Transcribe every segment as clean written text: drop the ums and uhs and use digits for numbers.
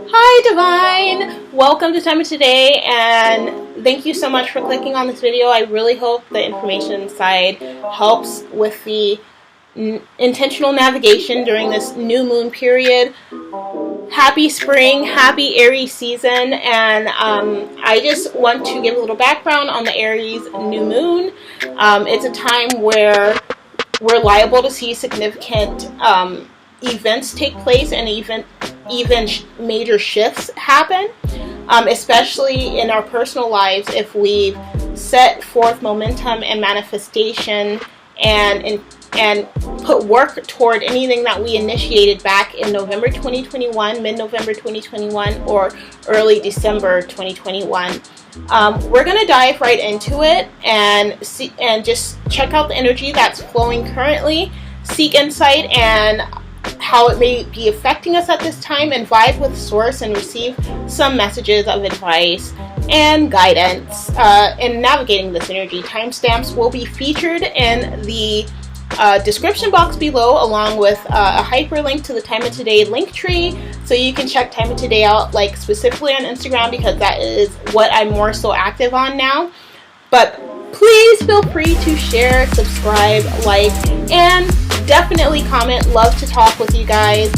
Hi Divine! Welcome to Time of Today, and thank you so much for clicking on this video. I really hope the information inside helps with the intentional navigation during this new moon period. Happy spring, happy Aries season, and I just want to give a little background on the Aries new moon. It's a time where we're liable to see significant events take place and even major shifts happen, especially in our personal lives if we've set forth momentum and manifestation and put work toward anything that we initiated back in November 2021, mid-November 2021, or early December 2021. We're going to dive right into it and just check out the energy that's flowing currently, seek insight and how it may be affecting us at this time, and vibe with source and receive some messages of advice and guidance in navigating this energy. Timestamps will be featured in the description box below, along with a hyperlink to the Time of Today link tree, so you can check Time of Today out, like specifically on Instagram, because that is what I'm more so active on now. But please feel free to share, subscribe, like, and definitely comment. Love to talk with you guys.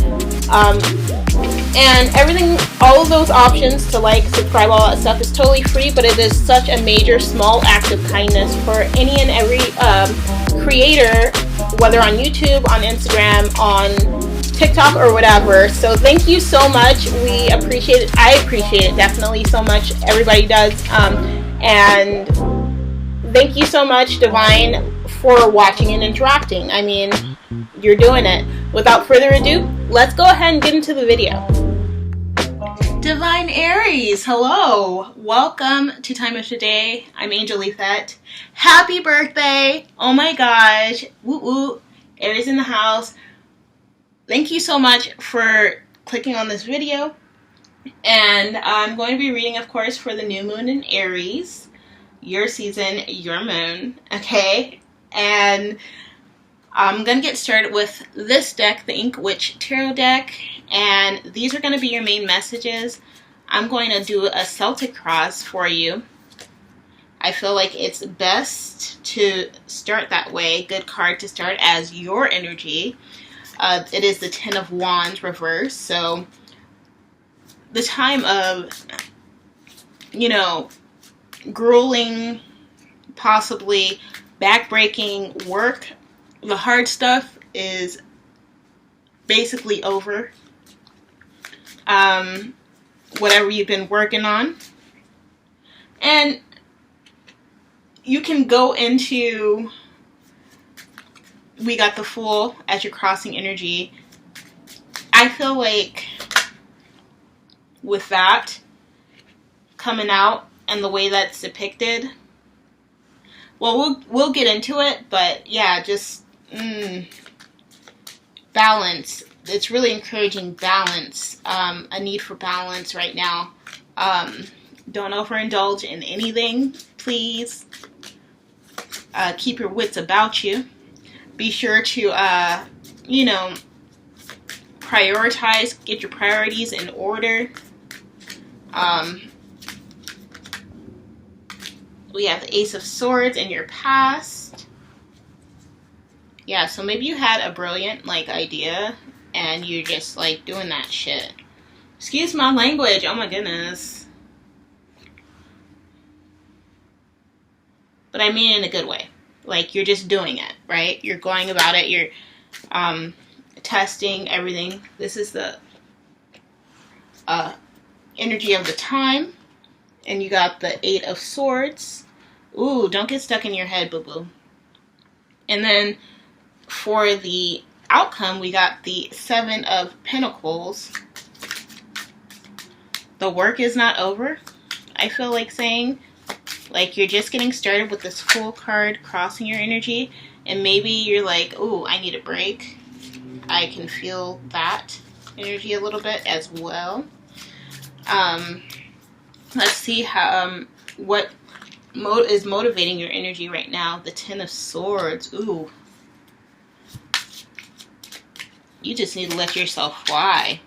And everything, all of those options to like, subscribe, all that stuff is totally free, but it is such a major small act of kindness for any and every creator, whether on YouTube, on Instagram, on TikTok, or whatever. So thank you so much. We appreciate it. I appreciate it definitely so much. Everybody does. And thank you so much, Divine, for watching and interacting. I mean, you're doing it. Without further ado, let's go ahead and get into the video. Divine Aries, hello. Welcome to Time of Today. I'm Angel Lethette. Happy birthday. Oh my gosh. Woo woo. Aries in the house. Thank you so much for clicking on this video. And I'm going to be reading, of course, for the new moon in Aries. Your season, your moon. Okay? And I'm going to get started with this deck, the Ink Witch Tarot deck, and these are going to be your main messages. I'm going to do a Celtic cross for you. I feel like it's best to start that way. Good card to start as your energy. It is the Ten of Wands reverse, so the time of, you know, grueling, possibly backbreaking work. The hard stuff is basically over. Whatever you've been working on. And you can go into, we got the Fool as your crossing energy. I feel like with that coming out and the way that's depicted, well, we'll get into it, but yeah, just balance. It's really encouraging balance, a need for balance right now. Don't overindulge in anything, please. Keep your wits about you. Be sure to, you know, prioritize, get your priorities in order. We have the Ace of Swords in your past. Yeah, so maybe you had a brilliant, like, idea, and you're just, like, doing that shit. Excuse my language, oh my goodness. But I mean it in a good way. Like, you're just doing it, right? You're going about it, you're testing everything. This is the energy of the time. And you got the Eight of Swords. Ooh, don't get stuck in your head, boo-boo. And then for the outcome, we got the Seven of Pentacles. The work is not over, I feel like saying. Like, you're just getting started with this Fool card crossing your energy. And maybe you're like, ooh, I need a break. I can feel that energy a little bit as well. Let's see how what is motivating your energy right now. The Ten of Swords. Ooh. You just need to let yourself fly,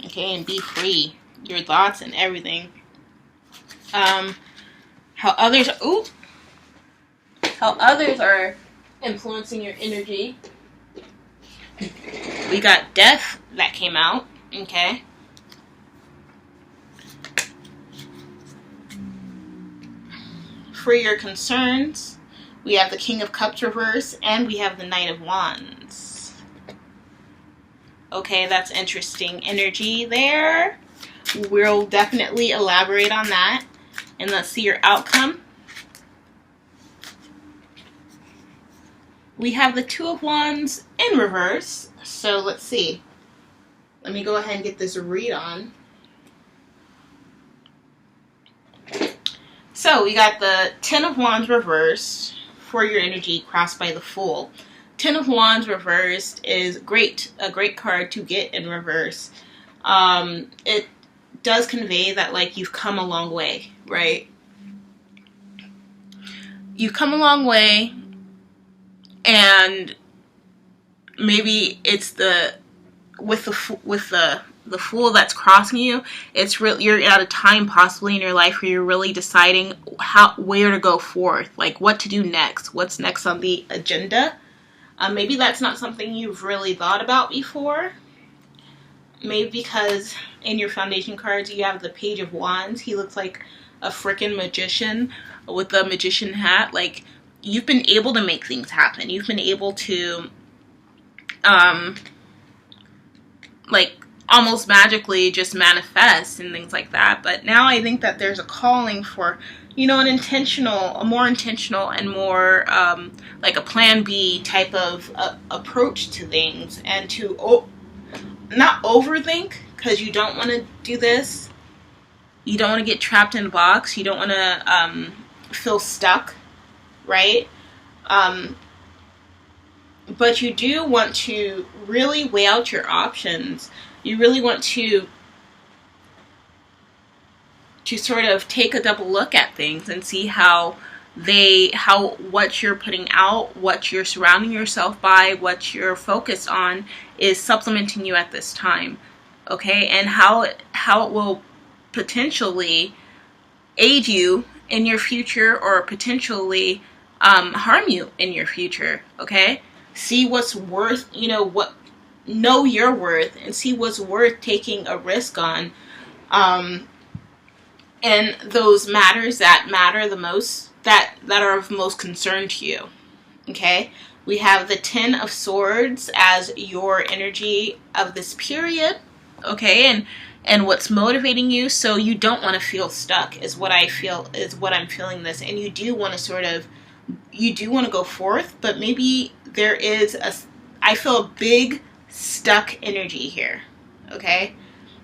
okay, and be free. Your thoughts and everything. How others are influencing your energy. We got death that came out, okay. For your concerns, we have the King of Cups reverse, and we have the Knight of Wands. Okay, that's interesting energy there. We'll definitely elaborate on that. And let's see your outcome. We have the Two of Wands in reverse. So let's see. Let me go ahead and get this read on. So we got the Ten of Wands reversed for your energy, crossed by the Fool. Ten of Wands reversed is great, a great card to get in reverse. It does convey that, like, you've come a long way, right? You've come a long way, and maybe it's with the Fool that's crossing you. It's really, you're at a time possibly in your life where you're really deciding where to go forth, like what to do next, what's next on the agenda. Maybe that's not something you've really thought about before. Maybe because in your foundation cards you have the Page of Wands. He looks like a freaking magician with a magician hat. Like, you've been able to make things happen. You've been able to like almost magically just manifest and things like that. But now I think that there's a calling for, you know, a more intentional and more like a plan B type of approach to things, and to not overthink, because you don't want to do this. You don't want to get trapped in a box. You don't want to feel stuck, right? But you do want to really weigh out your options. You really want to sort of take a double look at things and see how what you're putting out, what you're surrounding yourself by, what you're focused on is supplementing you at this time, okay? And how it will potentially aid you in your future, or potentially harm you in your future, okay? See what's worth, know your worth, and see what's worth taking a risk on, and those matters that matter the most, that are of most concern to you, okay? We have the Ten of Swords as your energy of this period, okay? And what's motivating you, so you don't want to feel stuck, is what I'm feeling this, and you do want to go forth, but maybe there is I feel a big stuck energy here, okay?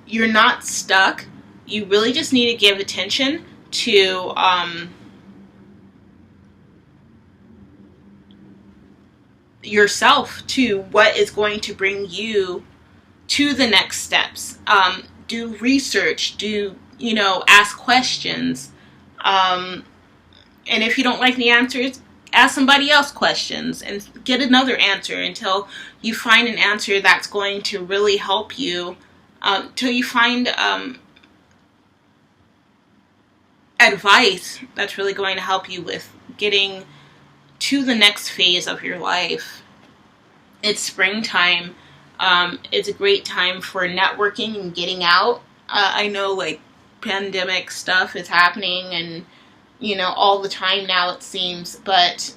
You're not stuck. You really just need to give attention to yourself, to what is going to bring you to the next steps. Do research, ask questions, and if you don't like the answers, ask somebody else questions and get another answer until you find an answer that's going to really help you, till you find advice that's really going to help you with getting to the next phase of your life. It's springtime. It's a great time for networking and getting out. I know, like, pandemic stuff is happening and, all the time now, it seems, but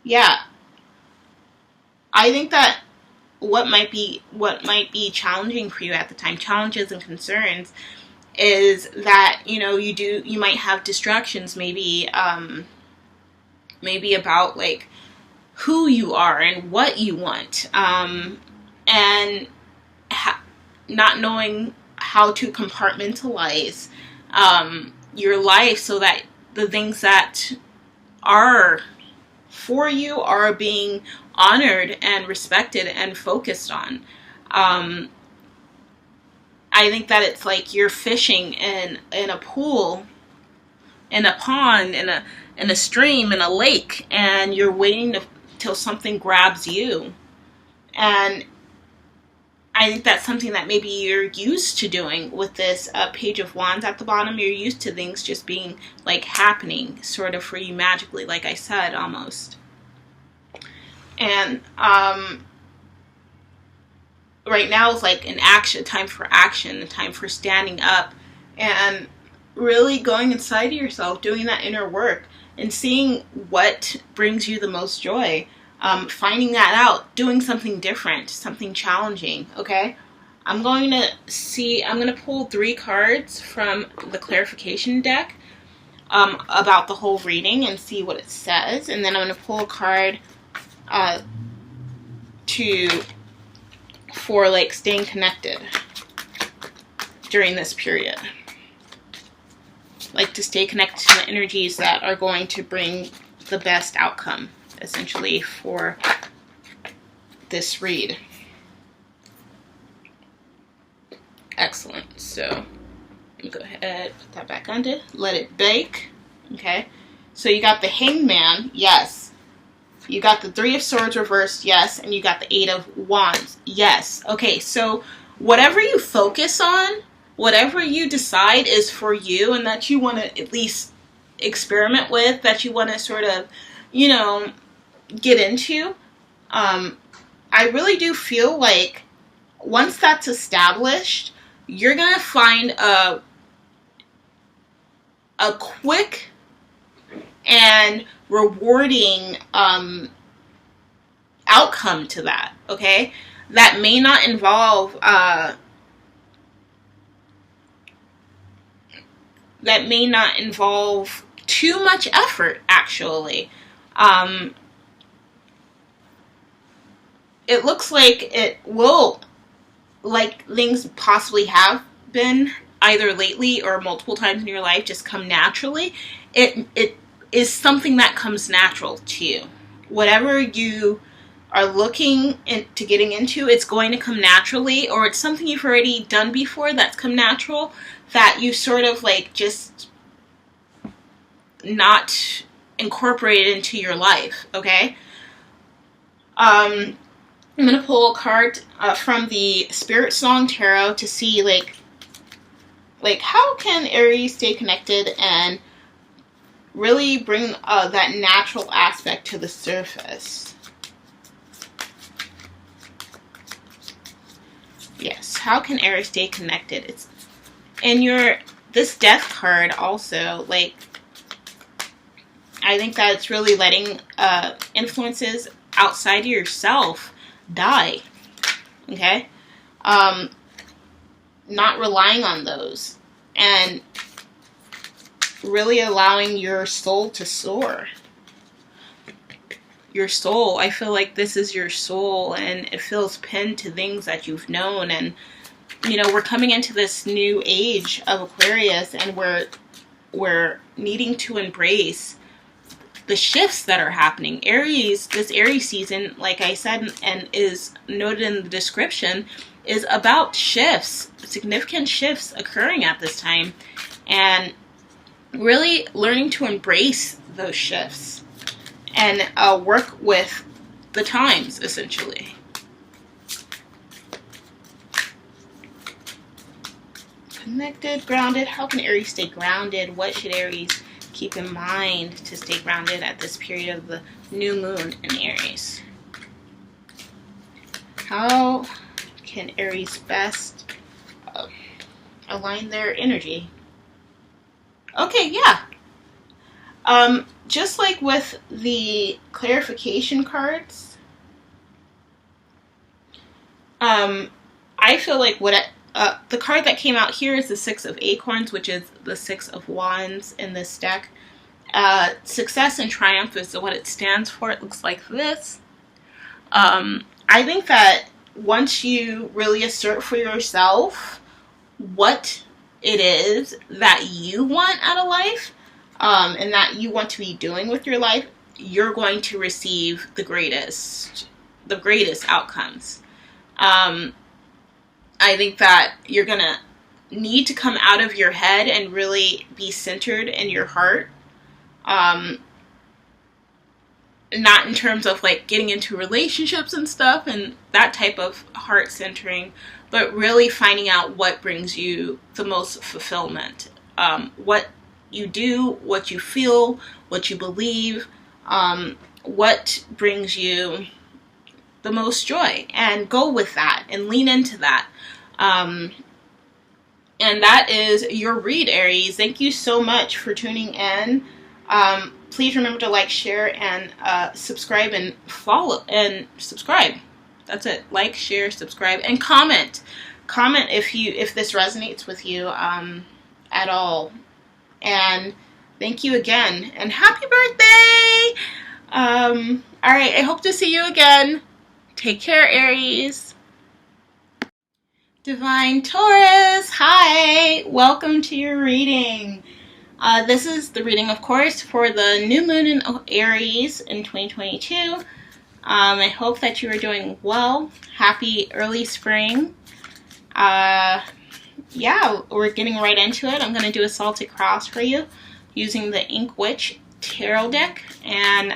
yeah, I think that what might be challenging for you at the time, challenges and concerns, is that, you might have distractions, maybe about, like, who you are and what you want, and not knowing how to compartmentalize your life so that the things that are for you are being honored and respected and focused on. I think that it's like you're fishing in a pool, in a pond, in a stream, in a lake, and you're waiting till something grabs you. And I think that's something that maybe you're used to doing with this Page of Wands at the bottom. You're used to things just being like happening sort of for you magically, like I said, almost. And right now is like an action, time for action, a time for standing up and really going inside of yourself, doing that inner work and seeing what brings you the most joy. Finding that out, doing something different, something challenging, okay? I'm going to pull 3 cards from the clarification deck about the whole reading and see what it says. And then I'm going to pull a card for like staying connected during this period. Like to stay connected to the energies that are going to bring the best outcome, essentially, for this read. Excellent. So let me go ahead, put that back under, let it bake. Okay. So you got the Hanged Man, yes. You got the 3 of Swords reversed, yes. And you got the 8 of Wands, yes. Okay, so whatever you focus on, whatever you decide is for you and that you want to at least experiment with, that you want to sort of, you know, get into, I really do feel like once that's established, you're going to find a quick and rewarding outcome to that, okay? That may not involve too much effort, actually. It looks like it will, like things possibly have been either lately or multiple times in your life, just come naturally. It is something that comes natural to you. Whatever you are looking into getting into, it's going to come naturally, or it's something you've already done before that's come natural, that you sort of like just not incorporated into your life, okay? I'm going to pull a card from the Spirit Song Tarot to see like how can Aries stay connected and really bring that natural aspect to the surface. Yes, how can Aries stay connected? It's and this Death card also, like, I think that it's really letting influences outside of yourself die. Okay? Not relying on those and really allowing your soul to soar. Your soul, I feel like this is your soul, and it feels pinned to things that you've known. And you know, we're coming into this new age of Aquarius, and we're needing to embrace the shifts that are happening. Aries, this Aries season, like I said, and is noted in the description, is about shifts, significant shifts occurring at this time, and really learning to embrace those shifts and work with the times, essentially. Connected, grounded. How can Aries stay grounded? What should Aries keep in mind to stay grounded at this period of the new moon in Aries? How can Aries best align their energy? Okay, yeah. Just like with the clarification cards, I feel like the card that came out here is the 6 of Acorns, which is the 6 of Wands in this deck. Success and triumph is what it stands for. It looks like this. I think that once you really assert for yourself what it is that you want out of life, and that you want to be doing with your life, you're going to receive the greatest outcomes. I think that you're gonna need to come out of your head and really be centered in your heart. Not in terms of like getting into relationships and stuff and that type of heart centering, but really finding out what brings you the most fulfillment. What you do, what you feel, what you believe, what brings you the most joy, and go with that and lean into that. And that is your read, Aries. Thank you so much for tuning in. Please remember to like, share, and subscribe, and follow, and subscribe. That's it. Like, share, subscribe, and comment. Comment if this resonates with you at all. And thank you again, and happy birthday! All right, I hope to see you again. Take care, Aries. Divine Taurus, hi! Welcome to your reading. This is the reading, of course, for the new moon in Aries in 2022. I hope that you are doing well. Happy early spring. Yeah, we're getting right into it. I'm going to do a Celtic cross for you using the Ink Witch Tarot deck. And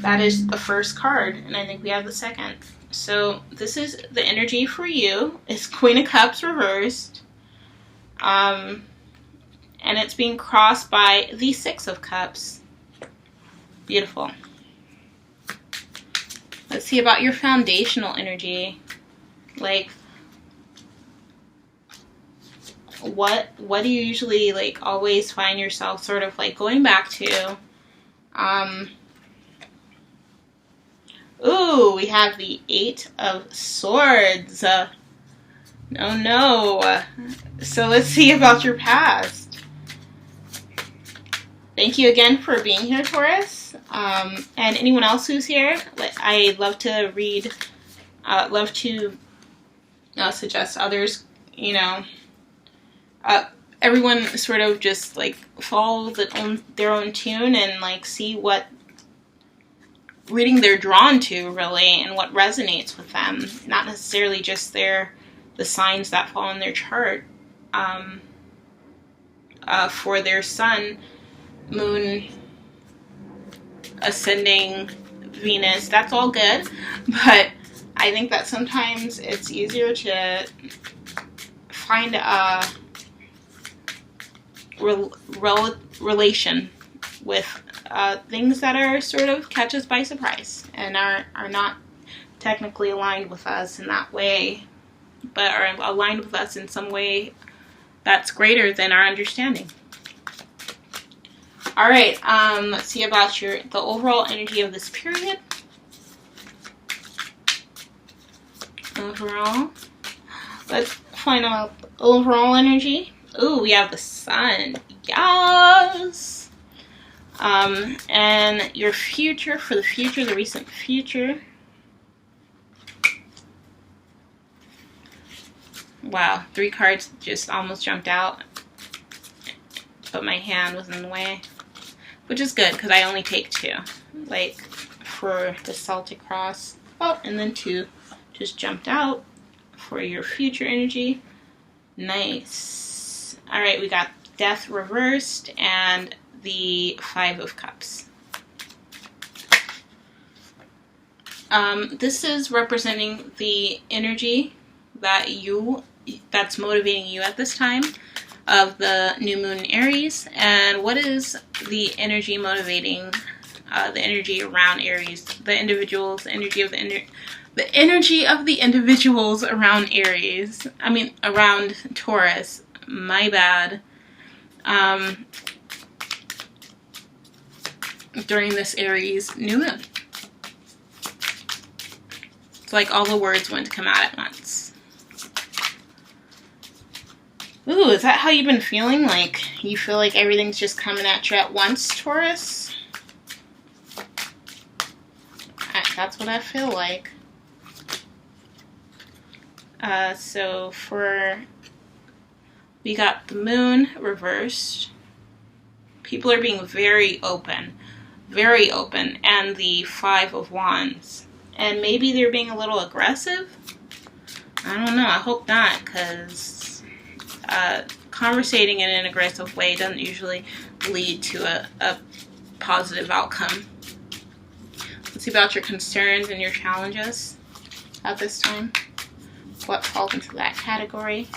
that is the first card. And I think we have the second. So this is the energy for you. It's Queen of Cups reversed. And it's being crossed by the Six of Cups. Beautiful. Let's see about your foundational energy. Like, what do you usually, like, always find yourself sort of, like, going back to? Ooh, we have the Eight of Swords. No. So let's see about your past. Thank you again for being here, Taurus. And anyone else who's here, I love to read, love to suggest others, you know, everyone sort of just, like, follow their own tune and, like, see what reading they're drawn to, really, and what resonates with them. Not necessarily just the signs that fall in their chart. For their sun, moon, ascending Venus, that's all good. But I think that sometimes it's easier to find a relation with things that are sort of catch us by surprise and are not technically aligned with us in that way, but are aligned with us in some way that's greater than our understanding. All right, let's see about the overall energy of this period. Overall, let's find out the overall energy. Ooh, we have the sun. Yes. And your future, for the future, the recent future. Wow, 3 cards just almost jumped out, but my hand was in the way, which is good because I only take 2, like for the Celtic cross. Oh, and then 2 just jumped out for your future energy. Nice. All right, we got Death reversed and the 5 of Cups. This is representing the energy that's motivating you at this time of the new moon in Aries. And what is the energy motivating the energy around Aries, the individuals, the energy of the energy of the individuals around Aries? I mean, around Taurus. My bad. During this Aries new moon. It's like all the words want to come out at once. Ooh, is that how you've been feeling? Like, you feel like everything's just coming at you at once, Taurus? That's what I feel like. So we got the moon reversed. People are being very open, and the 5 of Wands. And maybe they're being a little aggressive. I don't know. I hope not, because conversating in an aggressive way doesn't usually lead to a positive outcome. Let's see about your concerns and your challenges at this time. What falls into that category?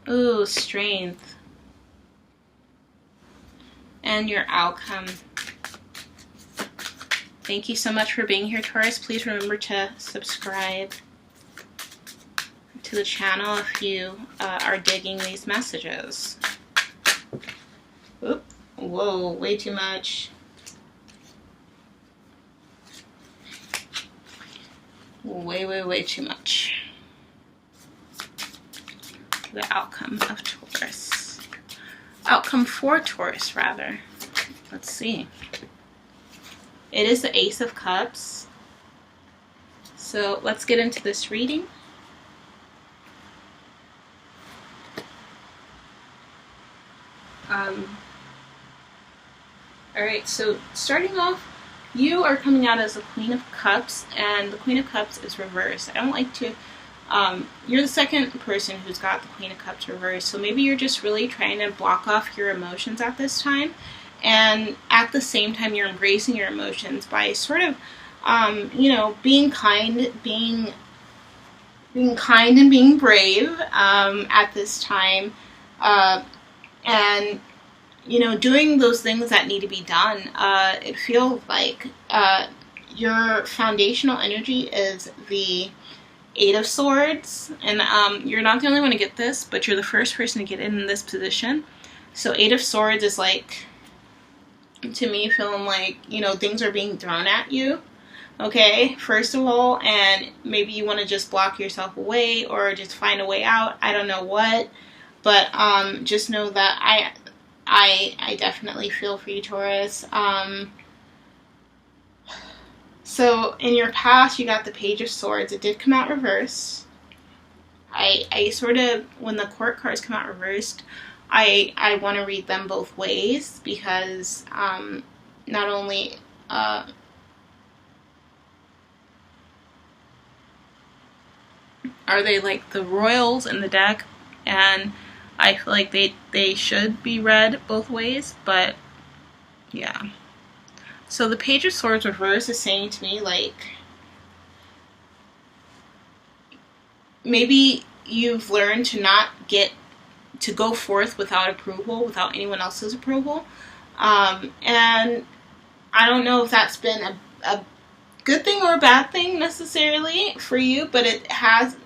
Ooh, strength. And your outcome. Thank you so much for being here, Taurus. Please remember to subscribe to the channel if you are digging these messages. Oop. Whoa, way too much. Way too much. The outcome of Taurus. Outcome for Taurus, rather. Let's see. It is the Ace of Cups. So let's get into this reading. Alright, so starting off, you are coming out as the Queen of Cups, and the Queen of Cups is reversed. I don't like to, you're the second person who's got the Queen of Cups reversed, so maybe you're just really trying to block off your emotions at this time, and at the same time you're embracing your emotions by sort of, you know, being kind, being kind and being brave at this time, and you know, doing those things that need to be done. It feels like your foundational energy is the Eight of Swords, and you're not the only one to get this, but you're the first person to get in this position. So Eight of Swords is like, to me, feeling like, you know, things are being thrown at you, okay, first of all, and maybe you want to just block yourself away or just find a way out. I don't know what, but just know that I definitely feel for you, Taurus. So in your past, you got the Page of Swords. It did come out reversed. I sort of, when the Court cards come out reversed, I want to read them both ways, because not only are they like the royals in the deck, and I feel like they should be read both ways, but yeah. So the Page of Swords reverse is saying to me, like, maybe you've learned to not go forth without approval, without anyone else's approval. And I don't know if that's been a good thing or a bad thing necessarily for you, but it has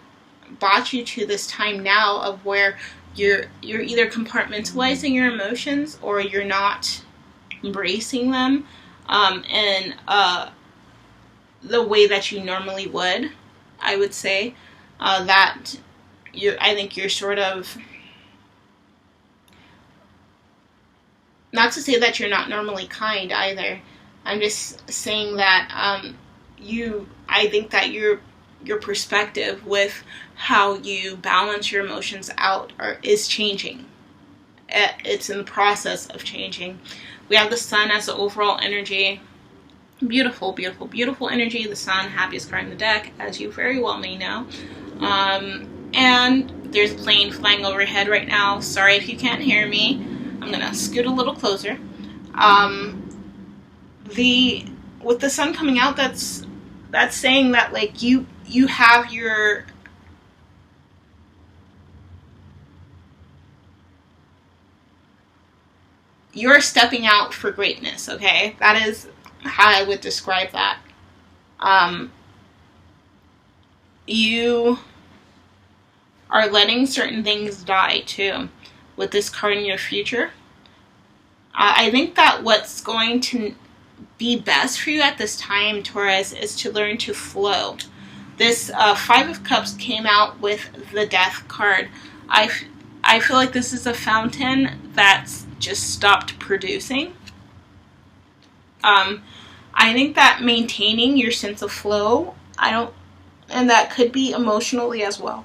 brought you to this time now of where you're either compartmentalizing your emotions or you're not embracing them in the way that you normally would. I would say that I think you're sort of, not to say that you're not normally kind either. I'm just saying that I think that your perspective with how you balance your emotions out is changing. It's in the process of changing. We have the Sun as the overall energy. Beautiful, beautiful, beautiful energy. The Sun, happiest card in the deck, as you very well may know. And there's a plane flying overhead right now. Sorry if you can't hear me. I'm gonna scoot a little closer. With the Sun coming out, that's saying that, like, you have you're stepping out for greatness, okay? That is how I would describe that. You are letting certain things die, too, with this card in your future. I think that what's going to be best for you at this time, Taurus, is to learn to flow. This Five of Cups came out with the Death card. I feel like this is a fountain that's just stopped producing. I think that maintaining your sense of flow, and that could be emotionally as well.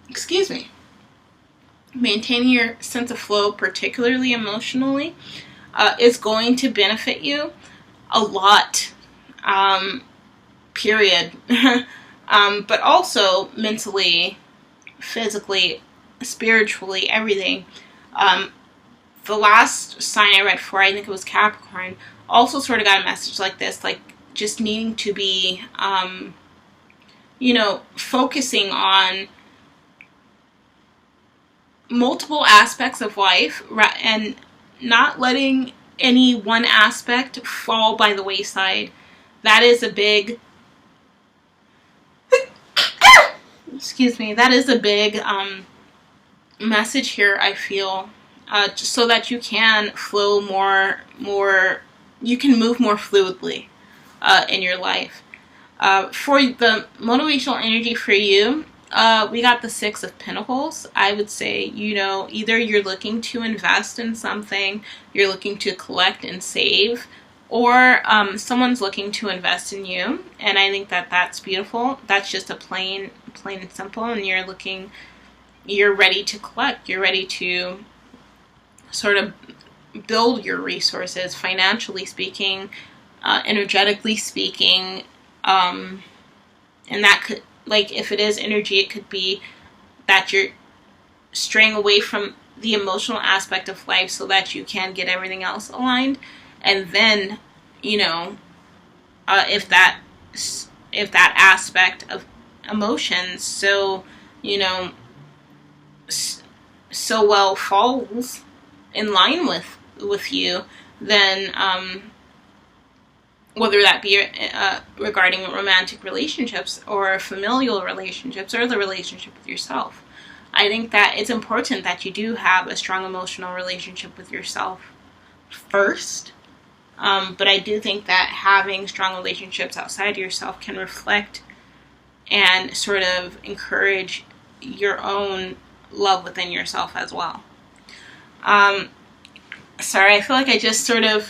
Excuse me. Maintaining your sense of flow, particularly emotionally, is going to benefit you a lot period. But also mentally, physically, spiritually, everything. The last sign I read for, I think it was Capricorn, also sort of got a message like this, like just needing to be, you know, focusing on multiple aspects of life and not letting any one aspect fall by the wayside. That is a big, excuse me, that is a big message here, I feel, just so that you can flow more, you can move more fluidly in your life. For the motivational energy for you, we got the Six of Pentacles. I would say, you know, either you're looking to invest in something, you're looking to collect and save, or someone's looking to invest in you. And I think that that's beautiful. That's just a plain and simple. And you're ready to collect. You're ready to sort of build your resources, financially speaking, energetically speaking. And that could, like, if it is energy, it could be that you're straying away from the emotional aspect of life so that you can get everything else aligned. And then, you know, if that aspect of emotions, so, you know, so well falls in line with you, then, whether that be regarding romantic relationships or familial relationships or the relationship with yourself, I think that it's important that you do have a strong emotional relationship with yourself first. But I do think that having strong relationships outside of yourself can reflect and sort of encourage your own love within yourself as well. Sorry, I feel like I just sort of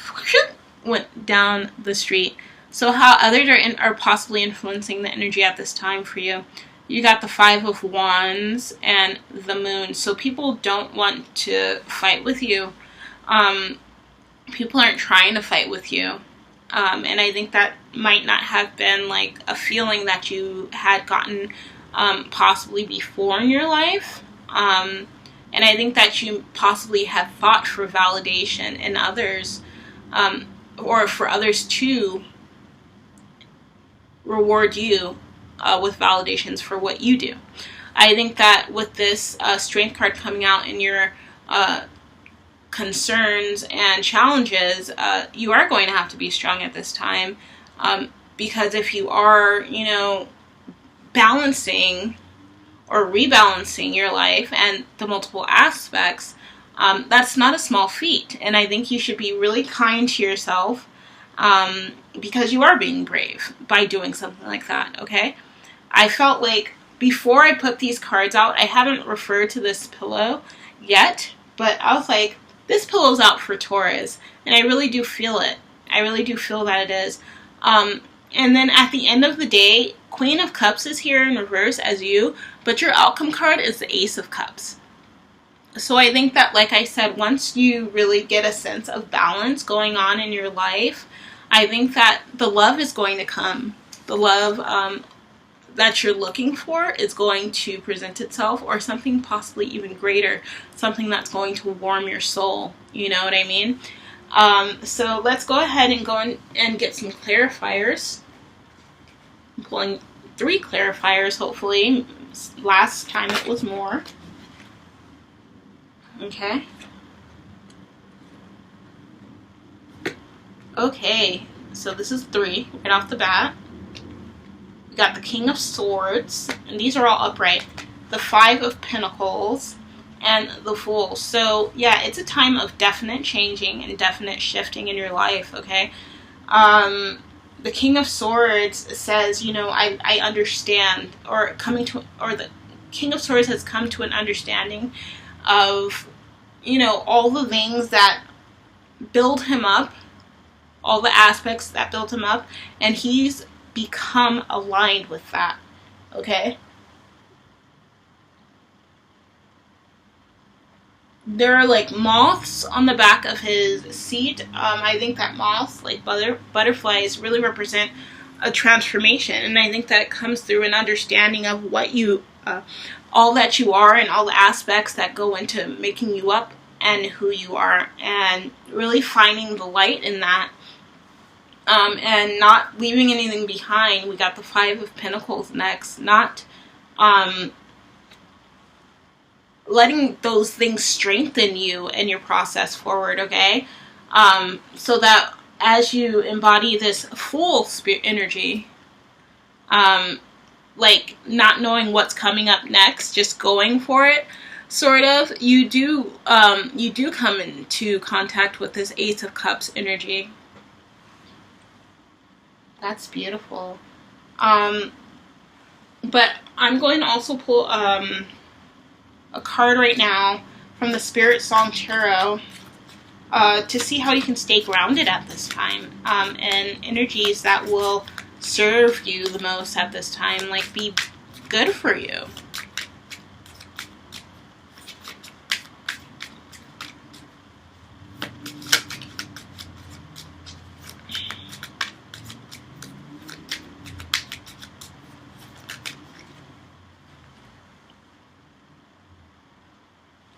went down the street. So how others are possibly influencing the energy at this time for you. You got the Five of Wands and the Moon. So people don't want to fight with you. People aren't trying to fight with you. And I think that might not have been like a feeling that you had gotten possibly before in your life. And I think that you possibly have fought for validation in others, or for others to reward you with validations for what you do. I think that with this Strength card coming out in your concerns and challenges, you are going to have to be strong at this time, because if you are, you know, balancing or rebalancing your life and the multiple aspects, that's not a small feat. And I think you should be really kind to yourself, because you are being brave by doing something like that, okay? I felt like before I put these cards out, I haven't referred to this pillow yet, but I was like, this pillow's out for Taurus, and I really do feel it. I really do feel that it is. And then at the end of the day, Queen of Cups is here in reverse as you, but your outcome card is the Ace of Cups. So I think that, like I said, once you really get a sense of balance going on in your life, I think that the love is going to come. The love that you're looking for is going to present itself, or something possibly even greater, something that's going to warm your soul. You know what I mean? So let's go ahead and get some clarifiers. I'm pulling 3 clarifiers, hopefully. Last time it was more. Okay. Okay, so this is 3 right off the bat. We got the King of Swords, and these are all upright. The Five of Pentacles, and the Fool. So, yeah, it's a time of definite changing and definite shifting in your life, okay? The King of Swords says, you know, I understand, or the King of Swords has come to an understanding of, you know, all the things that build him up, all the aspects that build him up, and he's become aligned with that, okay? there are like moths on the back of his seat. I think that moths, like butterflies, really represent a transformation, and I think that comes through an understanding of what you, all that you are, and all the aspects that go into making you up and who you are, and really finding the light in that, and not leaving anything behind. We got the Five of Pentacles next. Not letting those things strengthen you and your process forward, okay? So that as you embody this full spirit energy, like not knowing what's coming up next, just going for it, sort of, you do come into contact with this Ace of Cups energy. That's beautiful. But I'm going to also pull a card right now from the Spirit Song Tarot to see how you can stay grounded at this time, and energies that will serve you the most at this time, like be good for you.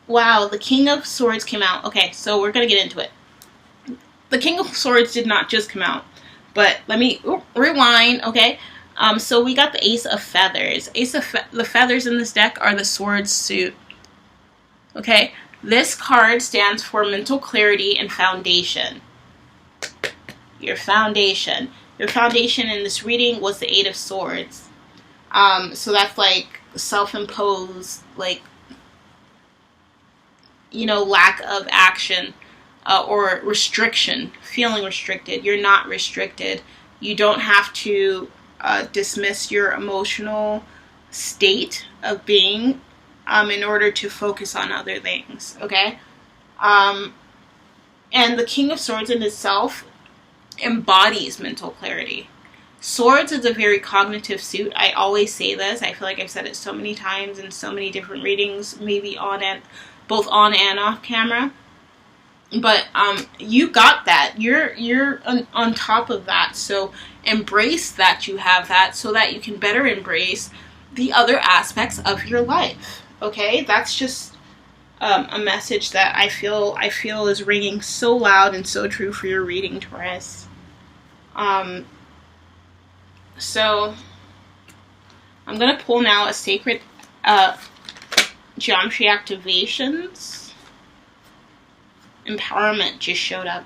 Wow, the King of Swords came out. Okay, so we're going to get into it. The King of Swords did not just come out, but let me rewind, okay? So we got the Ace of Feathers. The feathers in this deck are the Swords suit. Okay? This card stands for mental clarity and foundation. Your foundation. Your foundation in this reading was the Eight of Swords. So that's like self-imposed, like, you know, lack of action or restriction, feeling restricted. You're not restricted. You don't have to dismiss your emotional state of being in order to focus on other things, okay? And the King of Swords in itself embodies mental clarity. Swords is a very cognitive suit. I always say this. I feel like I've said it so many times in so many different readings, maybe both on and off camera. But you got that. You're on top of that. So embrace that you have that, so that you can better embrace the other aspects of your life. Okay? That's just a message that I feel is ringing so loud and so true for your reading, Taurus. So I'm gonna pull now a sacred geometry activations. Empowerment just showed up.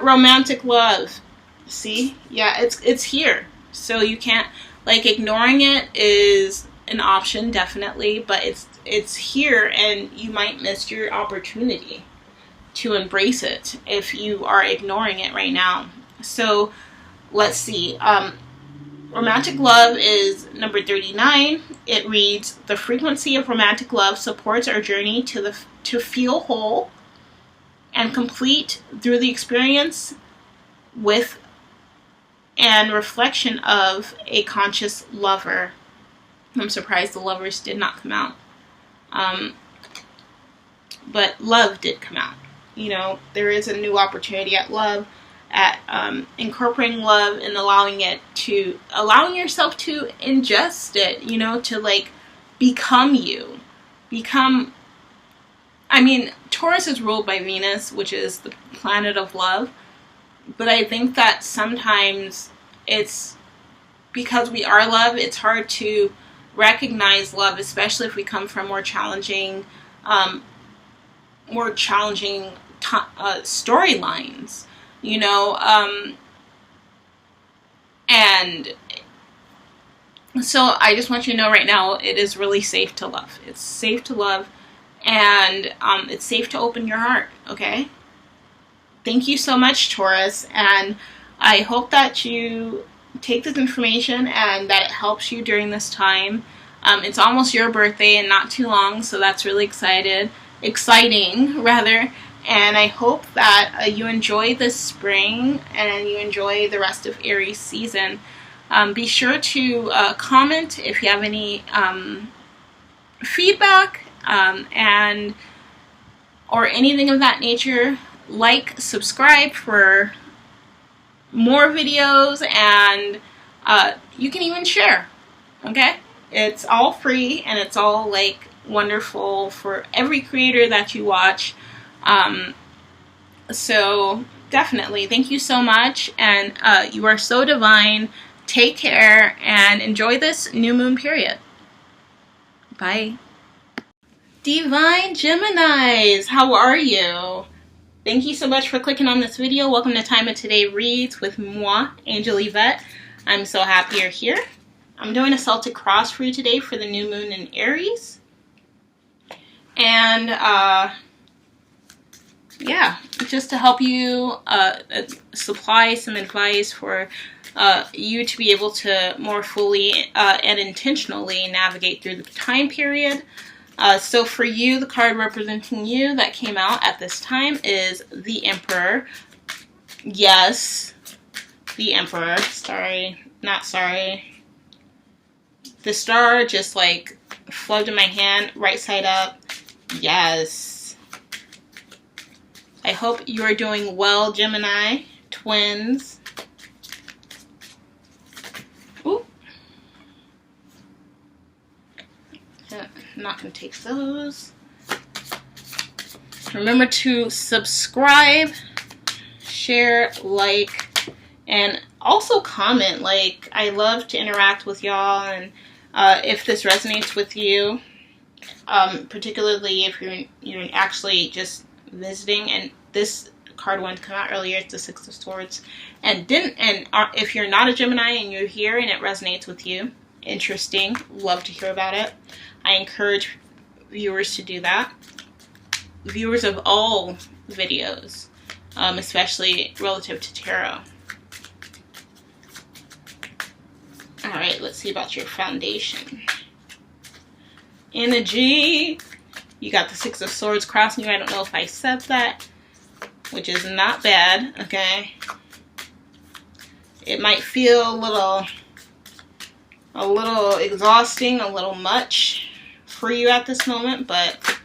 Romantic love. See? Yeah, it's here. So you can't, like, ignoring it is an option, definitely, but it's here, and you might miss your opportunity to embrace it if you are ignoring it right now. So let's see. Romantic love is number 39. It reads, the frequency of romantic love supports our journey to feel whole and complete through the experience with and reflection of a conscious lover. I'm surprised the lovers did not come out. But love did come out. You know, there is a new opportunity at love, at incorporating love and allowing yourself to ingest it, you know, to like become you. I mean, Taurus is ruled by Venus, which is the planet of love, but I think that sometimes it's because we are love, it's hard to recognize love, especially if we come from more challenging storylines, you know, and so I just want you to know right now, it is really safe to love. It's safe to love, and it's safe to open your heart, okay? Thank you so much, Taurus, and I hope that you take this information and that it helps you during this time. It's almost your birthday and not too long, so that's really exciting, and I hope that you enjoy this spring and you enjoy the rest of Aries season. Be sure to comment if you have any feedback and or anything of that nature, like, subscribe for more videos, and you can even share. Okay, it's all free, and it's all like wonderful for every creator that you watch. So definitely, thank you so much, and you are so divine. Take care and enjoy this new moon period. Bye. Divine Geminis, how are you? Thank you so much for clicking on this video. Welcome to Time of Today Reads with moi, Angel Yvette. I'm so happy you're here. I'm doing a Celtic cross for you today for the new moon in Aries. And yeah, just to help you supply some advice for you to be able to more fully and intentionally navigate through the time period. So for you, the card representing you that came out at this time is the Emperor. Yes, the Emperor. Sorry, not sorry. The star just like flubbed in my hand, right side up. Yes. I hope you are doing well, Gemini, twins. Ooh. Not gonna take those. Remember to subscribe, share, like, and also comment. Like, I love to interact with y'all, and if this resonates with you, particularly if you're actually just visiting, and this card wanted to come out earlier, it's the Six of Swords, and if you're not a Gemini and you're here and it resonates with you, interesting, love to hear about it. I encourage viewers to do that. Viewers of all videos, especially relative to tarot. Alright, let's see about your foundation. Energy. You got the Six of Swords crossing you. I don't know if I said that, which is not bad, okay? It might feel a little exhausting, a little much for you at this moment, but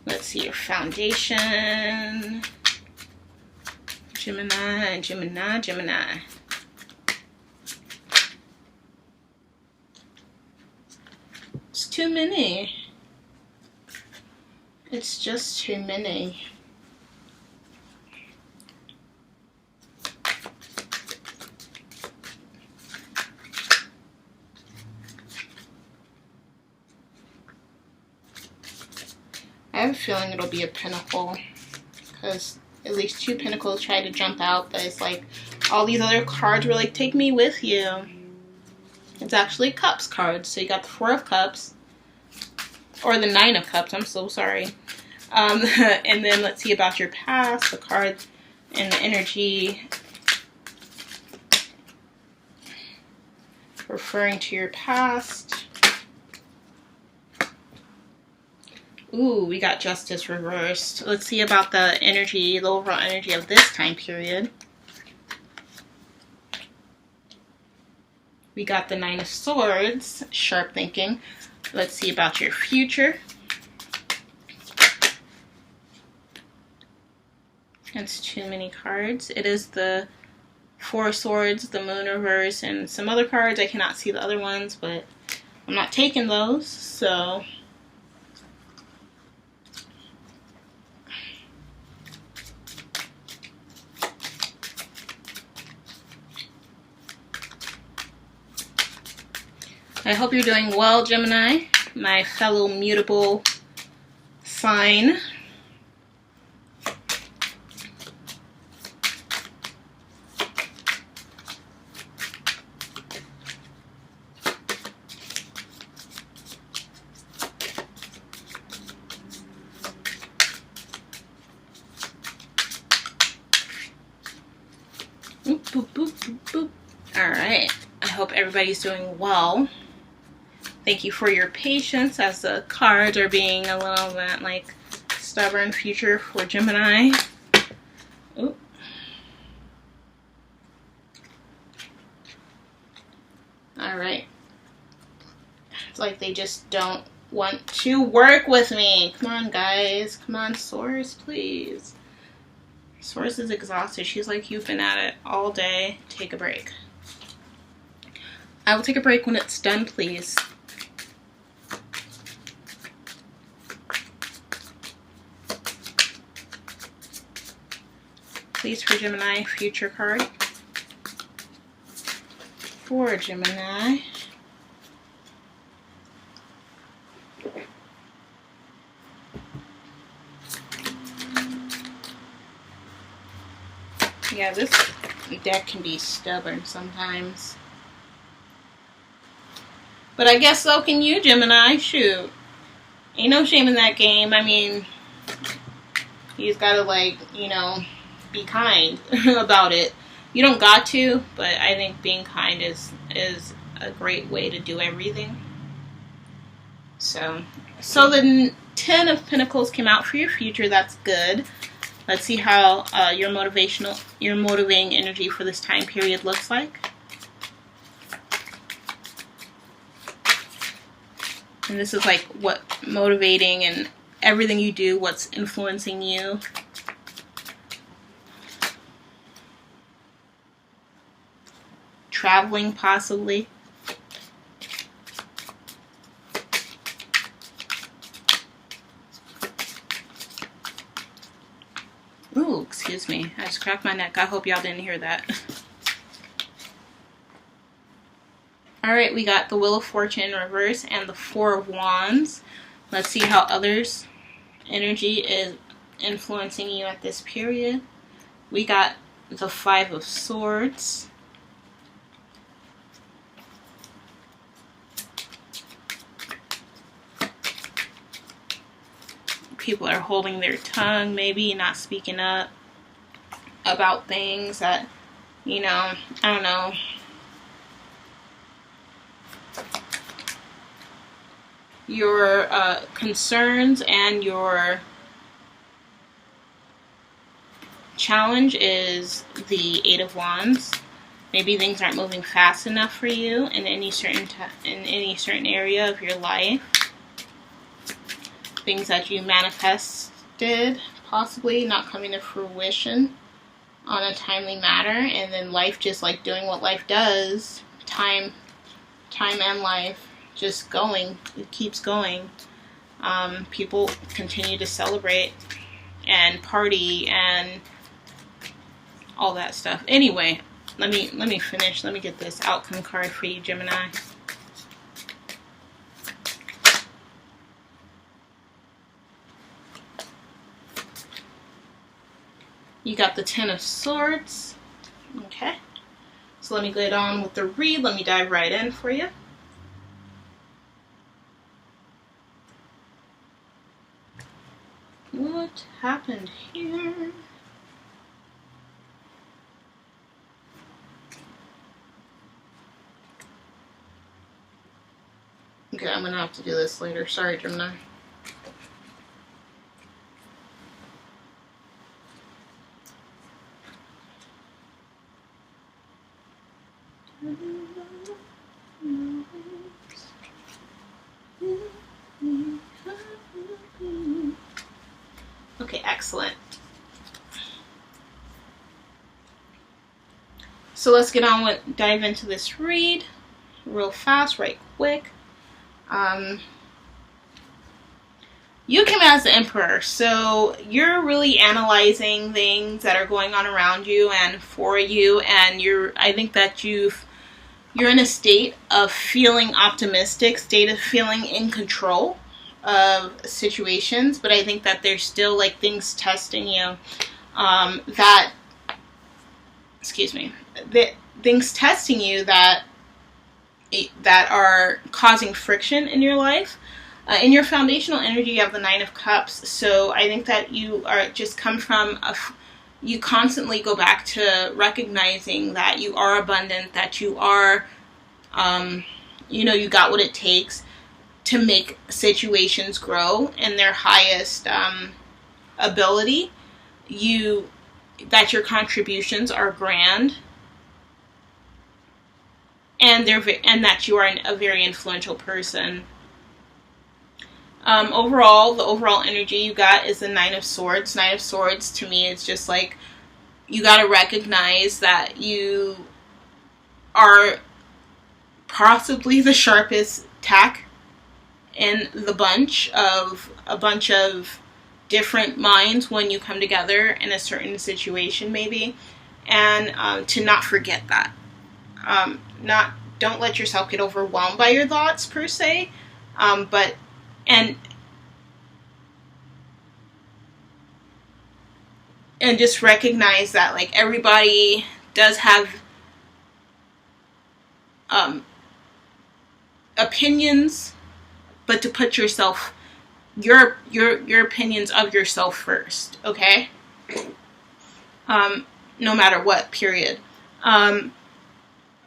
let's see your foundation. Gemini, Gemini, Gemini. It's too many. It's just too many. I have a feeling it'll be a pentacle, because at least two pentacles try to jump out, but it's like all these other cards were like, take me with you. It's actually cups cards. So you got the Four of Cups, or the Nine of Cups, I'm so sorry. And then let's see about your past, the card and the energy referring to your past. Ooh, we got Justice reversed. Let's see about the energy, the overall energy of this time period. We got the Nine of Swords, sharp thinking. Let's see about your future. That's too many cards. It is the Four of Swords, the Moon reverse, and some other cards. I cannot see the other ones, but I'm not taking those, so I hope you're doing well, Gemini, my fellow mutable sign. Boop, boop, boop, boop, boop. All right. I hope everybody's doing well. Thank you for your patience as the cards are being a little bit like stubborn future for Gemini. Ooh. All right. It's like they just don't want to work with me. Come on, guys. Come on, Source, please. Source is exhausted. She's like, you've been at it all day. Take a break. I will take a break when it's done, please. Please, for Gemini, future card. For Gemini. Yeah, this deck can be stubborn sometimes. But I guess so can you, Gemini. Shoot. Ain't no shame in that game. I mean, you just gotta, like, you know, be kind about it. You don't got to, but I think being kind is a great way to do everything. So the 10 of Pentacles came out for your future. That's good. Let's see how your motivating energy for this time period looks like. And this is like what motivating and everything you do, what's influencing you. Traveling, possibly. Ooh, excuse me. I just cracked my neck. I hope y'all didn't hear that. Alright, we got the Wheel of Fortune in reverse and the Four of Wands. Let's see how others' energy is influencing you at this period. We got the Five of Swords. People are holding their tongue, maybe not speaking up about things that, you know, I don't know. Your concerns and your challenge is the Eight of Wands. Maybe things aren't moving fast enough for you in any certain area of your life. Things that you manifested, possibly not coming to fruition on a timely manner, and then life just like doing what life does, time and life just going, it keeps going. People continue to celebrate and party and all that stuff. Anyway, let me finish. Let me get this outcome card for you, Gemini. You got the Ten of Swords. Okay. So let me get on with the read. Let me dive right in for you. What happened here? Okay, I'm gonna have to do this later. Sorry, Gemini. Okay, excellent. So let's get on with dive into this read real fast, right quick. You came as the Emperor, so you're really analyzing things that are going on around you and for you, and I think that you're in a state of feeling optimistic, state of feeling in control of situations, but I think that there's still like things testing you, things testing you that are causing friction in your life. In your foundational energy, you have the Nine of Cups, so I think that you are just come from you constantly go back to recognizing that you are abundant, that you are, you know, you got what it takes to make situations grow in their highest ability. That your contributions are grand. and that you are a very influential person. Overall, the overall energy you got is the Nine of Swords. Nine of Swords to me is just like, you got to recognize that you are possibly the sharpest tack in the bunch of a bunch of different minds when you come together in a certain situation, maybe, and to not forget that. Don't let yourself get overwhelmed by your thoughts per se, but just recognize that, like, everybody does have opinions, but to put yourself, your opinions of yourself first, okay? No matter what, period.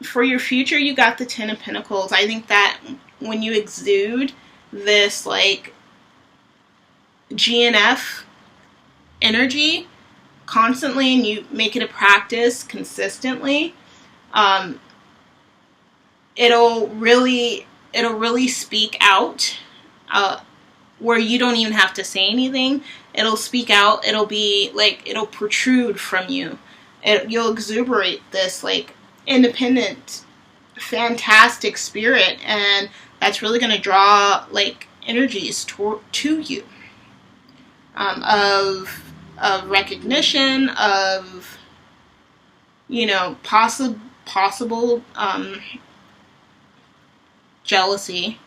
For your future, you got the Ten of Pentacles. I think that when you exude this, like, GNF energy constantly, and you make it a practice consistently, it'll really speak out, where you don't even have to say anything. It'll speak out. It'll be like, it'll protrude from you. You'll exuberate this, like, independent, fantastic spirit, and that's really going to draw, like, energies to you, of recognition, of, you know, possible jealousy,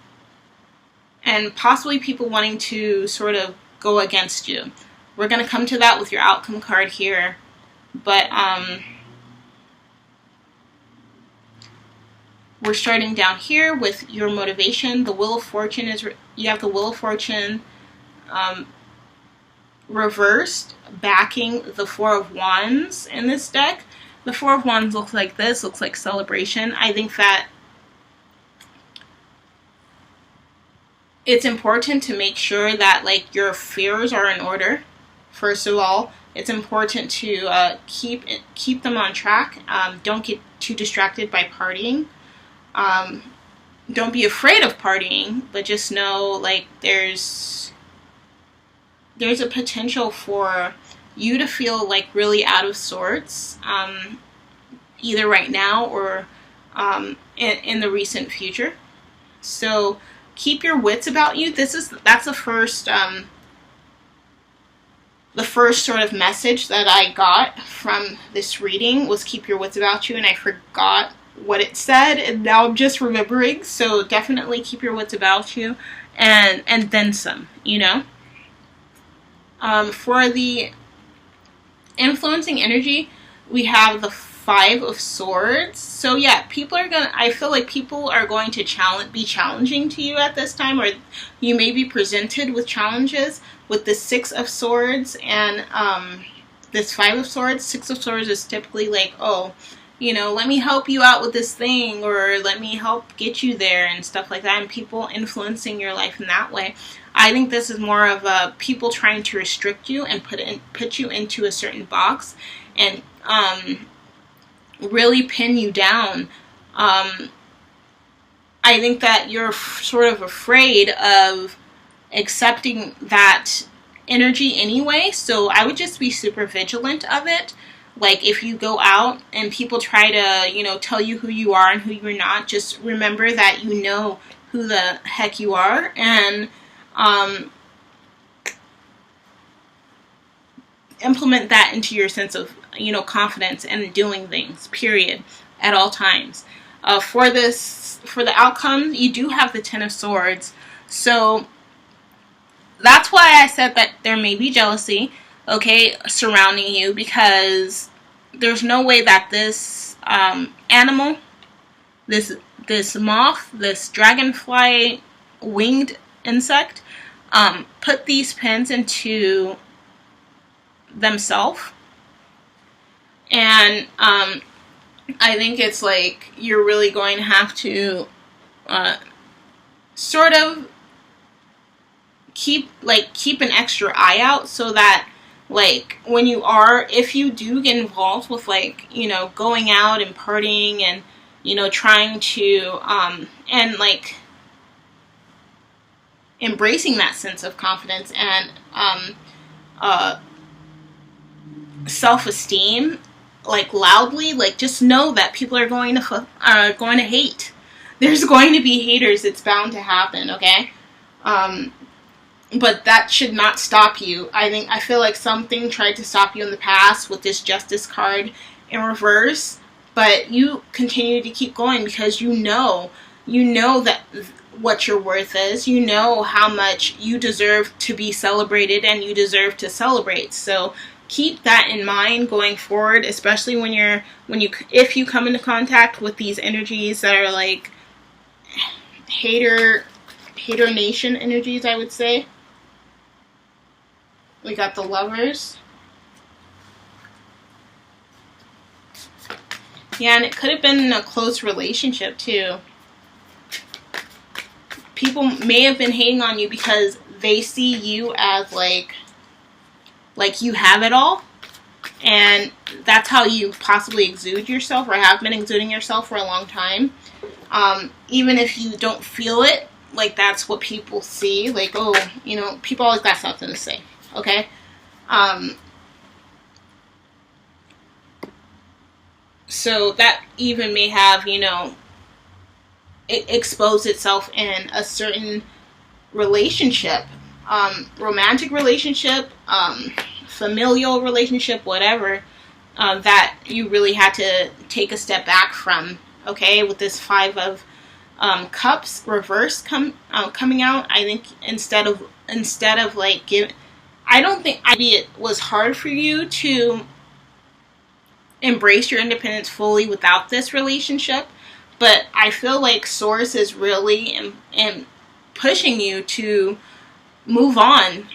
and possibly people wanting to sort of go against you. We're going to come to that with your outcome card here, but we're starting down here with your motivation. The Wheel of Fortune is, you have the Wheel of Fortune reversed, backing the Four of Wands in this deck. The Four of Wands looks like this, looks like celebration. I think that it's important to make sure that, like, your fears are in order. First of all, it's important to keep them on track. Don't get too distracted by partying. Don't be afraid of partying, but just know, like, there's a potential for you to feel, like, really out of sorts, either right now or in the recent future. So keep your wits about you. That's the first sort of message that I got from this reading was keep your wits about you, and I forgot what it said, and now I'm just remembering. So definitely keep your wits about you, and then some, you know. For the influencing energy, we have the Five of Swords. So yeah, I feel like people are going to be challenging to you at this time, or you may be presented with challenges with the Six of Swords and this Five of Swords. Six of Swords is typically like, oh, you know, let me help you out with this thing, or let me help get you there and stuff like that, and people influencing your life in that way. I think this is more of people trying to restrict you and put you into a certain box and really pin you down. I think that you're sort of afraid of accepting that energy anyway, so I would just be super vigilant of it. Like, if you go out and people try to, you know, tell you who you are and who you're not, just remember that you know who the heck you are, and implement that into your sense of, you know, confidence and doing things, period, at all times. For the outcome, you do have the Ten of Swords, so that's why I said that there may be jealousy, okay, surrounding you, because there's no way that this animal, this moth, this dragonfly winged insect, put these pins into themselves. And I think it's like you're really going to have to sort of keep an extra eye out, so that, like, if you do get involved with, like, you know, going out and partying and you know, trying to, and like embracing that sense of confidence and self-esteem, like loudly, like just know that people are going to hate. There's going to be haters. It's bound to happen, okay? But that should not stop you. I feel like something tried to stop you in the past with this Justice card in reverse, but you continue to keep going because you know that what your worth is. You know how much you deserve to be celebrated and you deserve to celebrate. So keep that in mind going forward, especially if you come into contact with these energies that are like hater nation energies, I would say. We got the Lovers. Yeah, and it could have been a close relationship too. People may have been hating on you because they see you as like you have it all. And that's how you possibly exude yourself, or have been exuding yourself for a long time. Even if you don't feel it, like that's what people see. Like, oh, you know, people always got something to say. Okay? So that even may have, you know, exposed itself in a certain relationship. Romantic relationship, familial relationship, whatever, that you really had to take a step back from. Okay? With this Five of Cups reverse coming out, I think instead of like I don't think it was hard for you to embrace your independence fully without this relationship, but I feel like Source is really pushing you to move on,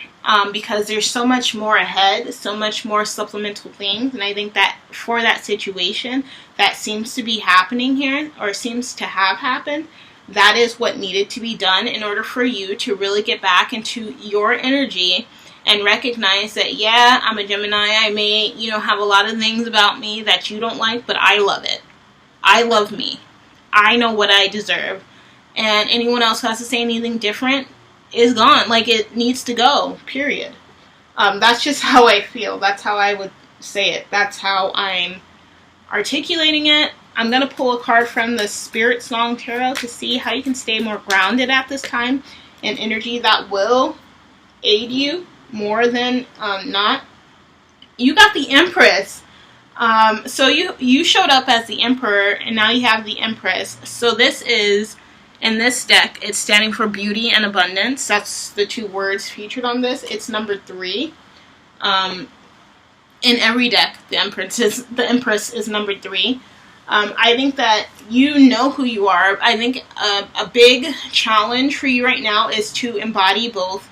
because there's so much more ahead, so much more supplemental things, and I think that for that situation that seems to be happening here, or seems to have happened, that is what needed to be done in order for you to really get back into your energy and recognize that, yeah, I'm a Gemini. I may, you know, have a lot of things about me that you don't like, but I love it. I love me. I know what I deserve. And anyone else who has to say anything different is gone. Like, it needs to go, period. That's just how I feel. That's how I would say it. That's how I'm articulating it. I'm going to pull a card from the Spirit Song Tarot to see how you can stay more grounded at this time in energy that will aid you more than not. You got the Empress. So you showed up as the Emperor, and now you have the Empress. So this is, in this deck, it's standing for beauty and abundance. That's the two words featured on this. It's number 3. In every deck, the Empress is number 3. I think that you know who you are. I think a big challenge for you right now is to embody both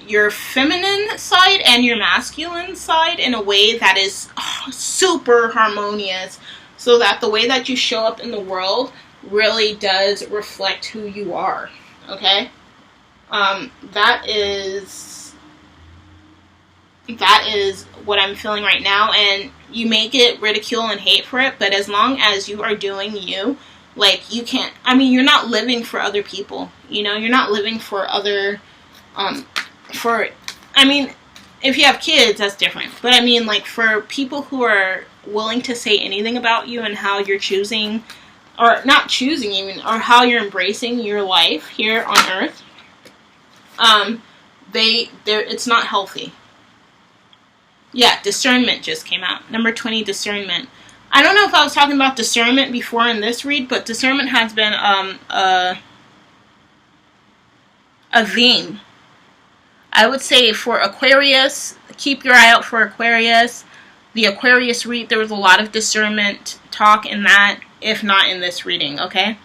your feminine side and your masculine side in a way that is super harmonious, so that the way that you show up in the world really does reflect who you are. Okay? That is what I'm feeling right now, and you may get ridicule and hate for it, but as long as you are doing you, like, you can't, I mean, you're not living for other people, you know, you're not living for other, I mean, if you have kids, that's different, but I mean, like, for people who are willing to say anything about you and how you're choosing, or not choosing even, or how you're embracing your life here on Earth, it's not healthy. Yeah, discernment just came out. Number 20, discernment. I don't know if I was talking about discernment before in this read, but discernment has been a theme. I would say for Aquarius, keep your eye out for Aquarius. The Aquarius read, there was a lot of discernment talk in that, if not in this reading, okay?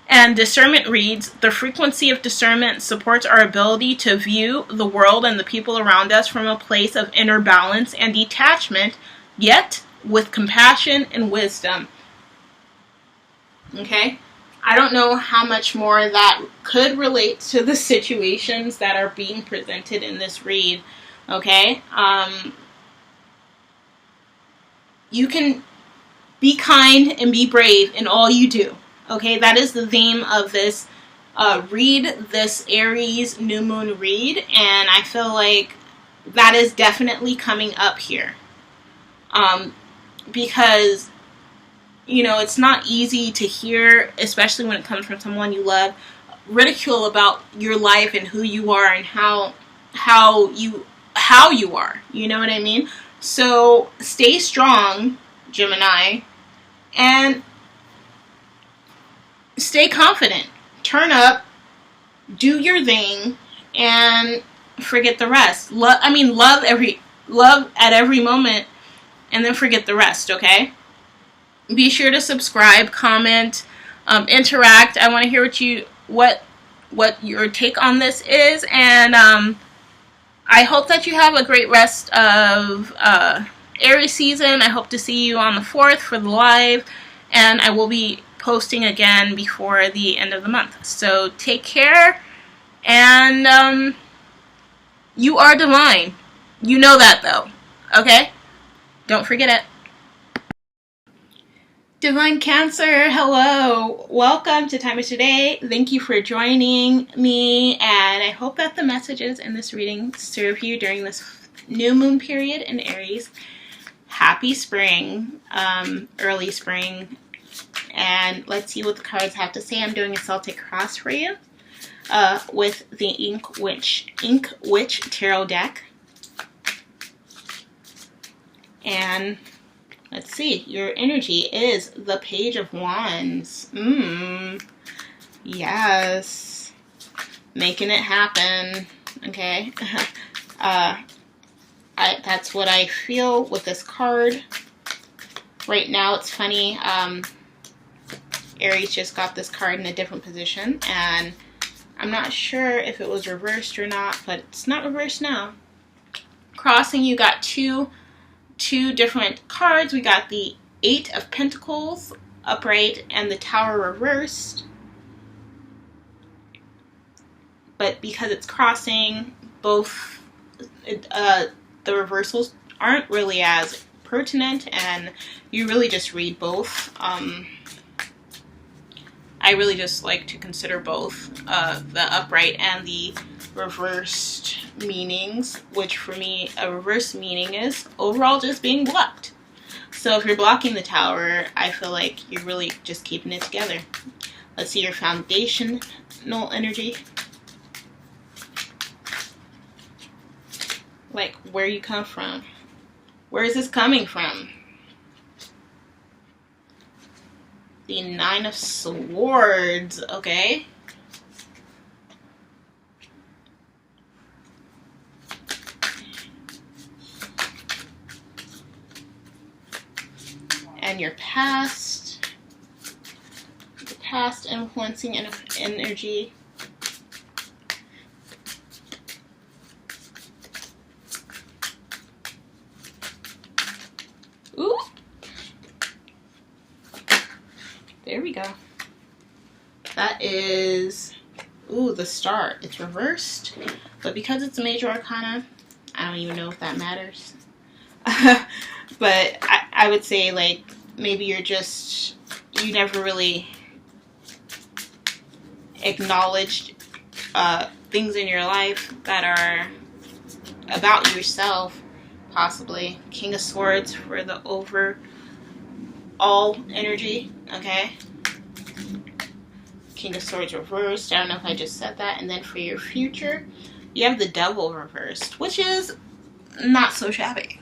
And discernment reads, the frequency of discernment supports our ability to view the world and the people around us from a place of inner balance and detachment, yet with compassion and wisdom. Okay? I don't know how much more that could relate to the situations that are being presented in this read. Okay? You can be kind and be brave in all you do. Okay, that is the theme of this read, this Aries new moon read, and I feel like that is definitely coming up here. Because, you know, it's not easy to hear, especially when it comes from someone you love, ridicule about your life and who you are and how you are. You know what I mean? So stay strong, Gemini, and stay confident. Turn up, do your thing, and forget the rest. Love at every moment, and then forget the rest, okay? Be sure to subscribe, comment, interact. I want to hear what your take on this is, and I hope that you have a great rest of Aries season. I hope to see you on the 4th for the live, and I will be posting again before the end of the month. So take care, and you are divine. You know that, though, okay? Don't forget it. Divine Cancer, hello. Welcome to Time of Today. Thank you for joining me, and I hope that the messages in this reading serve you during this new moon period in Aries. Happy spring, early spring, and let's see what the cards have to say. I'm doing a Celtic cross for you with the Ink Witch Tarot deck. And let's see, your energy is the Page of Wands. Yes. Making it happen. Okay. That's what I feel with this card. Right now, it's funny. Aries just got this card in a different position, and I'm not sure if it was reversed or not, but it's not reversed now. Crossing, you got two different cards. We got the 8 of Pentacles upright and the Tower reversed. But because it's crossing, both the reversals aren't really as pertinent, and you really just read both. I really just like to consider both the upright and the reversed meanings, which for me, a reverse meaning is overall just being blocked. So if you're blocking the Tower, I feel like you're really just keeping it together. Let's see your foundational energy. Like, where you come from. Where is this coming from? The 9 of Swords, okay. And your past. The past influencing energy. Ooh. There we go. That is, ooh, the Star. It's reversed, but because it's a major arcana, I don't even know if that matters. But I would say, like, maybe you never really acknowledged things in your life that are about yourself, possibly. King of Swords for the overall energy, okay? King of Swords reversed. I don't know if I just said that. And then for your future, you have the Devil reversed, which is not so shabby.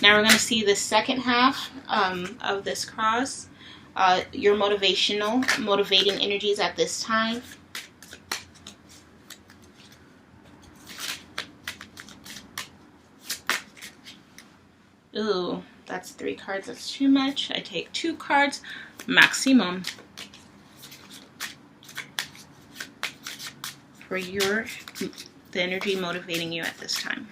Now we're going to see the second half of this cross. Your motivating energies at this time. Ooh, that's 3 cards. That's too much. I take 2 cards maximum for the energy motivating you at this time.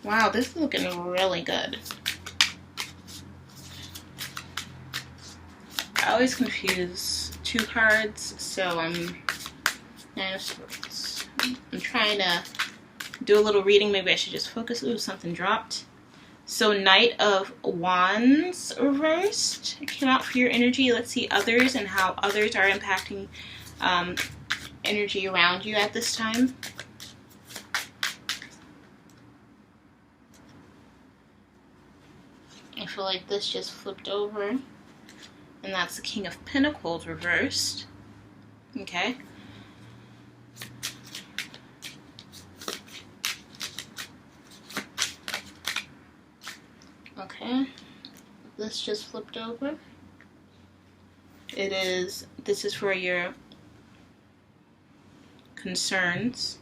Wow, this is looking really good. I always confuse 2 cards, so I'm 9 of Swords. I'm trying to do a little reading. Maybe I should just focus. Ooh, something dropped. So Knight of Wands reversed. It came out for your energy. Let's see others and how others are impacting energy around you at this time. I feel like this just flipped over. And that's the King of Pentacles reversed. Okay. Okay. This just flipped over. This is for your concerns.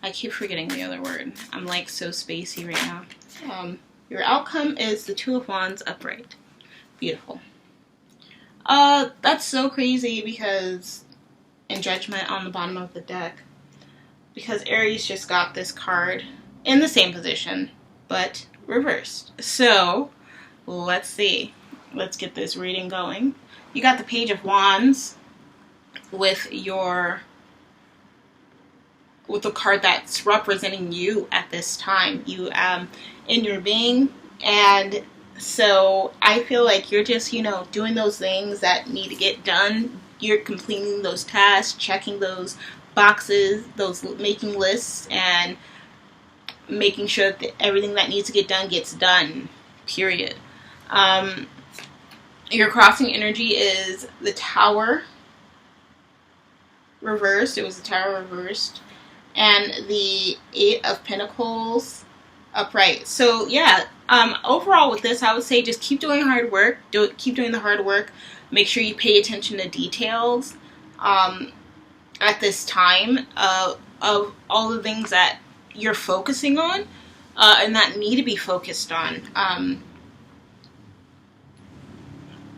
I keep forgetting the other word. I'm like so spacey right now. Your outcome is the Two of Wands upright. Beautiful. That's so crazy because in Judgment on the bottom of the deck, because Aries just got this card in the same position, but reversed. So let's see. Let's get this reading going. You got the Page of Wands with the card that's representing you at this time, you in your being. And so I feel like you're just, you know, doing those things that need to get done. You're completing those tasks, checking those boxes, making lists, and making sure that everything that needs to get done gets done, period. Your crossing energy is the Tower reversed. It was the Tower reversed. And the Eight of Pentacles upright. So yeah, overall with this, I would say just keep doing hard work. Keep doing the hard work. Make sure you pay attention to details at this time of all the things that you're focusing on and that need to be focused on.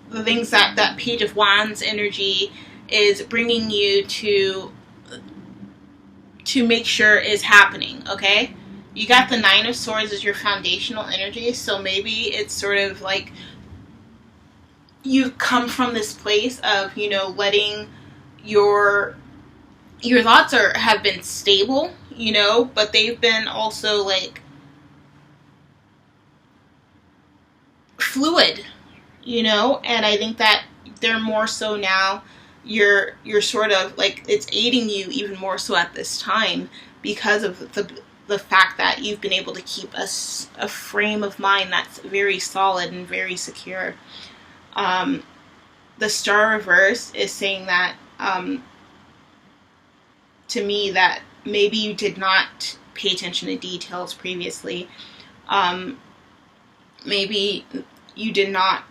The things that Page of Wands energy is bringing you to make sure is happening, okay? You got the Nine of Swords as your foundational energy, so maybe it's sort of like you've come from this place of, you know, letting your thoughts have been stable, you know, but they've been also like fluid, you know, and I think that they're more so now. You're sort of like, it's aiding you even more so at this time because of the fact that you've been able to keep a frame of mind that's very solid and very secure. The Star reverse is saying that to me that maybe you did not pay attention to details previously. Maybe you did not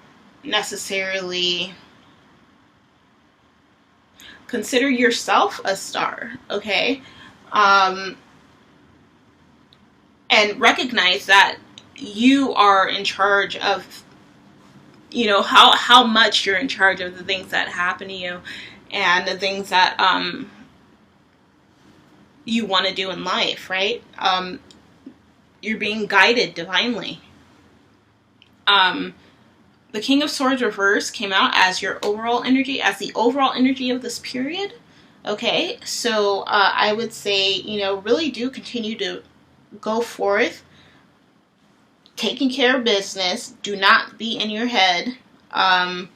necessarily consider yourself a star, okay? And recognize that you are in charge of, you know, how much you're in charge of the things that happen to you and the things that you want to do in life, right? You're being guided divinely. The King of Swords reverse came out as your overall energy, as the overall energy of this period. Okay, so I would say, you know, really do continue to go forth, taking care of business. Do not be in your head. And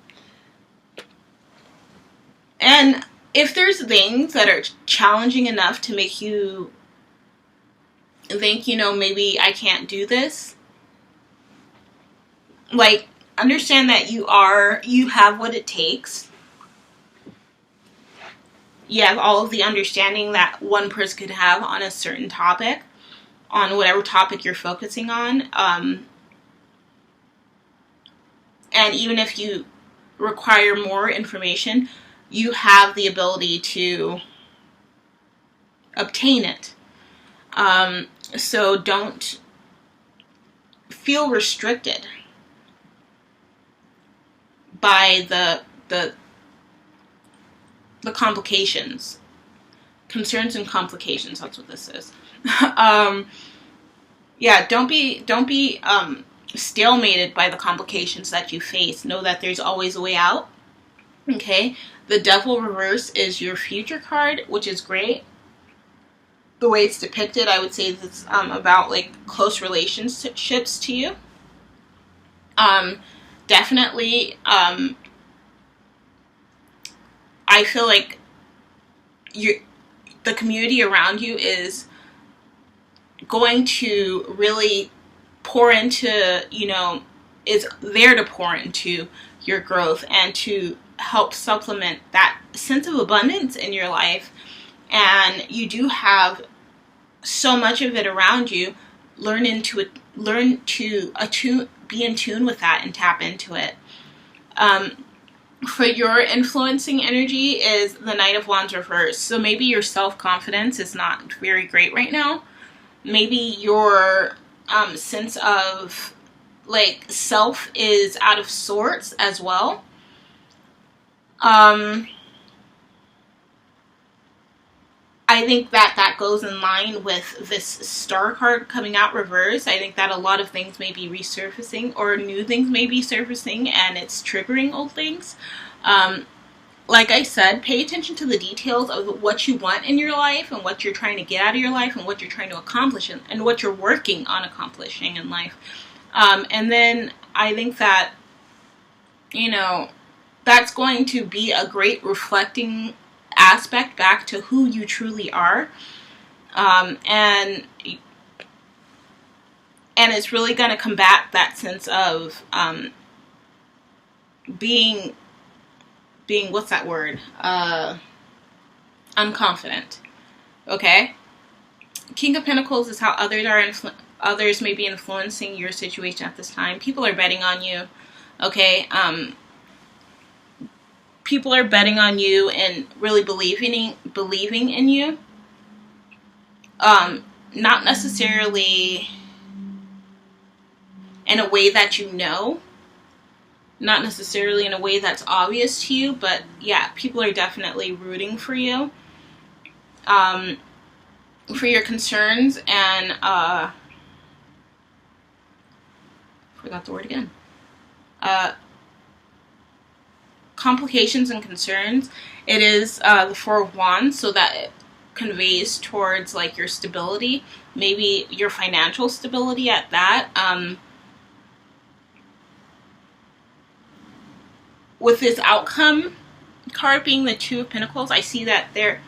if there's things that are challenging enough to make you think, you know, maybe I can't do this, like, understand that you have what it takes. You have all of the understanding that one person could have on a certain topic, on whatever topic you're focusing on. And even if you require more information, you have the ability to obtain it. So don't feel restricted by the complications, concerns and complications. That's what this is. Yeah, don't be stalemated by the complications that you face. Know that there's always a way out. Okay, the Devil reverse is your future card, which is great. The way it's depicted, I would say it's about like close relationships to you. Definitely, I feel like the community around you is going to really pour into, you know, is there to pour into your growth and to help supplement that sense of abundance in your life. And you do have so much of it around you. Learn to be in tune with that and tap into it. For your influencing energy is the Knight of Wands reverse. So maybe your self-confidence is not very great right now. Maybe your sense of like self is out of sorts as well. I think that goes in line with this Star card coming out reverse. I think that a lot of things may be resurfacing, or new things may be surfacing, and it's triggering old things. Like I said, pay attention to the details of what you want in your life and what you're trying to get out of your life and what you're trying to accomplish and what you're working on accomplishing in life. And then I think that, you know, that's going to be a great reflecting aspect back to who you truly are. And it's really going to combat that sense of being what's that word? Unconfident. Okay? King of Pentacles is how others may be influencing your situation at this time. People are betting on you. Okay? People are betting on you and really believing in you. Not necessarily in a way that you know. Not necessarily in a way that's obvious to you, but yeah, people are definitely rooting for you. For your concerns and, forgot the word again. Complications and concerns. It is the Four of Wands, so that it conveys towards like your stability, maybe your financial stability at that. With this outcome card being the Two of Pentacles, I see that there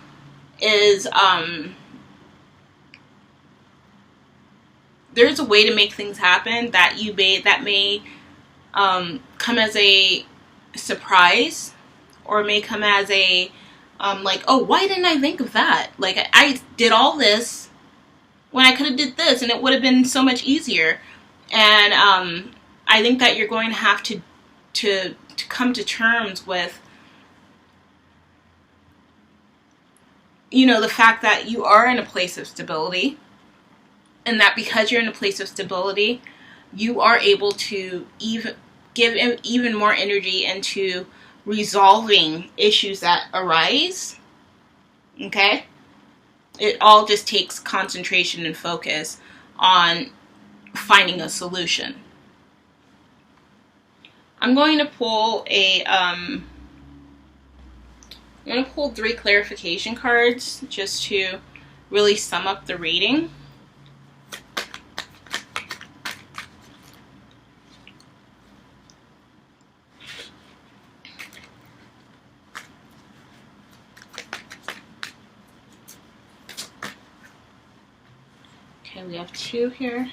is there's a way to make things happen that may come as a surprise, or may come as a like, oh, why didn't I think of that? Like, I did all this when I could have did this and it would have been so much easier. And I think that you're going to have to come to terms with, you know, the fact that you are in a place of stability, and that because you're in a place of stability, you are able to give even more energy into resolving issues that arise. Okay? It all just takes concentration and focus on finding a solution. I'm going to pull I'm going to pull 3 clarification cards just to really sum up the reading. Okay, we have 2 here.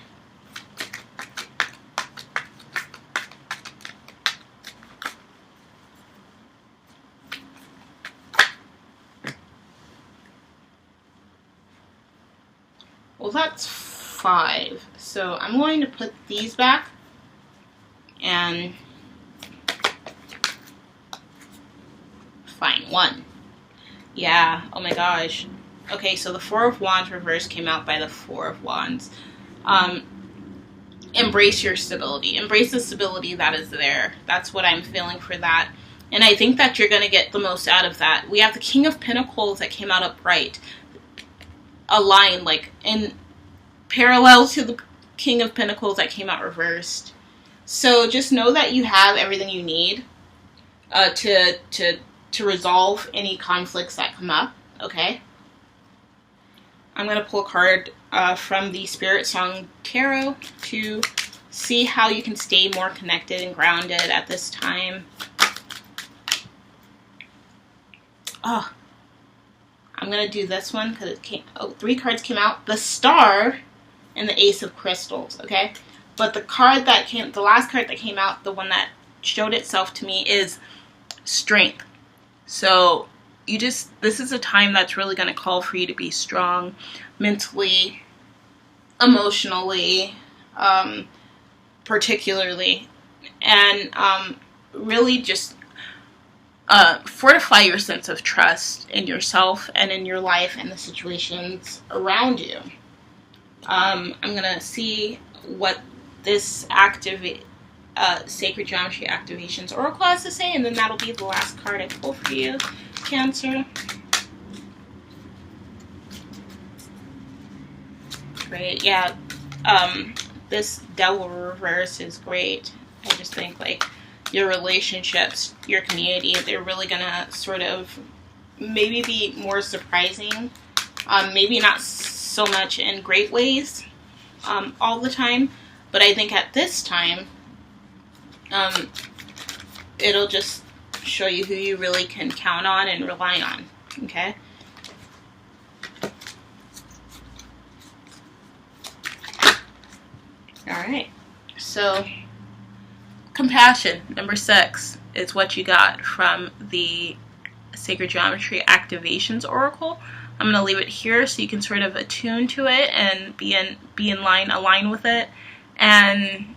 Well, that's 5. So I'm going to put these back and fine, 1. Yeah, oh my gosh. Okay, so the Four of Wands reverse came out by the Four of Wands. Embrace your stability. Embrace the stability that is there. That's what I'm feeling for that. And I think that you're going to get the most out of that. We have the King of Pentacles that came out upright, aligned, like in parallel to the King of Pentacles that came out reversed. So just know that you have everything you need. to resolve any conflicts that come up. Okay. I'm going to pull a card from the Spirit Song Tarot to see how you can stay more connected and grounded at this time. Oh, I'm going to do this one because it came, oh, 3 cards came out. The Star and the Ace of Crystals, okay? But the card that came, the last card that came out, the one that showed itself to me is Strength. So this is a time that's really going to call for you to be strong mentally, emotionally, particularly, and really just fortify your sense of trust in yourself and in your life and the situations around you. I'm going to see what this Sacred Geometry Activations Oracle has to say, and then that'll be the last card I pull for you, Cancer. Great, yeah. This Devil Reverse is great. I just think, like, your relationships, your community, they're really gonna sort of maybe be more surprising. Maybe not so much in great ways all the time, but I think at this time, it'll just show you who you really can count on and rely on, okay? Alright, so compassion, number 6, is what you got from the Sacred Geometry Activations Oracle. I'm going to leave it here so you can sort of attune to it and be in line, align with it, and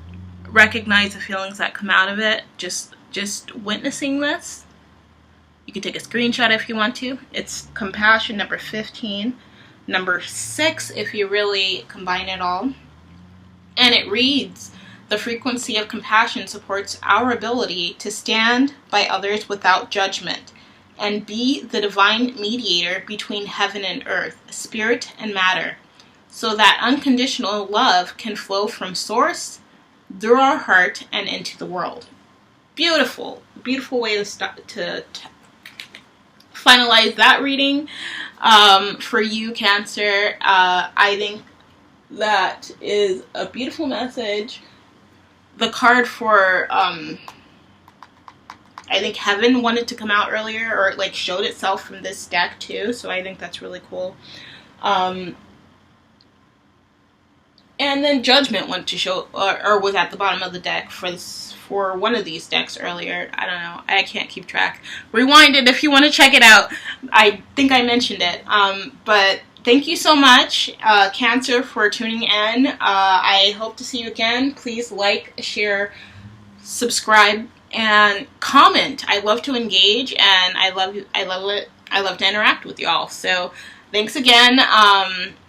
recognize the feelings that come out of it. Just witnessing this. You can take a screenshot if you want to. It's compassion, number 15. Number 6, if you really combine it all. And it reads, the frequency of compassion supports our ability to stand by others without judgment and be the divine mediator between heaven and earth, spirit and matter, so that unconditional love can flow from source through our heart and into the world. Beautiful, beautiful way to finalize that reading for you, Cancer. I think that is a beautiful message. The card for I think Heaven wanted to come out earlier, or like showed itself from this deck too, so I think that's really cool. And then Judgment wanted to show, or was at the bottom of the deck for one of these decks earlier. I don't know. I can't keep track. Rewind it if you want to check it out. I think I mentioned it. But thank you so much, Cancer, for tuning in. I hope to see you again. Please like, share, subscribe, and comment. I love to engage, and I love it. I love to interact with y'all. So thanks again.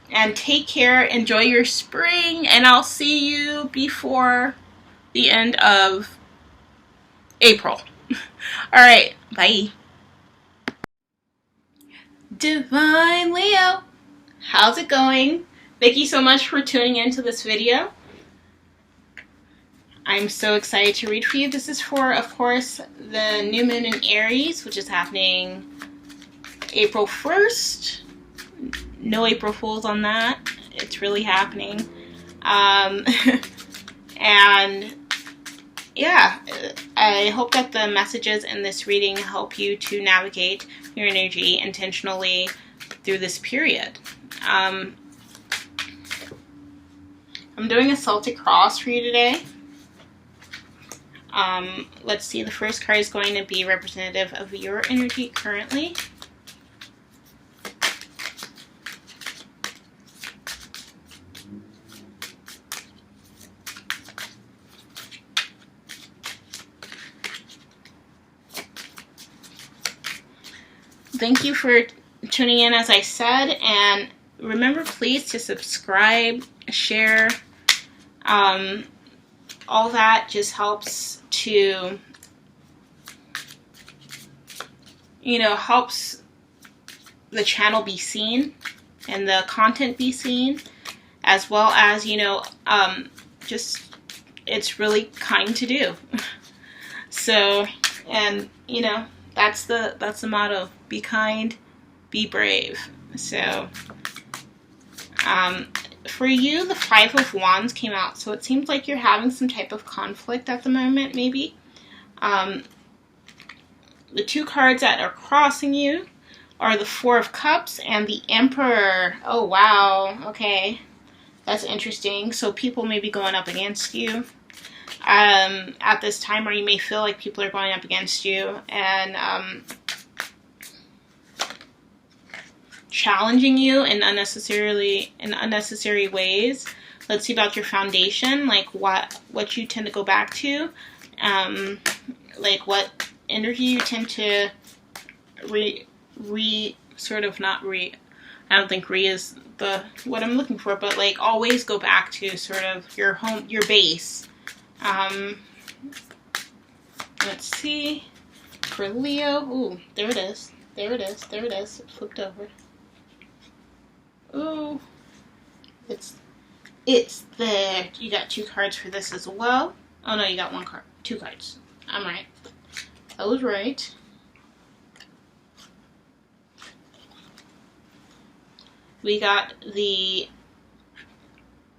And take care, enjoy your spring, and I'll see you before the end of April. Alright, bye. Divine Leo, how's it going? Thank you so much for tuning into this video. I'm so excited to read for you. This is for, of course, the new moon in Aries, which is happening April 1st. No April Fools on that. It's really happening. And yeah, I hope that the messages in this reading help you to navigate your energy intentionally through this period. I'm doing a Celtic cross for you today. Let's see, the first card is going to be representative of your energy currently. Thank you for tuning in, as I said, and remember, please, to subscribe, share. All that just helps to, helps the channel be seen and the content be seen, as well as, just, it's really kind to do. So, and you know, that's the motto. Be kind, be brave. So, for you, the Five of Wands came out, so it seems like you're having some type of conflict at the moment, maybe. The two cards that are crossing you are the Four of Cups and the Emperor. Oh, wow. Okay. That's interesting. So people may be going up against you at this time, or you may feel like people are going up against you and challenging you in unnecessary ways. Let's see about your foundation, like what you tend to go back to, like what energy you tend to I don't think is what I'm looking for, but like always go back to sort of your home, your base. Let's see for Leo. Ooh, there it is. There it is. There it is. It flipped over. Ooh, it's there. You got two cards for this as well. Oh no, you got one card. Two cards. I'm right. I was right. We got the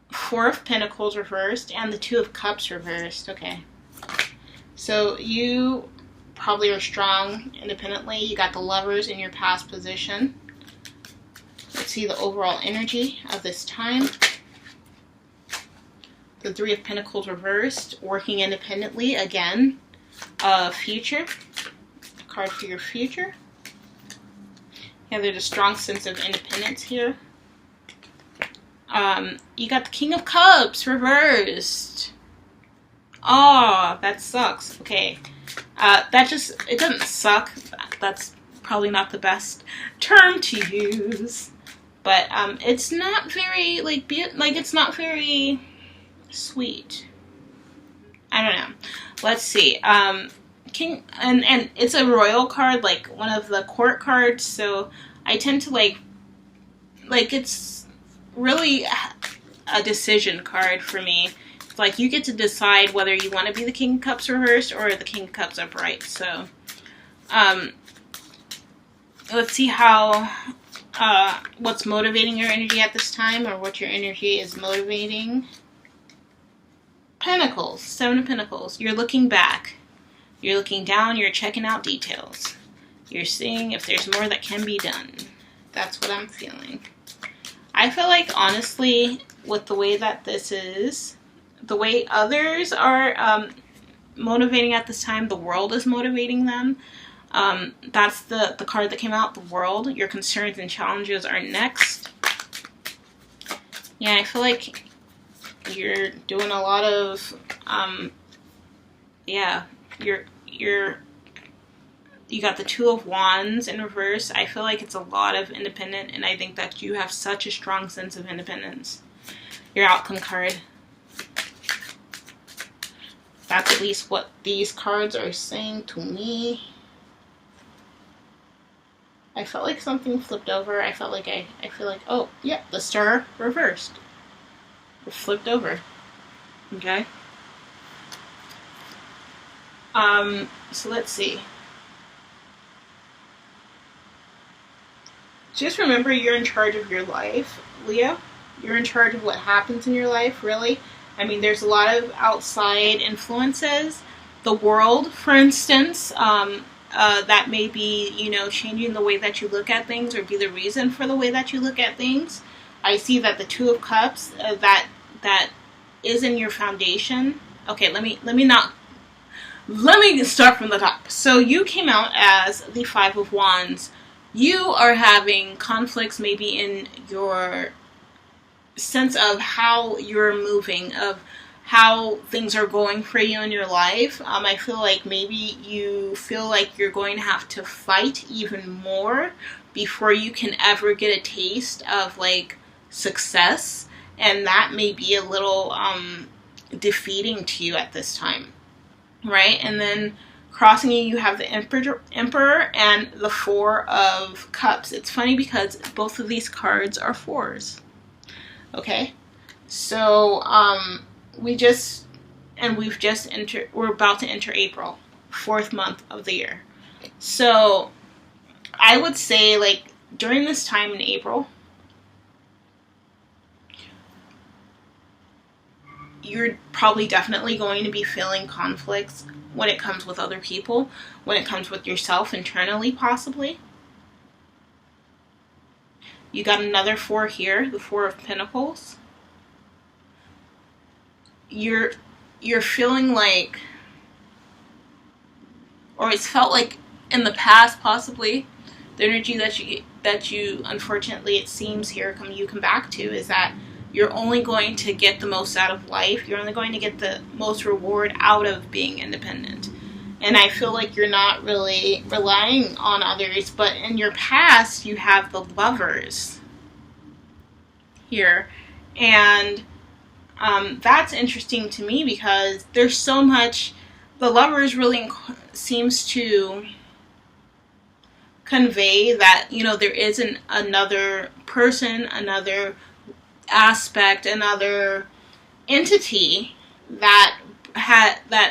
Four of Pentacles reversed and the Two of Cups reversed. Okay. So you probably are strong independently. You got the Lovers in your past position. Let's see the overall energy of this time. The Three of Pentacles reversed, working independently again. Future. A card for your future. Yeah, there's a strong sense of independence here. You got the King of Cups reversed. Oh, that sucks. Okay. It doesn't suck. That's probably not the best term to use. But, it's not very, it's not very sweet. I don't know. Let's see. King, and it's a royal card, like one of the court cards, so I tend to like it's really a decision card for me. It's like you get to decide whether you want to be the King of Cups reversed or the King of Cups upright. So, let's see how, what's motivating your energy at this time, or what your energy is motivating. Pentacles, Seven of Pentacles. You're looking back. You're looking down, you're checking out details. You're seeing if there's more that can be done. That's what I'm feeling. I feel like, honestly, with the way that this is, the way others are motivating at this time, the world is motivating them. That's the card that came out, the World. Your concerns and challenges are next. Yeah, I feel like you're doing a lot of, yeah, you got the Two of Wands in reverse. I feel like it's a lot of independent, and I think that you have such a strong sense of independence. Your outcome card. That's at least what these cards are saying to me. I felt like something flipped over. I felt like I feel like, oh, yeah, the Star reversed. It flipped over. Okay. So let's see. Just remember, you're in charge of your life, Leo. You're in charge of what happens in your life, really. I mean, there's a lot of outside influences. The world, for instance, that may be, you know, changing the way that you look at things, or be the reason for the way that you look at things. I see that the Two of Cups, that is in your foundation. Okay, let me start from the top. So you came out as the Five of Wands. You are having conflicts maybe in your sense of how you're moving, of how things are going for you in your life. I feel like maybe you feel like you're going to have to fight even more before you can ever get a taste of like success, and that may be a little defeating to you at this time, right? And then crossing you have the Emperor and the Four of Cups. It's funny because both of these cards are fours. Okay, so we're about to enter April, 4th month of the year. So I would say, like, during this time in April, you're probably definitely going to be feeling conflicts when it comes with other people, when it comes with yourself internally, possibly. You got another 4 here, the 4 of Pentacles. You're feeling like, or it's felt like in the past, possibly, the energy that you unfortunately, it seems here, you come back to, is that you're only going to get the most out of life. You're only going to get the most reward out of being independent. And I feel like you're not really relying on others. But in your past, you have the Lovers here. And that's interesting to me because there's so much. The Lovers really seems to convey that, you know, there isn't another person, another aspect, another entity that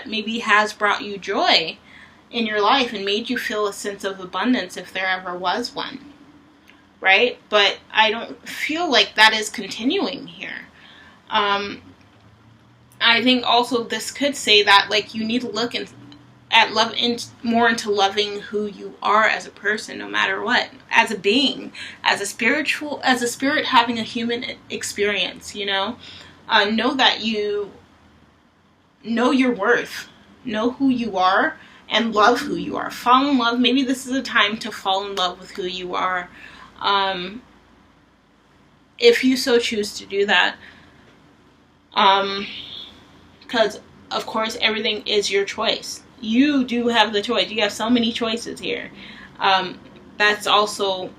maybe has brought you joy in your life and made you feel a sense of abundance, if there ever was one, right? But I don't feel like that is continuing here. I think also this could say that, like, you need to look more into loving who you are as a person, no matter what, as a being, as a spirit having a human experience, you know. Know that you know your worth, know who you are, and love who you are. Fall in love. Maybe this is a time to fall in love with who you are, if you so choose to do that. Because of course everything is your choice. You do have the choice. You have so many choices here. That's also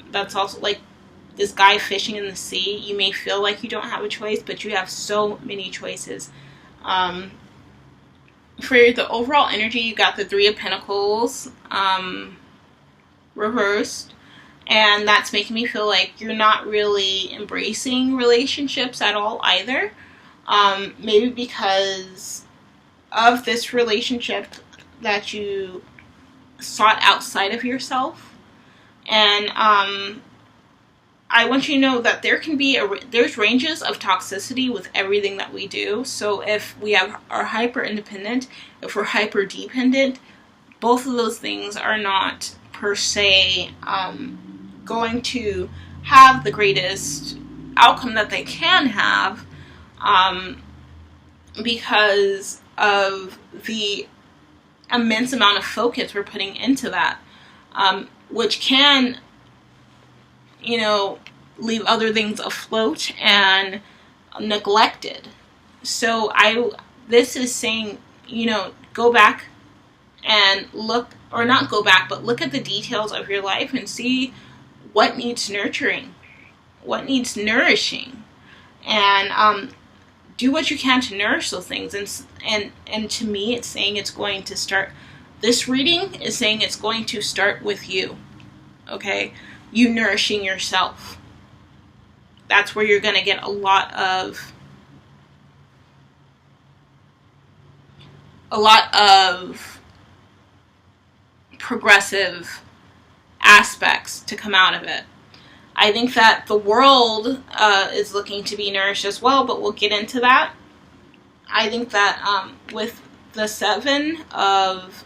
like this guy fishing in the sea. You may feel like you don't have a choice, but you have so many choices. For the overall energy, you got the 3 of Pentacles reversed. And that's making me feel like you're not really embracing relationships at all either. Maybe because of this relationship that you sought outside of yourself. And I want you to know that there can be there's ranges of toxicity with everything that we do. So if we are hyper independent, if we're hyper dependent, both of those things are not per se going to have the greatest outcome that they can have, because of the immense amount of focus we're putting into that, which can, you know, leave other things afloat and neglected. So this is saying, you know, go back and look, or not go back, but look at the details of your life and see what needs nurturing, what needs nourishing, and do what you can to nourish those things. And to me, it's saying it's going to start. This reading is saying it's going to start with you. Okay, you nourishing yourself. That's where you're going to get a lot of progressive aspects to come out of it. I think that the world is looking to be nourished as well, but we'll get into that. I think that with the 7 of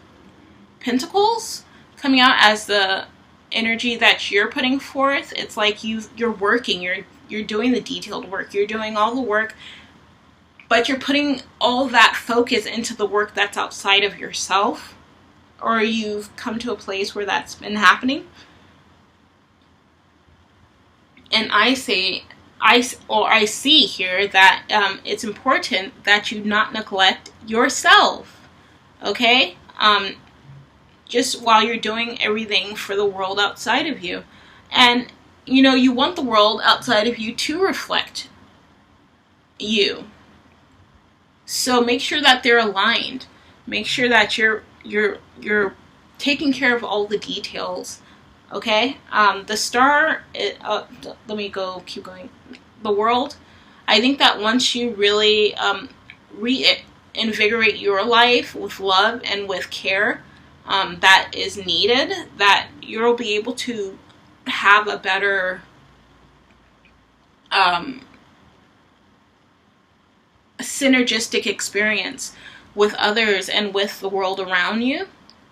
Pentacles coming out as the energy that you're putting forth, it's like you're working, you're doing the detailed work, you're doing all the work, but you're putting all that focus into the work that's outside of yourself, or you've come to a place where that's been happening. And I see here that it's important that you not neglect yourself, okay? Just while you're doing everything for the world outside of you. And, you know, you want the world outside of you to reflect you. So make sure that they're aligned. Make sure that you're taking care of all the details. Okay, the star, let me keep going. The World, I think that once you really reinvigorate your life with love and with care, that is needed, that you'll be able to have a better synergistic experience with others and with the world around you.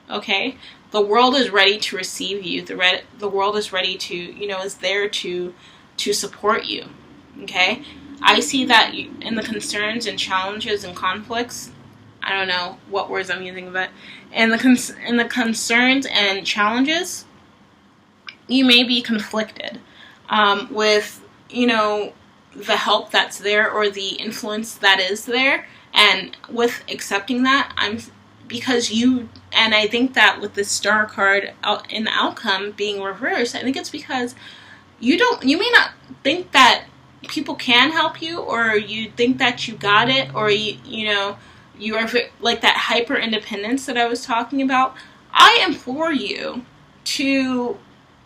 Okay, the world is ready to receive you. The world is ready to, you know, is there to support you. Okay, I see that in the concerns and challenges and conflicts. I don't know what words I'm using, but in the concerns and challenges, you may be conflicted with, you know, the help that's there or the influence that is there, and with accepting that, because you, and I think that with the star card in the outcome being reversed, I think it's because you may not think that people can help you, or you think that you got it, or you know, you are like that hyper independence that I was talking about. I implore you to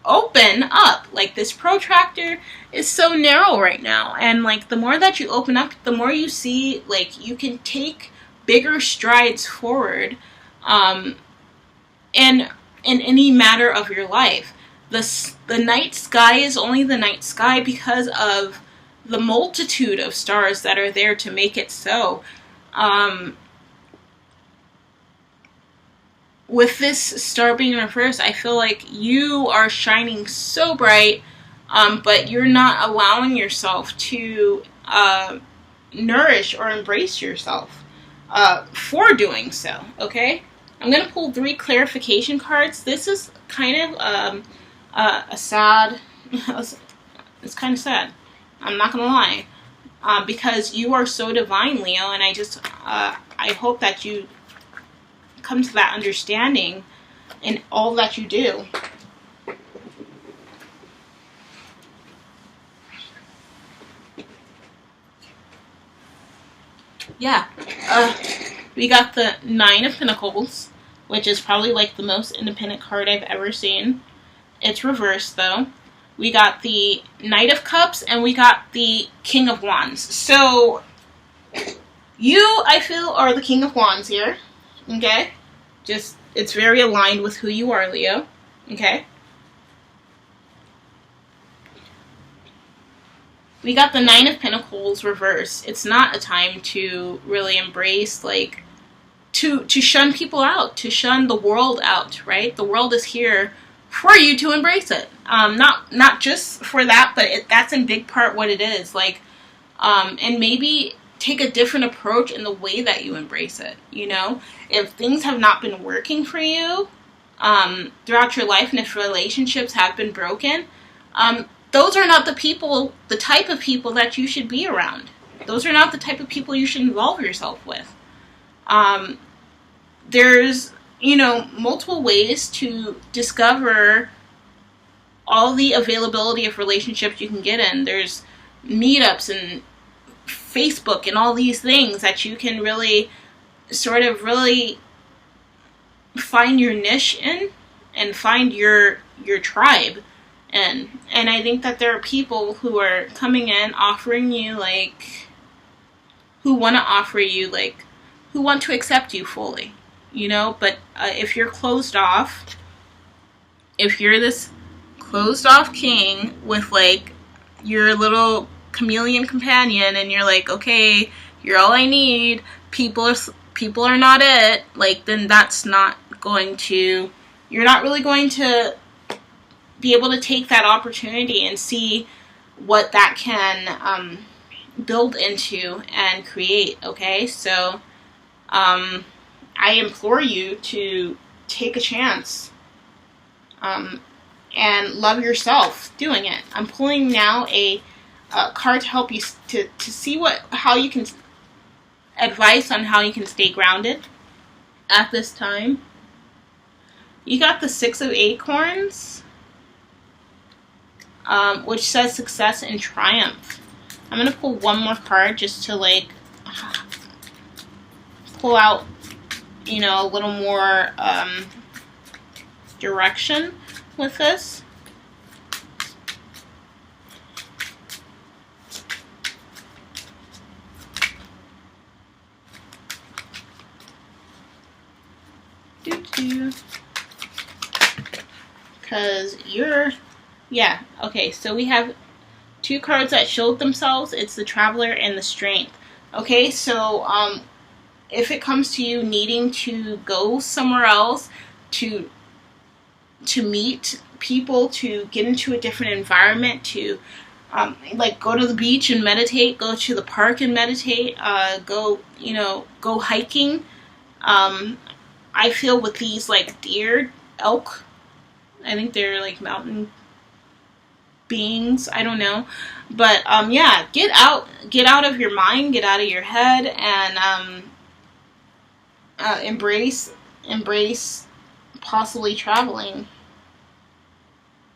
open up. Like, this protractor is so narrow right now, and like the more that you open up, the more you see like you can take bigger strides forward in any matter of your life. The night sky is only the night sky because of the multitude of stars that are there to make it so. With this star being reversed, I feel like you are shining so bright, but you're not allowing yourself to nourish or embrace yourself for doing so, okay? I'm going to pull 3 clarification cards. This is kind of a sad, it's kind of sad, I'm not going to lie, because you are so divine, Leo, and I hope that you come to that understanding in all that you do. Yeah, we got the 9 of Pentacles, which is probably like the most independent card I've ever seen. It's reversed though. We got the Knight of Cups, and we got the King of Wands. So you, I feel, are the King of Wands here. Okay? Just, it's very aligned with who you are, Leo. Okay? We got the 9 of Pentacles reversed. It's not a time to really embrace, like, to shun people out, to shun the world out, right? The world is here for you to embrace it. Not just for that, but that's in big part what it is. Like, and maybe take a different approach in the way that you embrace it, you know? If things have not been working for you throughout your life, and if relationships have been broken, those are not the type of people that you should be around. Those are not the type of people you should involve yourself with. There's, you know, multiple ways to discover all the availability of relationships you can get in. There's meetups and Facebook and all these things that you can really sort of really find your niche in and find your tribe in. And I think that there are people who are coming in offering you, like, who want to offer you, like, who want to accept you fully, you know? But if you're closed off, if you're this closed off king with, like, your little chameleon companion, and you're like, okay, you're all I need, people are not it, like, then that's not going to, you're not really going to be able to take that opportunity and see what that can build into and create, okay? So I implore you to take a chance and love yourself doing it. I'm pulling now a card to help you to see how you can, advice on how you can stay grounded at this time. You got the 6 of Acorns, which says success and triumph. I'm going to pull one more card just to, like, pull out, you know, a little more direction with this. to you. Because you're, yeah, okay, so we have two cards that showed themselves. It's the Traveler and the Strength. Okay, so if it comes to you needing to go somewhere else, to meet people, to get into a different environment, to like go to the beach and meditate, go to the park and meditate, go hiking. I feel with these like deer, elk, I think they're like mountain beings, I don't know, but yeah, get out of your mind, get out of your head, and embrace possibly traveling.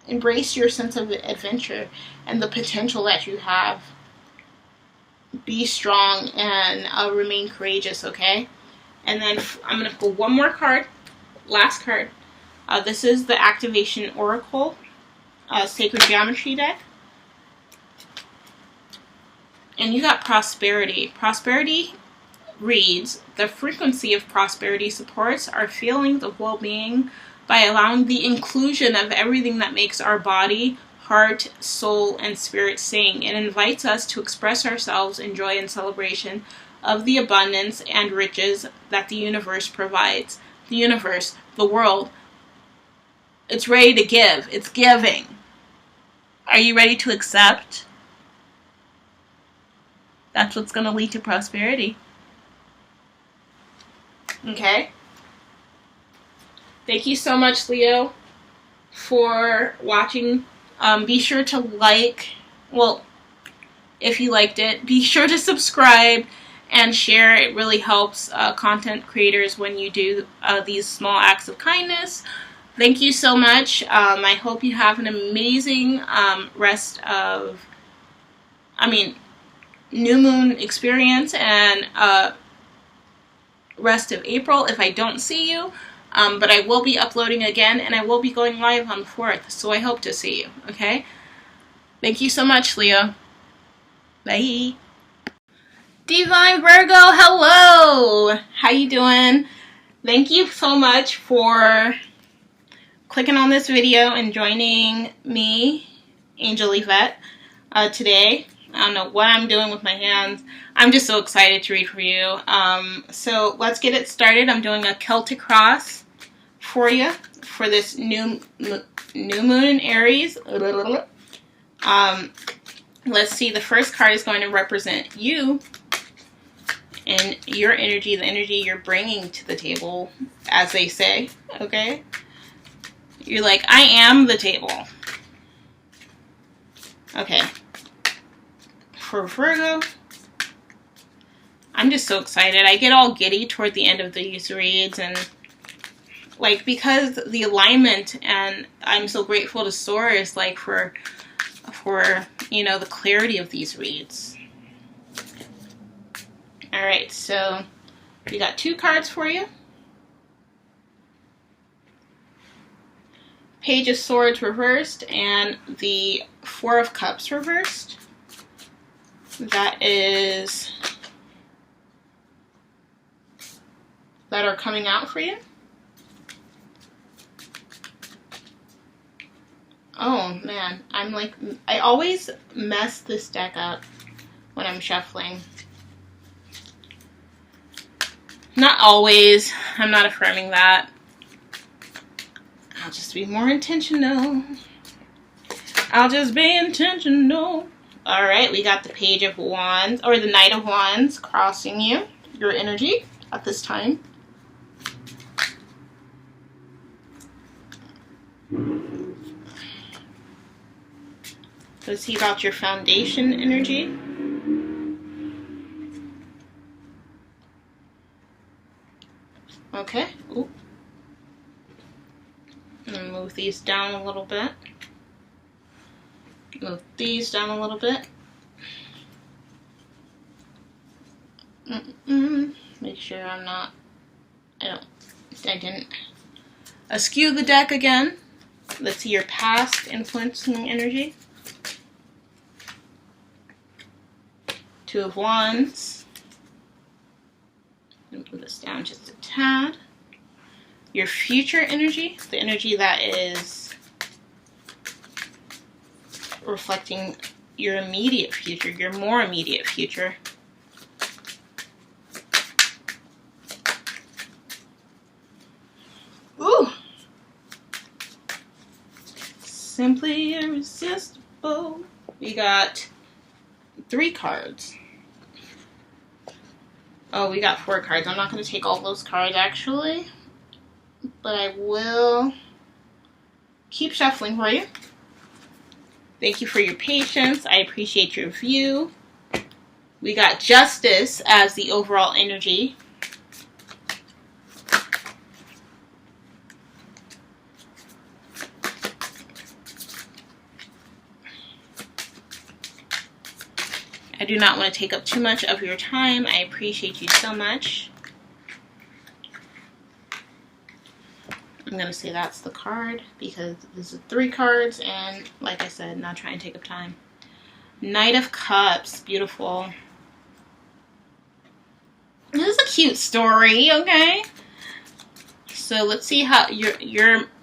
Embrace your sense of adventure and the potential that you have. Be strong and remain courageous, okay? And then I'm going to pull one more card, last card. This is the Activation Oracle Sacred Geometry deck. And you got Prosperity. Prosperity reads, the frequency of prosperity supports our feelings of well-being by allowing the inclusion of everything that makes our body, heart, soul, and spirit sing. It invites us to express ourselves in joy and celebration of the abundance and riches that the universe provides. The universe, the world, it's ready to give. It's giving. Are you ready to accept? That's what's going to lead to prosperity. Okay? Thank you so much, Leo, for watching. Be sure to like, well, if you liked it, be sure to subscribe and share. It really helps content creators when you do these small acts of kindness. Thank you so much. I hope you have an amazing rest of, new moon experience and rest of April if I don't see you. But I will be uploading again, and I will be going live on the 4th, so I hope to see you, okay? Thank you so much, Leo. Bye. Divine Virgo, hello! How you doing? Thank you so much for clicking on this video and joining me, Angel Yvette, today. I don't know what I'm doing with my hands. I'm just so excited to read for you. So let's get it started. I'm doing a Celtic cross for you for this new moon in Aries. Let's see. The first card is going to represent you and your energy, the energy you're bringing to the table, as they say. Okay? You're like, I am the table. Okay. For Virgo, I'm just so excited. I get all giddy toward the end of these reads, and like, because the alignment, and I'm so grateful to Source, like, for the clarity of these reads. Alright, so we got two cards for you. Page of Swords reversed and the Four of Cups reversed. That are coming out for you. Oh man, I always mess this deck up when I'm shuffling. Not always, I'm not affirming that. I'll just be more intentional. I'll just be intentional. Alright, we got the Page of Wands, or the Knight of Wands, crossing your energy at this time. Let's see about your foundation energy. Okay. Ooh. I'm going to move these down a little bit. Move these down a little bit. Make sure I'm not, I didn't askew the deck again. Let's see your past influencing energy. Two of Wands. And move this down just a tad. your future energy, the energy that is reflecting your immediate future, your more immediate future. Ooh! Simply irresistible. We got 3 cards. Oh, we got 4 cards. I'm not going to take all those cards, actually. But I will keep shuffling for you. Thank you for your patience. I appreciate your view. We got Justice as the overall energy. I do not want to take up too much of your time. I appreciate you so much. I'm going to say that's the card because this is 3 cards and like I said, not trying to take up time. Knight of Cups. Beautiful. This is a cute story, okay? So let's see how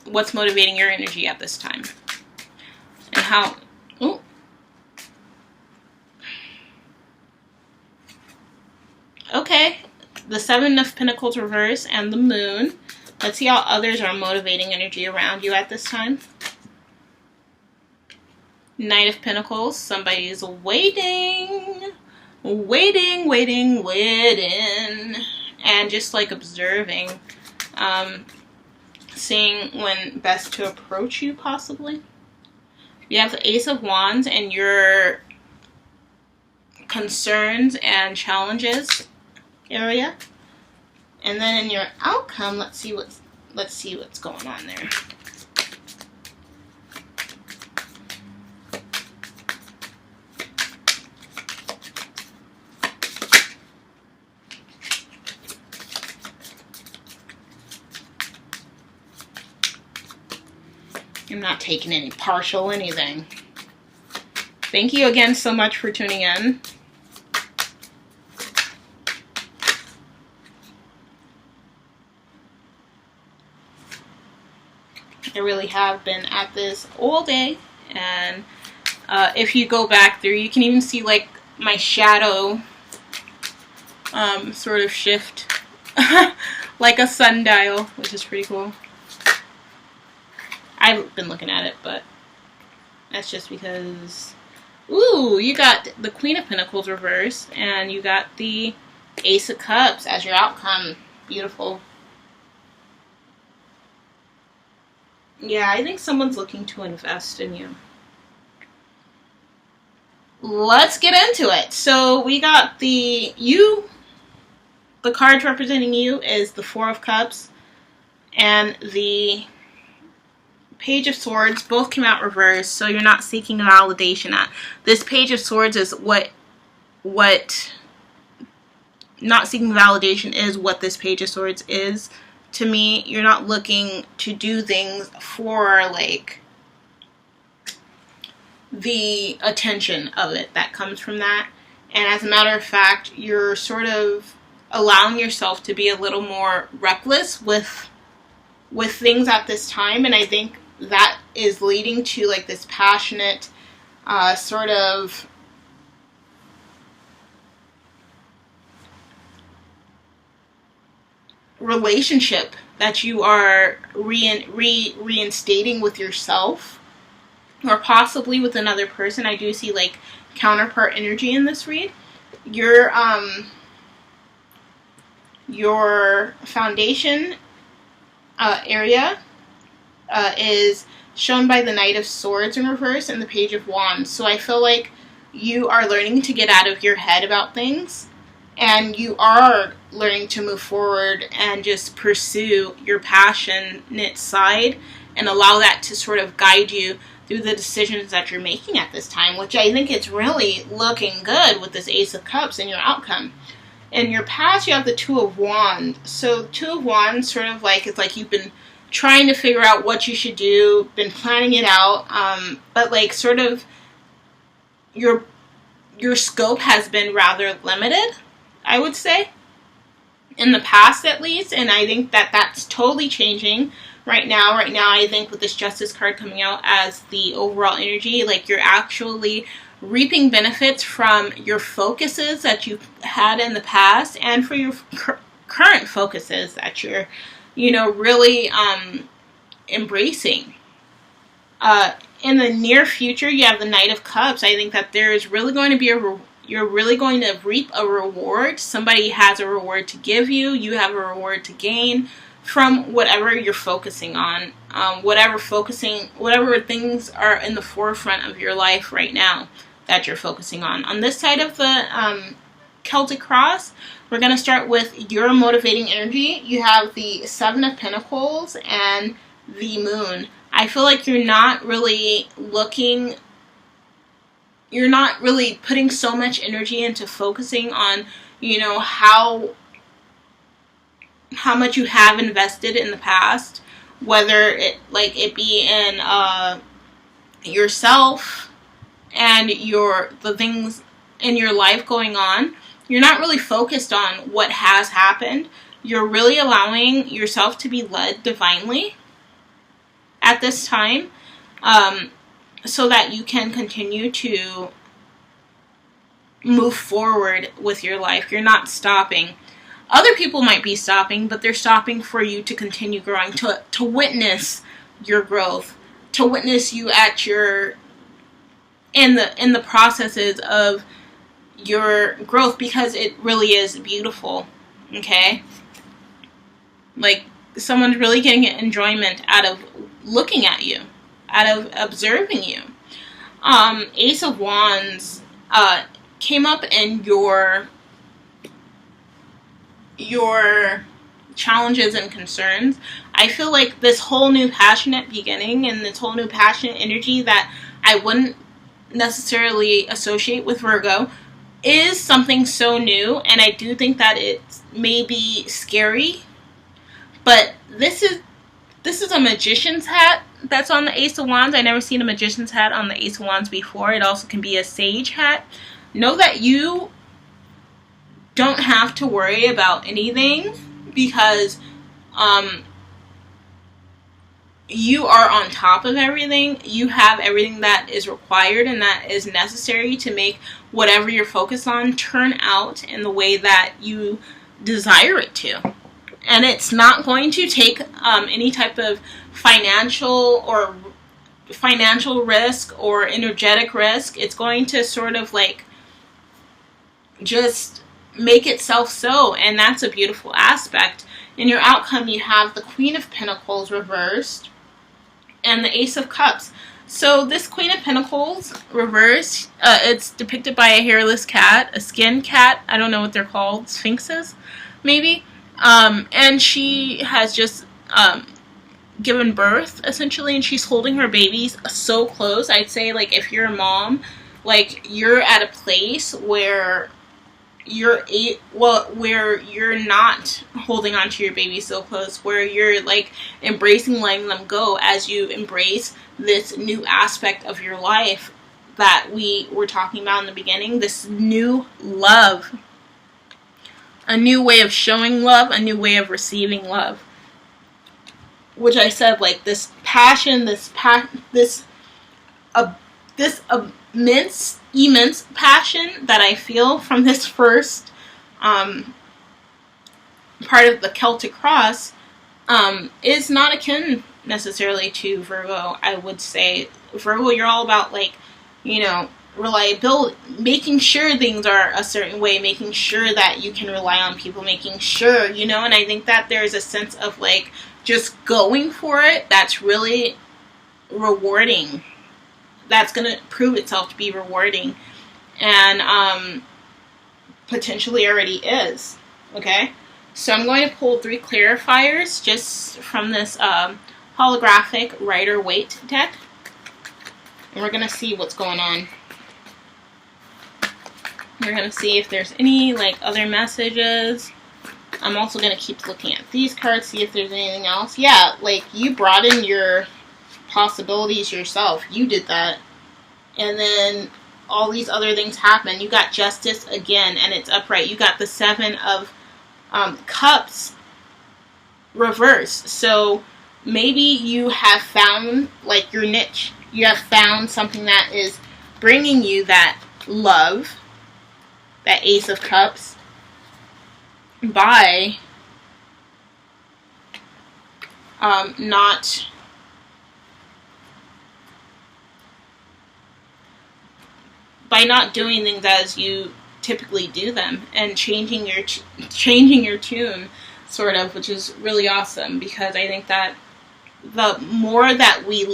what's motivating your energy at this time. And how... Ooh. Okay, the 7 of Pentacles reverse and the Moon. Let's see how others are motivating energy around you at this time. Knight of Pentacles. Somebody's waiting. Waiting, waiting, waiting. And just like observing. Seeing when best to approach you, possibly. You have the Ace of Wands and your concerns and challenges area, and then in your outcome, let's see what's going on there. I'm not taking any partial anything. Thank you again so much for tuning in. I really have been at this all day, and if you go back through, you can even see like my shadow sort of shift like a sundial, which is pretty cool. I've been looking at it, but that's just because... Ooh, you got the Queen of Pentacles reverse, and you got the Ace of Cups as your outcome. Beautiful. Yeah, I think someone's looking to invest in you. Let's get into it. So we got the cards representing you is the 4 of Cups and the Page of Swords. Both came out reversed, so you're not seeking validation at. This Page of Swords is what not seeking validation is what this Page of Swords is. To me, you're not looking to do things for, like, the attention of it that comes from that. And as a matter of fact, you're sort of allowing yourself to be a little more reckless with things at this time. And I think that is leading to, like, this passionate sort of relationship that you are reinstating with yourself or possibly with another person. I do see like counterpart energy in this read. Your foundation area is shown by the Knight of Swords in reverse and the Page of Wands. So I feel like you are learning to get out of your head about things, and you are learning to move forward and just pursue your passionate side and allow that to sort of guide you through the decisions that you're making at this time, which I think it's really looking good with this Ace of Cups and your outcome. In your past, you have the 2 of Wands. So 2 of Wands sort of like, it's like you've been trying to figure out what you should do, been planning it out, but like sort of your scope has been rather limited, I would say. in the past at least, and I think that that's totally changing right now. Right now, I think with this Justice card coming out as the overall energy, like you're actually reaping benefits from your focuses that you've had in the past, and for your current focuses that you're, you know, really embracing. In the near future, you have the Knight of Cups. I think that there is really going to be you're really going to reap a reward. Somebody has a reward to give you. You have a reward to gain from whatever you're focusing on. Whatever things are in the forefront of your life right now that you're focusing on. On this side of the Celtic cross, we're going to start with your motivating energy. You have the Seven of Pentacles and the Moon. I feel like you're not really putting so much energy into focusing on, you know, how much you have invested in the past, whether it be in yourself and the things in your life going on. You're not really focused on what has happened. You're really allowing yourself to be led divinely at this time, so that you can continue to move forward with your life. You're not stopping. Other people might be stopping, but they're stopping for you to continue growing, to witness your growth, to witness you at your in the processes of your growth, because it really is beautiful. Okay, like someone's really getting enjoyment out of looking at you, out of observing you. Ace of Wands came up in your challenges and concerns. I feel like this whole new passionate beginning and this whole new passionate energy that I wouldn't necessarily associate with Virgo is something so new, and I do think that it may be scary, but this is a magician's hat that's on the Ace of Wands. I never seen a magician's hat on the Ace of Wands before. It also can be a sage hat. Know that you don't have to worry about anything, because you are on top of everything. You have everything that is required and that is necessary to make whatever you're focused on turn out in the way that you desire it to. And it's not going to take any type of financial risk or energetic risk. It's going to sort of like just make itself so, and that's a beautiful aspect. In your outcome, you have the Queen of Pentacles reversed and the Ace of Cups. So this Queen of Pentacles reversed, it's depicted by a hairless cat, a skinned cat. I don't know what they're called, sphinxes, maybe. And she has just given birth, essentially, and she's holding her babies so close. I'd say, like, if you're a mom, like, you're at a place where you're not holding on to your baby so close, where you're like embracing letting them go as you embrace this new aspect of your life that we were talking about in the beginning, this new love, a new way of showing love, a new way of receiving love, which I said, like, this passion, this immense passion that I feel from this first part of the Celtic cross is not akin necessarily to Virgo. I would say Virgo, you're all about, like, you know, reliability, making sure things are a certain way, making sure that you can rely on people, making sure, you know, and I think that there's a sense of, like, just going for it that's really rewarding. That's going to prove itself to be rewarding, and potentially already is. Okay, so I'm going to pull 3 clarifiers just from this holographic Rider-Waite deck, and we're going to see what's going on. We're going to see if there's any, like, other messages. I'm also going to keep looking at these cards, see if there's anything else. Yeah, like, you brought in your possibilities yourself. You did that, and then all these other things happen. You got Justice again, and it's upright. You got the 7 of Cups reverse. So maybe you have found like your niche. You have found something that is bringing you that love, that Ace of Cups, by not doing things as you typically do them, and changing your tune, sort of, which is really awesome, because I think that the more that we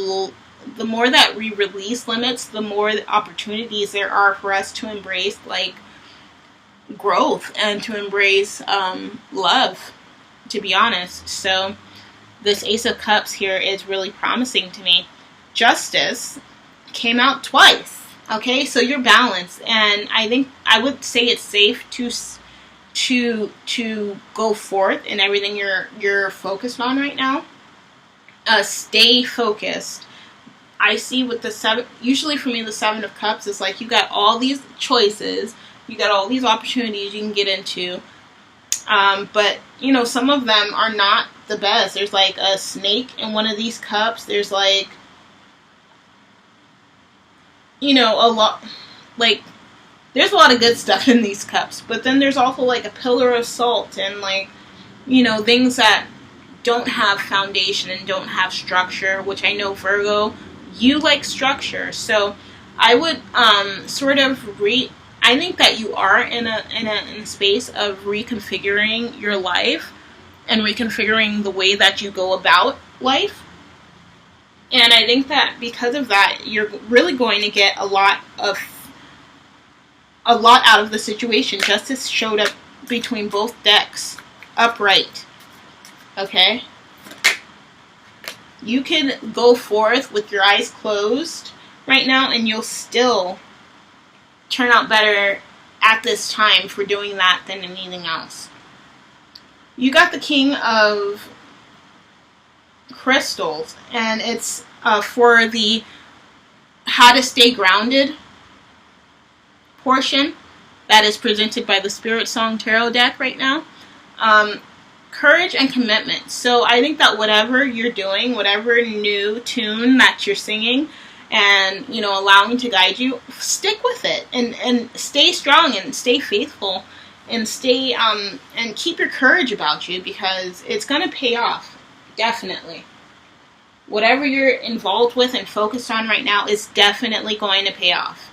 release limits, the more opportunities there are for us to embrace like growth and to embrace love, to be honest. So this Ace of Cups here is really promising to me. Justice came out twice. Okay, so you're balanced, and I think I would say it's safe to go forth in everything you're focused on right now. Stay focused. I see with the seven, usually for me the Seven of Cups is like you got all these choices, you got all these opportunities you can get into, but you know, some of them are not the best. There's like a snake in one of these cups. There's like, you know, there's a lot of good stuff in these cups, but then there's also like a pillar of salt and like, you know, things that don't have foundation and don't have structure, which I know, Virgo, you like structure. So I would I think that you are in a space of reconfiguring your life and reconfiguring the way that you go about life. And I think that because of that, you're really going to get a lot out of the situation. Justice showed up between both decks, upright. Okay? You can go forth with your eyes closed right now, and you'll still turn out better at this time for doing that than anything else. You got the King of Crystals, and it's for the how to stay grounded portion that is presented by the Spirit Song Tarot deck right now. Courage and commitment. So I think that whatever you're doing, whatever new tune that you're singing and, you know, allowing to guide you, stick with it and stay strong and stay faithful and stay and keep your courage about you, because it's going to pay off. Definitely. Whatever you're involved with and focused on right now is definitely going to pay off.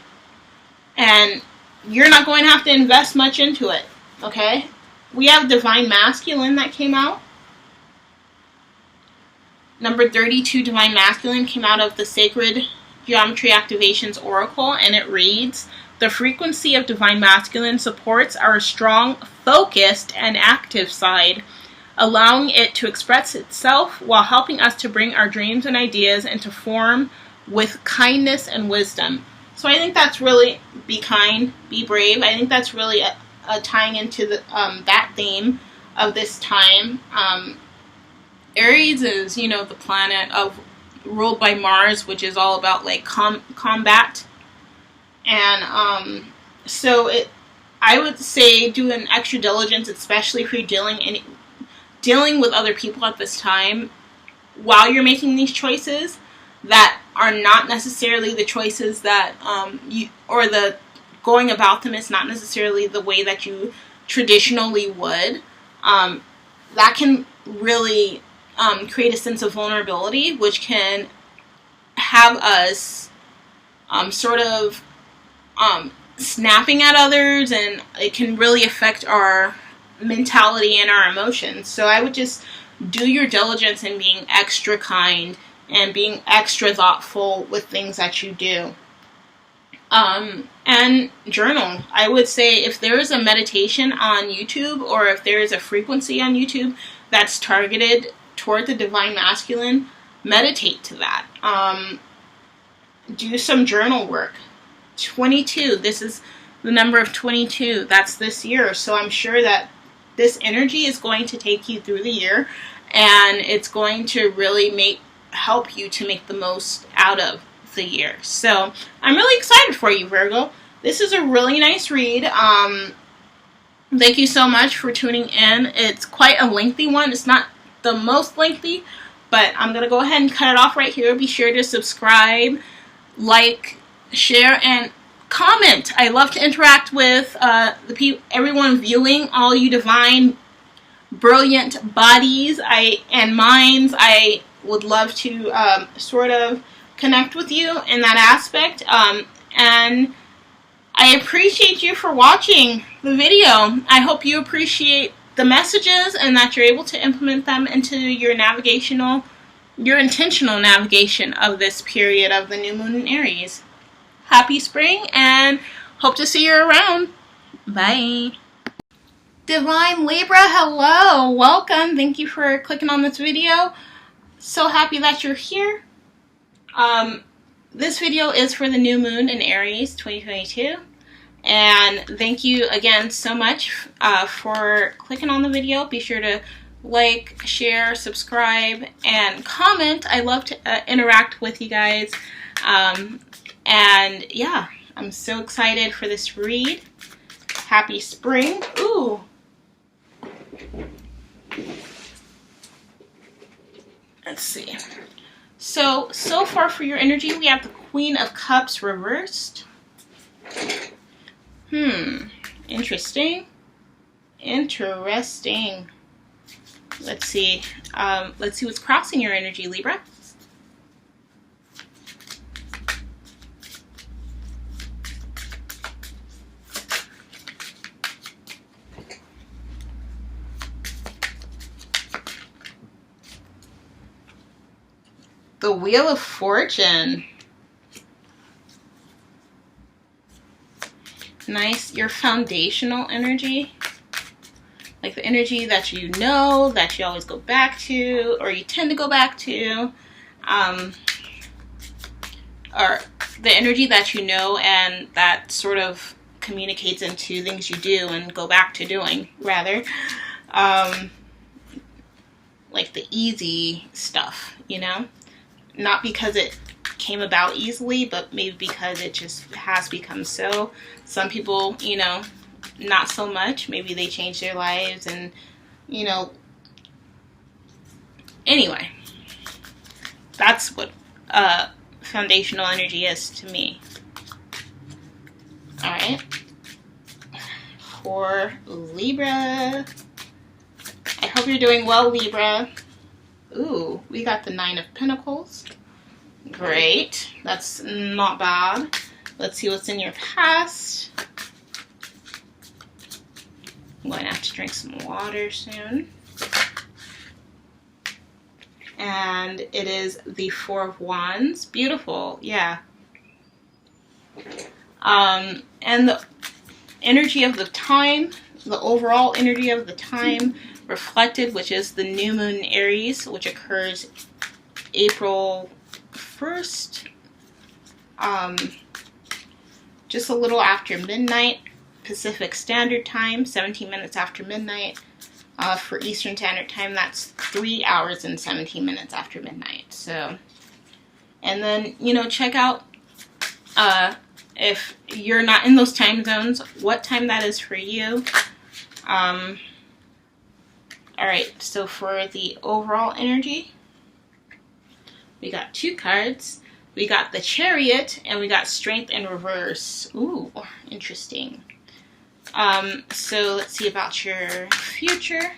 And you're not going to have to invest much into it, okay? We have Divine Masculine that came out. Number 32, Divine Masculine, came out of the Sacred Geometry Activations Oracle, and it reads, the frequency of Divine Masculine supports our strong, focused, and active side, allowing it to express itself while helping us to bring our dreams and ideas into form with kindness and wisdom. So I think that's really, be kind, be brave. I think that's really tying into the that theme of this time. Aries is, you know, the planet ruled by Mars, which is all about like combat, and so I would say do an extra diligence, especially if you're dealing with other people at this time while you're making these choices that are not necessarily the choices that the going about them is not necessarily the way that you traditionally would. That can really create a sense of vulnerability, which can have us snapping at others, and it can really affect our mentality and our emotions. So I would just do your diligence in being extra kind and being extra thoughtful with things that you do. And journal. I would say if there is a meditation on YouTube, or if there is a frequency on YouTube that's targeted toward the Divine Masculine, meditate to that. Do some journal work. 22. This is the number of 22. That's this year. So I'm sure that this energy is going to take you through the year, and it's going to really help you to make the most out of the year. So I'm really excited for you, Virgo. This is a really nice read. Thank you so much for tuning in. It's quite a lengthy one. It's not the most lengthy, but I'm going to go ahead and cut it off right here. Be sure to subscribe, like, share, and comment. I love to interact with everyone viewing, all you divine, brilliant bodies and minds. I would love to sort of connect with you in that aspect. And I appreciate you for watching the video. I hope you appreciate the messages and that you're able to implement them into your intentional navigation of this period of the new moon in Aries. Happy spring and hope to see you around. Bye. Divine Libra, hello. Welcome. Thank you for clicking on this video. So happy that you're here. This video is for the new moon in Aries 2022. And thank you again so much for clicking on the video. Be sure to like, share, subscribe, and comment. I love to interact with you guys. And yeah, I'm so excited for this read. Happy spring. Ooh. Let's see. So far for your energy, we have the Queen of Cups reversed. Interesting. Interesting. Let's see. Let's see what's crossing your energy, Libra. The Wheel of Fortune. Nice. Your foundational energy. Like the energy that you know, that you always go back to, or you tend to go back to. Or the energy that you know and that sort of communicates into things you do and go back to doing, rather. Like the easy stuff, you know? Not because it came about easily, but maybe because it just has become so. Some people, you know, not so much. Maybe they change their lives and, you know. Anyway, that's what foundational energy is to me. Alright. For Libra. I hope you're doing well, Libra. Ooh, we got the Nine of Pentacles. Great. That's not bad. Let's see what's in your past. I'm going to have to drink some water soon. And it is the Four of Wands. Beautiful. Yeah. And the energy of the time, the overall energy of the time reflected, which is the new moon in Aries, which occurs April 1st, just a little after midnight Pacific Standard Time, 17 minutes after midnight. For Eastern Standard Time, that's 3 hours and 17 minutes after midnight. So, and then, you know, check out if you're not in those time zones, what time that is for you. Alright, so for the overall energy, we got two cards. We got the Chariot, and we got Strength in reverse. Ooh, interesting. So let's see about your future.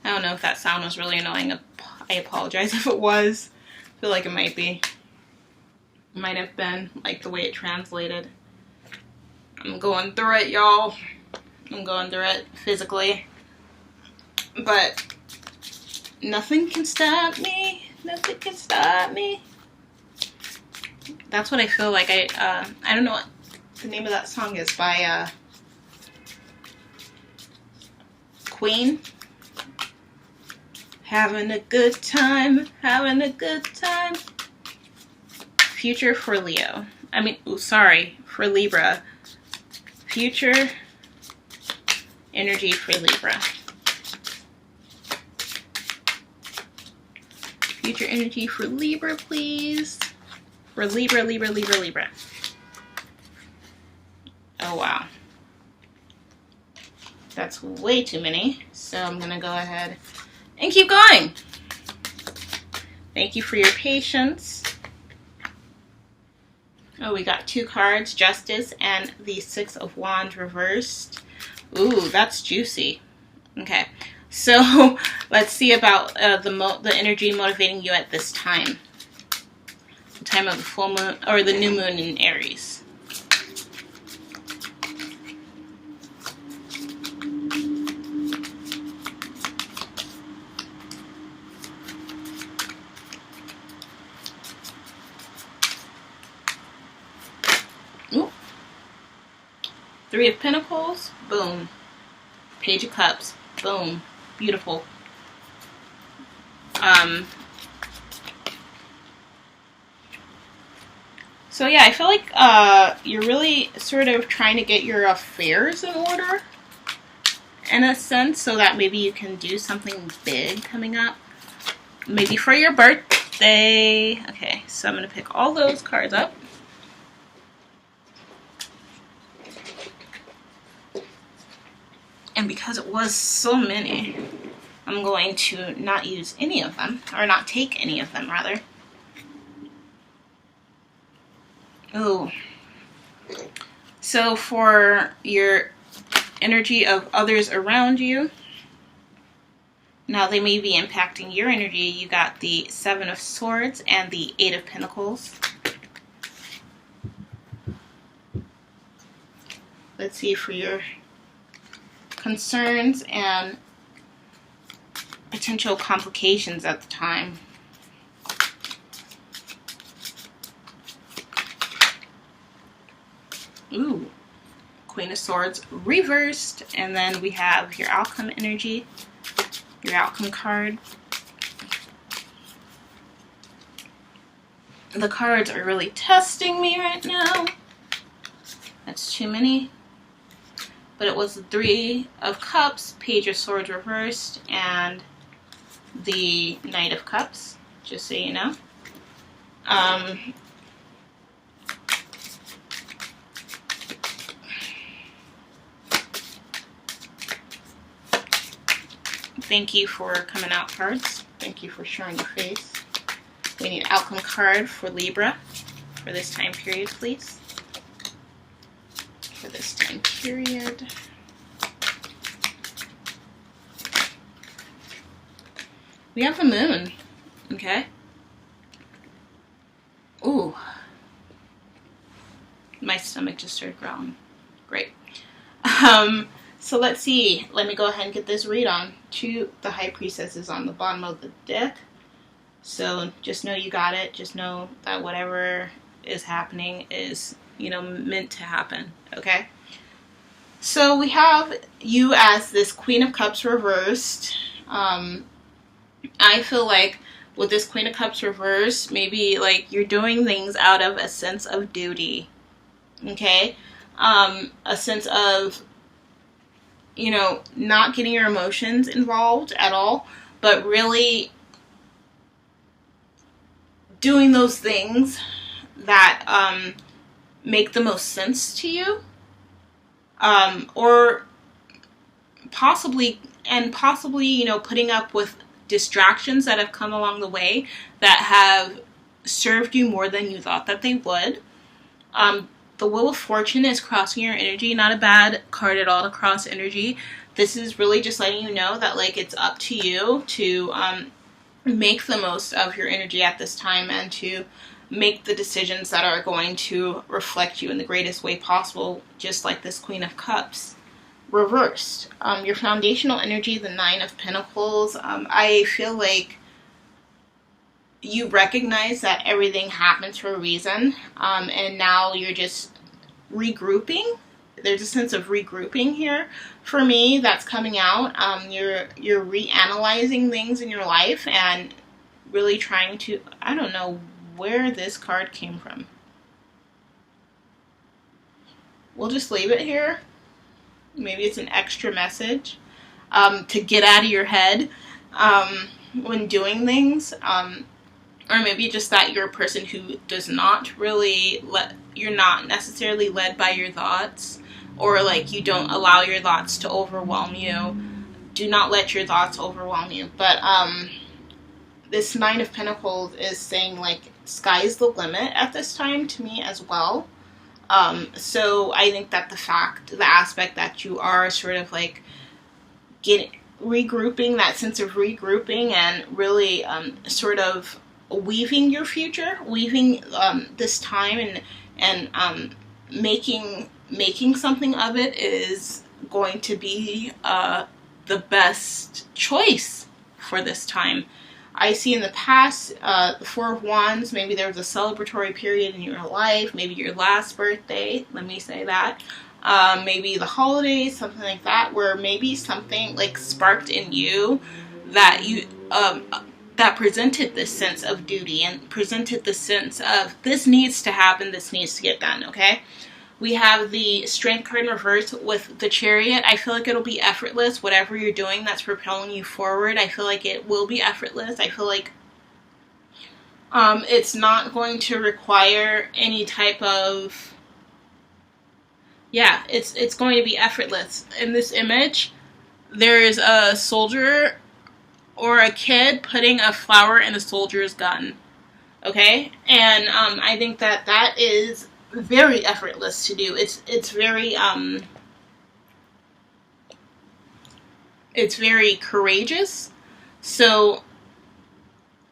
I don't know if that sound was really annoying. I apologize if it was. I feel like it might be. It might have been, like the way it translated. I'm going through it, y'all. I'm going through it physically. But nothing can stop me. Nothing can stop me. That's what I feel like. I don't know what the name of that song is by Queen. Having a good time, having a good time. Future for Leo. For Libra. Future energy for Libra. Future energy for Libra, please. For Libra, Libra, Libra, Libra. Oh, wow. That's way too many. So I'm going to go ahead and keep going. Thank you for your patience. Oh, we got 2 cards, Justice and the 6 of Wands reversed. Ooh, that's juicy. Okay, so let's see about the energy motivating you at this time. The time of the full moon, or the new moon in Aries. Ooh. 3 of Pentacles, boom. Page of Cups, boom. Beautiful. So yeah, I feel like you're really sort of trying to get your affairs in order, in a sense, so that maybe you can do something big coming up. Maybe for your birthday. Okay, so I'm going to pick all those cards up. And because it was so many, I'm going to not use any of them, or not take any of them, rather. Ooh. So for your energy of others around you, now they may be impacting your energy. You got the 7 of Swords and the 8 of Pentacles. Let's see for your concerns and potential complications at the time. Ooh, Queen of Swords reversed, and then we have your outcome energy, your outcome card. The cards are really testing me right now. That's too many. But it was the 3 of Cups, Page of Swords reversed, and the Knight of Cups, just so you know. Thank you for coming out, cards. Thank you for showing your face. We need an outcome card for Libra for this time period, please. For this time period. We have the moon. Okay. Ooh. My stomach just started growling. Great. So let's see. Let me go ahead and get this read on. To the High Priestess is on the bottom of the deck. So just know you got it. Just know that whatever is happening is, you know, meant to happen. Okay. So we have you as this Queen of Cups reversed. I feel like with this Queen of Cups reversed, maybe like you're doing things out of a sense of duty. Okay. A sense of, you know, not getting your emotions involved at all, but really doing those things that make the most sense to you, or possibly, you know, putting up with distractions that have come along the way that have served you more than you thought that they would. The Wheel of Fortune is crossing your energy. Not a bad card at all to cross energy. This is really just letting you know that, like, it's up to you to make the most of your energy at this time and to make the decisions that are going to reflect you in the greatest way possible, just like this Queen of Cups reversed. Your foundational energy, the 9 of Pentacles, I feel like you recognize that everything happens for a reason, and now you're just regrouping. There's a sense of regrouping here for me that's coming out. You're reanalyzing things in your life and really trying to, I don't know where this card came from. We'll just leave it here. Maybe it's an extra message to get out of your head when doing things. Or maybe just that you're a person who does not really you're not necessarily led by your thoughts, or like you don't allow your thoughts to overwhelm you. Do not let your thoughts overwhelm you. But this Nine of Pentacles is saying like sky's the limit at this time to me as well. So I think that the aspect that you are sort of like regrouping, that sense of regrouping, and really sort of weaving your future, weaving this time, and making something of it is going to be the best choice for this time. I see in the past, the Four of Wands, maybe there was a celebratory period in your life, maybe your last birthday, let me say that, maybe the holidays, something like that, where maybe something like sparked in you that you that presented this sense of duty and presented the sense of this needs to happen, this needs to get done, okay? We have the Strength card in reverse with the Chariot. I feel like it'll be effortless, whatever you're doing that's propelling you forward. I feel like it will be effortless. I feel like it's not going to require any type of, it's going to be effortless. In this image, there is a soldier or a kid putting a flower in a soldier's gun, okay? And I think that that is very effortless to do. It's very courageous. So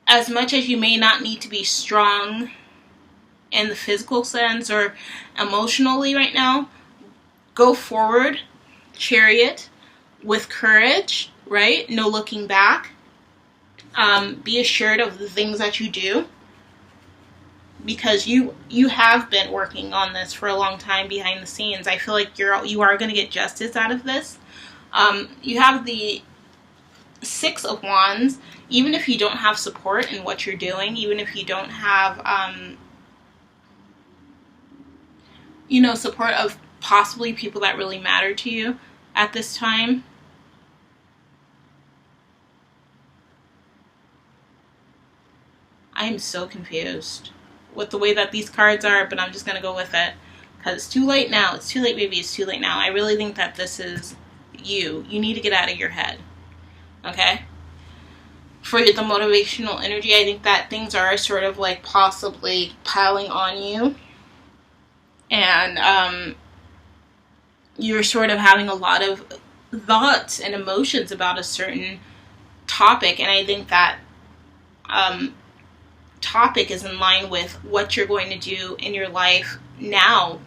as much as you may not need to be strong in the physical sense or emotionally right now, go forward, Chariot, with courage, right? No looking back. Be assured of the things that you do, because you have been working on this for a long time behind the scenes. I feel like you are going to get justice out of this. You have the Six of Wands. Even if you don't have support in what you're doing, even if you don't have support of possibly people that really matter to you at this time, I am so confused with the way that these cards are, but I'm just going to go with it because it's too late now. It's too late, baby. It's too late now. I really think that this is you. You need to get out of your head, okay? For the motivational energy, I think that things are sort of like possibly piling on you, and you're sort of having a lot of thoughts and emotions about a certain topic, and I think that topic is in line with what you're going to do in your life now,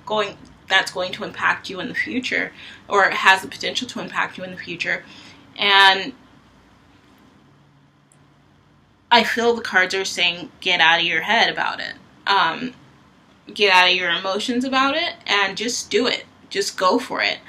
that's going to impact you in the future, or has the potential to impact you in the future. And I feel the cards are saying get out of your head about it, get out of your emotions about it, and just do it. Just go for it.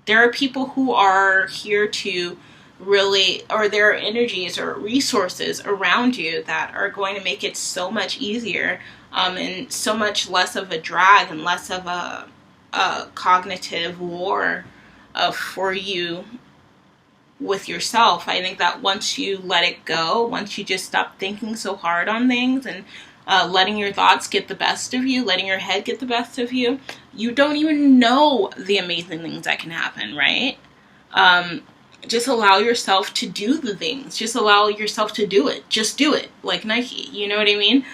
There are people who are here to really, or there are energies or resources around you that are going to make it so much easier, and so much less of a drag and less of a cognitive war for you with yourself. I think that once you let it go, once you just stop thinking so hard on things and letting your thoughts get the best of you, letting your head get the best of you, you don't even know the amazing things that can happen, right? Just allow yourself to do the things. Just allow yourself to do it. Just do it. Like Nike. You know what I mean?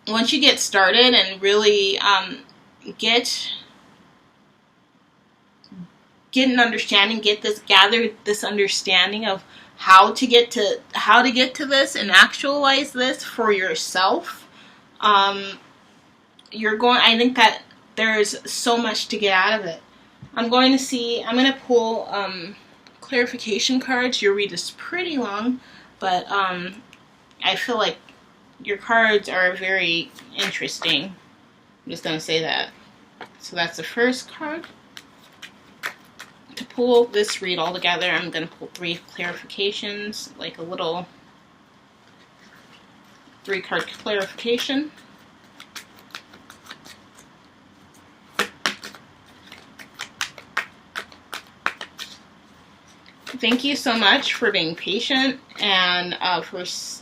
Once you get started and really get an understanding, gather this understanding of how to get to this and actualize this for yourself, I think that there's so much to get out of it. I'm going to pull clarification cards. Your read is pretty long, but I feel like your cards are very interesting. I'm just going to say that. So that's the first card. To pull this read all together, I'm going to pull 3 clarifications, like a little 3-card clarification. thank you so much for being patient and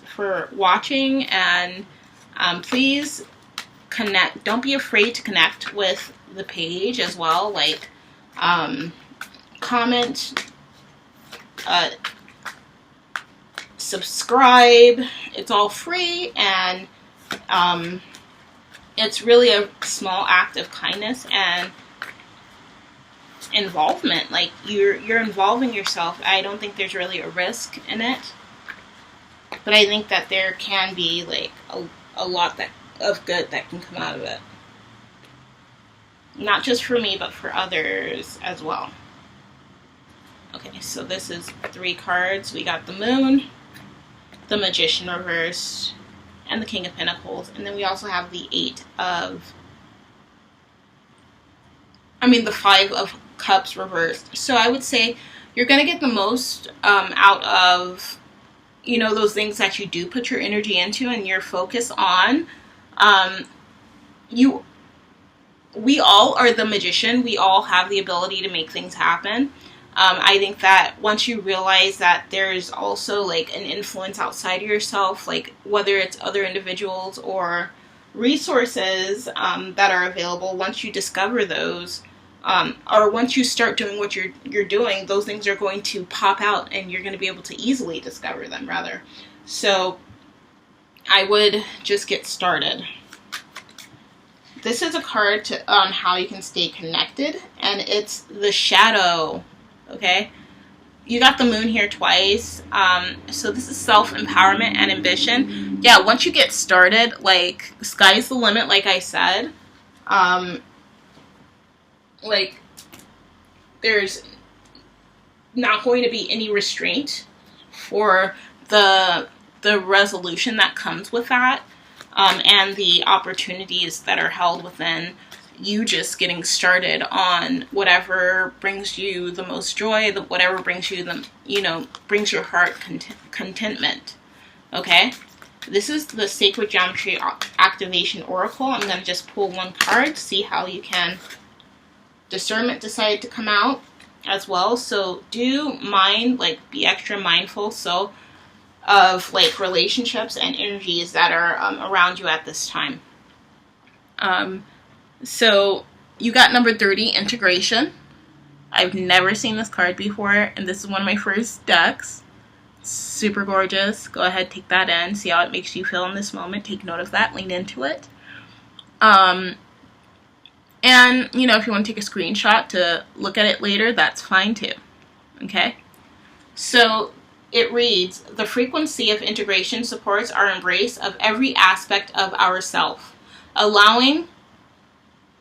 for watching, and please connect. Don't be afraid to connect with the page as well. Like, comment, subscribe. It's all free, and it's really a small act of kindness and involvement. Like, you're involving yourself. I don't think there's really a risk in it, but I think that there can be like a lot of good that can come out of it. Not just for me, but for others as well. Okay, so this is 3 cards. We got the Moon, the Magician reversed, and the King of Pentacles. And then we also have the the 5 of Cups reversed. So I would say you're going to get the most out of, those things that you do put your energy into and your focus on. We all are the magician. We all have the ability to make things happen. I think that once you realize that there's also like an influence outside of yourself, like whether it's other individuals or resources that are available, once you discover those, or once you start doing what you're doing, those things are going to pop out and you're going to be able to easily discover them, rather. So I would just get started. This is a card on how you can stay connected, and it's the Shadow. Okay, you got the Moon here twice. So this is self-empowerment and ambition. Yeah, once you get started, like, sky's the limit, like I said. Like, there's not going to be any restraint for the resolution that comes with that, and the opportunities that are held within you just getting started on whatever brings you the most joy, whatever brings you brings your heart contentment. Okay, this is the Sacred Geometry Activation Oracle. I'm going to just pull 1 card, see how you can discernment decide to come out as well. So do mind, like, be extra mindful of like relationships and energies that are around you at this time. So you got number 30, integration. I've never seen this card before, and this is one of my first decks. Super gorgeous. Go ahead, take that in, see how it makes you feel in this moment. Take note of that, lean into it. And if you want to take a screenshot to look at it later, that's fine too. Okay, so it reads, the frequency of integration supports our embrace of every aspect of ourself, allowing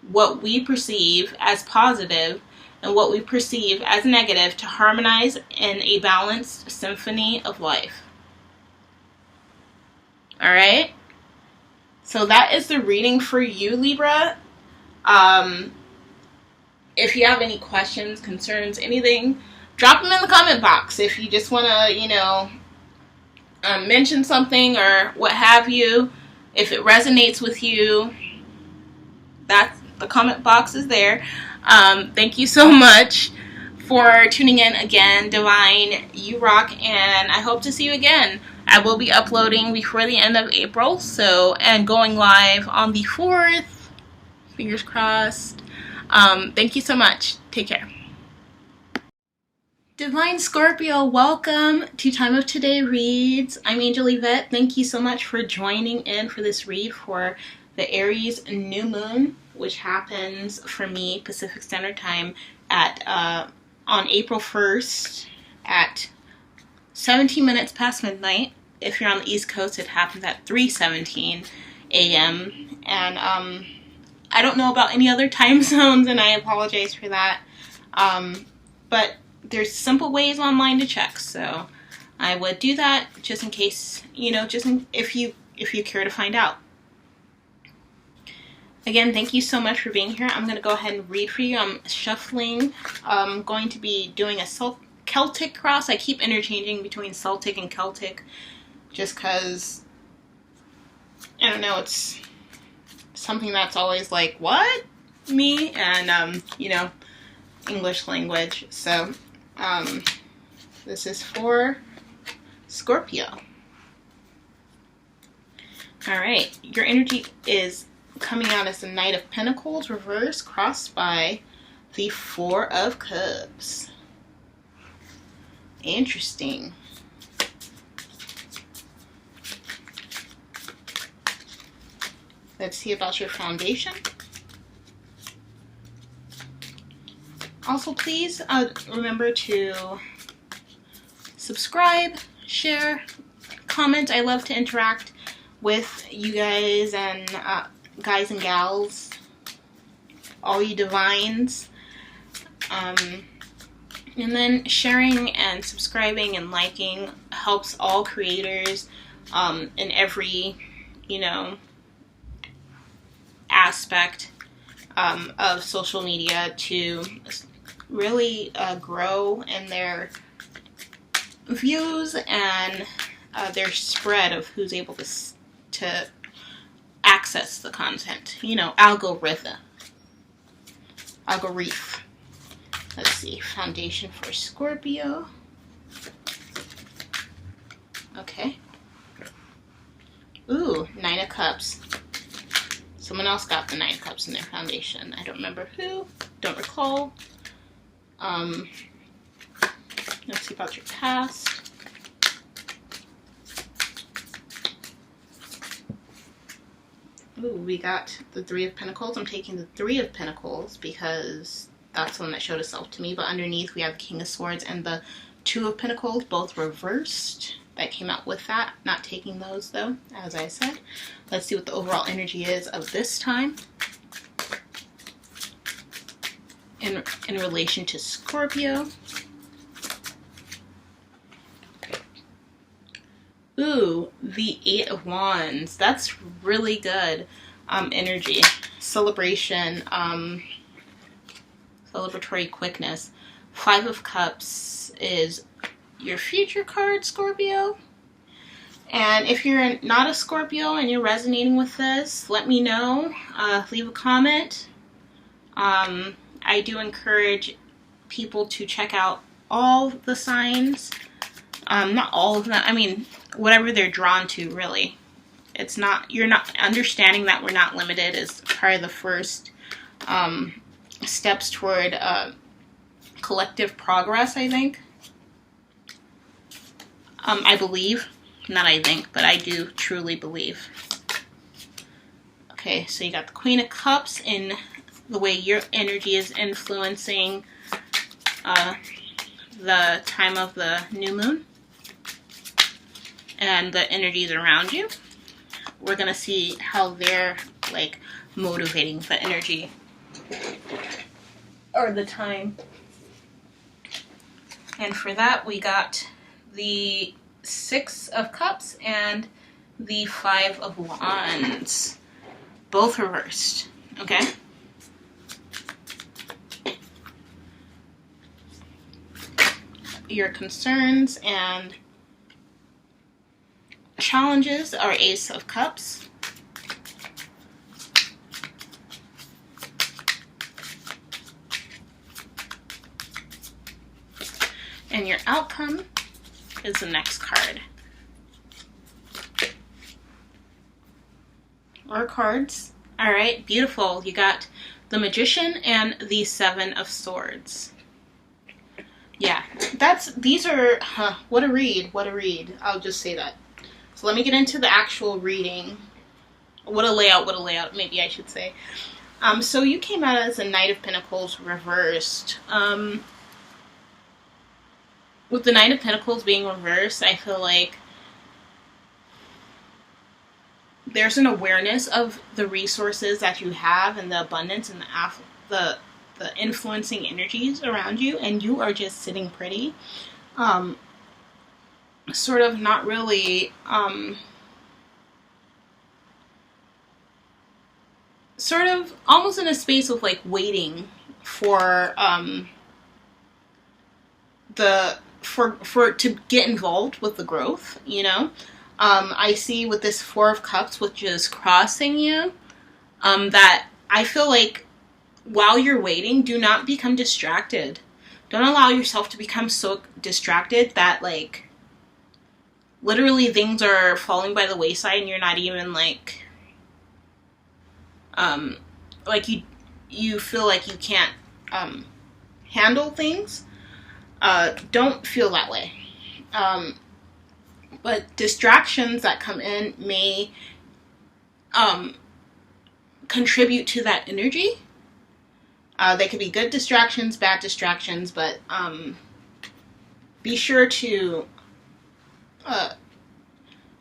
what we perceive as positive and what we perceive as negative to harmonize in a balanced symphony of life. All right, so that is the reading for you, Libra. If you have any questions, concerns, anything, drop them in the comment box. If you just want to, mention something or what have you, if it resonates with you, that's the comment box is there. Thank you so much for tuning in again, Divine. You rock, and I hope to see you again. I will be uploading before the end of April, and going live on the 4th. Fingers crossed. Thank you so much. Take care. Divine Scorpio, welcome to Time of Today Reads. I'm Angel Yvette. Thank you so much for joining in for this read for the Aries new moon, which happens for me Pacific Standard Time at on April 1st at 17 minutes past midnight. If you're on the East Coast, it happens at 3:17 a.m. And I don't know about any other time zones, and I apologize for that. But there's simple ways online to check, so I would do that just in case, if you care to find out. Again, thank you so much for being here. I'm going to go ahead and read for you. I'm shuffling. I'm going to be doing a Celtic cross. I keep interchanging between Celtic and Celtic just because, I don't know, it's something that's always like, what? Me? And, English language. So, This is for Scorpio. All right, your energy is coming out as the Knight of Pentacles reverse crossed by the Four of Cups. Interesting. Let's see about your foundation. Also, please remember to subscribe, share, comment. I love to interact with you guys and guys and gals, all you divines. And then sharing and subscribing and liking helps all creators in every, you know, aspect of social media to really grow in their views and their spread of who's able to access the content. You know, algorithm. Let's see, foundation for Scorpio. Okay. Ooh, Nine of Cups. Someone else got the Nine of Cups in their foundation. I don't remember who. Don't recall. Let's see about your past. Ooh, we got the Three of Pentacles. I'm taking the Three of Pentacles because that's the one that showed itself to me. But underneath we have the King of Swords and the Two of Pentacles, both reversed. That came out with that. Not taking those though, as I said. Let's see what the overall energy is of this time in relation to Scorpio. Ooh, the Eight of Wands. That's really good energy. Celebration, celebratory quickness. Five of Cups is your future card, Scorpio. And if you're not a Scorpio and you're resonating with this, let me know. Leave a comment. I do encourage people to check out all the signs. Not all of them. I mean, whatever they're drawn to, really. It's not, you're not understanding that we're not limited is probably the first steps toward collective progress, I think. I believe, not I think, but I do truly believe. Okay, so you got the Queen of Cups in the way your energy is influencing the time of the new moon and the energies around you. We're gonna see how they're like motivating the energy or the time. And for that we got the Six of Cups and the Five of Wands, both reversed. Okay. Your concerns and challenges are Ace of Cups. And your outcome is the next card. Or cards. Alright, beautiful. You got the Magician and the Seven of Swords. Yeah, these are, what a read, what a read. I'll just say that. So let me get into the actual reading. What a layout, maybe I should say. So you came out as a Knight of Pentacles reversed. With the Knight of Pentacles being reversed, I feel like there's an awareness of the resources that you have and the abundance and the influencing energies around you, and you are just sitting pretty. Sort of not really, sort of almost in a space of like waiting for, to get involved with the growth, you know. I see with this Four of Cups, which is crossing you, that I feel like while you're waiting, do not become distracted. don't allow yourself to become so distracted that, like, literally things are falling by the wayside and you're not even, like you feel like you can't handle things. Don't feel that way. But distractions that come in may contribute to that energy. They could be good distractions, bad distractions, but be sure to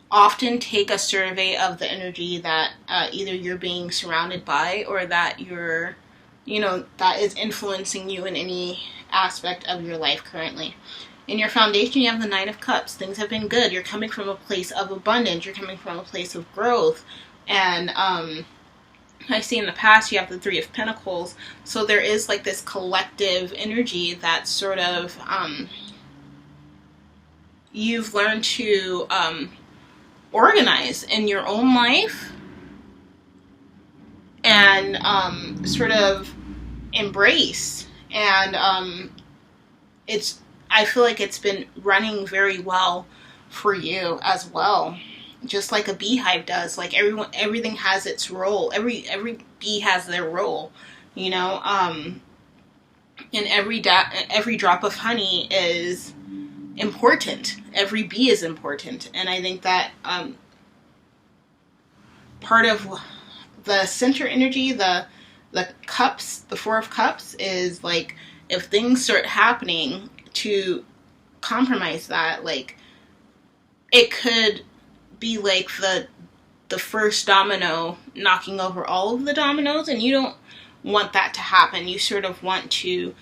often take a survey of the energy that either you're being surrounded by or that you're, that is influencing you in any aspect of your life currently. In your foundation, you have the Nine of Cups. Things have been good. You're coming from a place of abundance. You're coming from a place of growth. And I see in the past you have the Three of Pentacles. So there is like this collective energy that sort of you've learned to organize in your own life and sort of embrace. And I feel like it's been running very well for you as well. Just like a beehive does. Like everything has its role. Every bee has their role, and every drop of honey is important. Every bee is important. And I think that part of the center energy, the cups, the Four of Cups, is like if things start happening to compromise that, like it could be like the first domino knocking over all of the dominoes, and you don't want that to happen. You sort of want to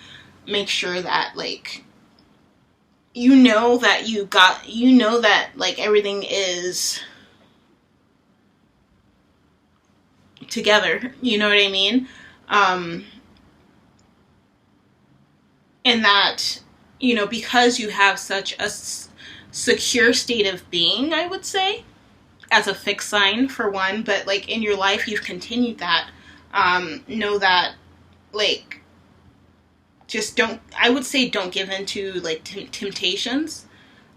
make sure that like that like everything is together, you know what I mean? And that, because you have such a secure state of being, I would say, as a fixed sign for one, but like in your life you've continued that, know that like just don't give in to like temptations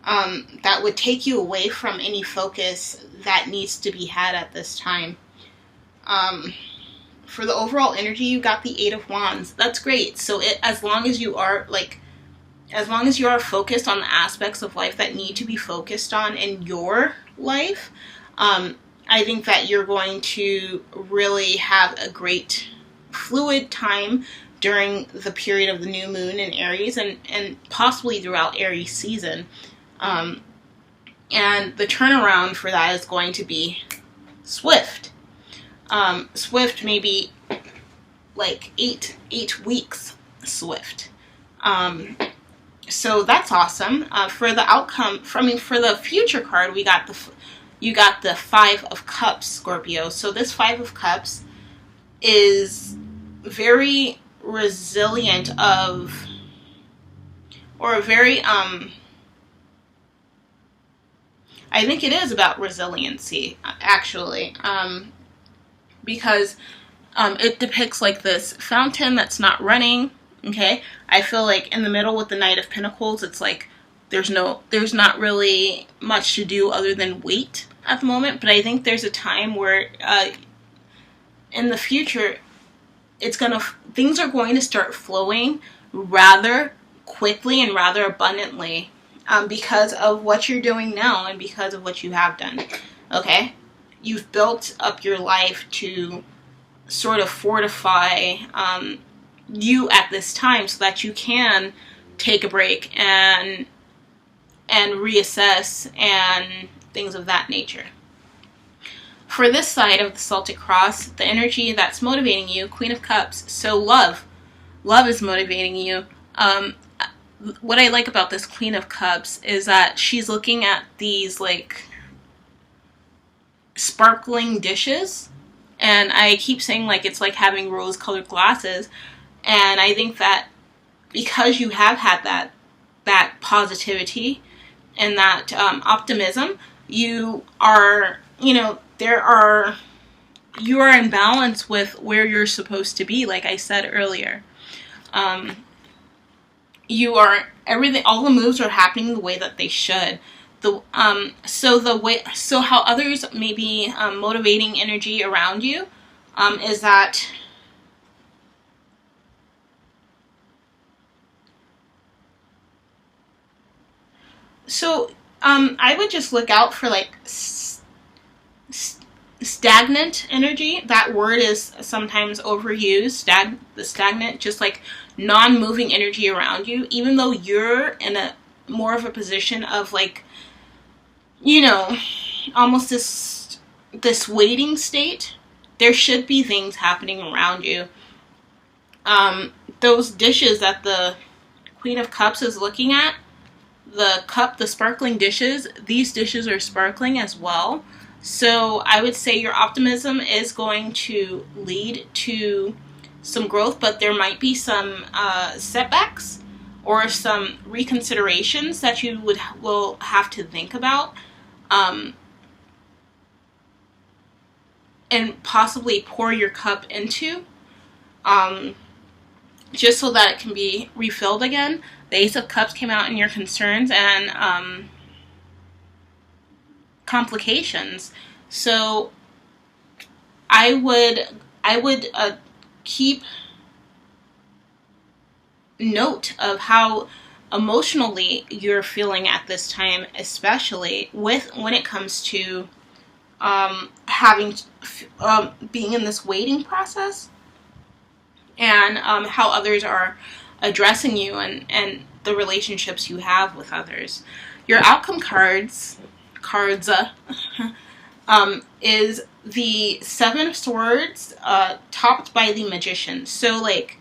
that would take you away from any focus that needs to be had at this time. For the overall energy, you got the Eight of Wands. That's great. So as long as you are focused on the aspects of life that need to be focused on in your life, I think that you're going to really have a great fluid time during the period of the new moon in Aries and possibly throughout Aries season. And the turnaround for that is going to be swift. Swift, maybe like eight weeks swift. So that's awesome. For the outcome, for the future card, you got the Five of Cups, Scorpio. So this Five of Cups is very resilient I think it is about resiliency, actually, because it depicts like this fountain that's not running. Okay, I feel like in the middle with the Knight of Pentacles, it's like there's not really much to do other than wait at the moment. But I think there's a time where in the future things are going to start flowing rather quickly and rather abundantly because of what you're doing now and because of what you have done. Okay, you've built up your life to sort of fortify you at this time so that you can take a break and reassess and things of that nature. For this side of the Celtic Cross, the energy that's motivating you, Queen of Cups, so love is motivating you. What I like about this Queen of Cups is that she's looking at these like sparkling dishes, and I keep saying like it's like having rose-colored glasses. And I think that because you have had that positivity and that optimism, you are in balance with where you're supposed to be, like I said earlier. you are, everything, all the moves are happening the way that they should. So how others may be motivating energy around you is that I would just look out for like stagnant energy. That word is sometimes overused. Stagnant, just like non-moving energy around you, even though you're in a more of a position of like, you know, almost this waiting state. There should be things happening around you. Those dishes that the Queen of Cups is looking at, the sparkling dishes, these dishes are sparkling as well. So I would say your optimism is going to lead to some growth, but there might be some setbacks or some reconsiderations that you will have to think about, and possibly pour your cup into, just so that it can be refilled again. The Ace of Cups came out in your concerns and complications. So I would keep note of how emotionally you're feeling at this time, especially when it comes to being in this waiting process, and how others are addressing you and the relationships you have with others. Your outcome cards is the Seven of Swords topped by the Magician. So like,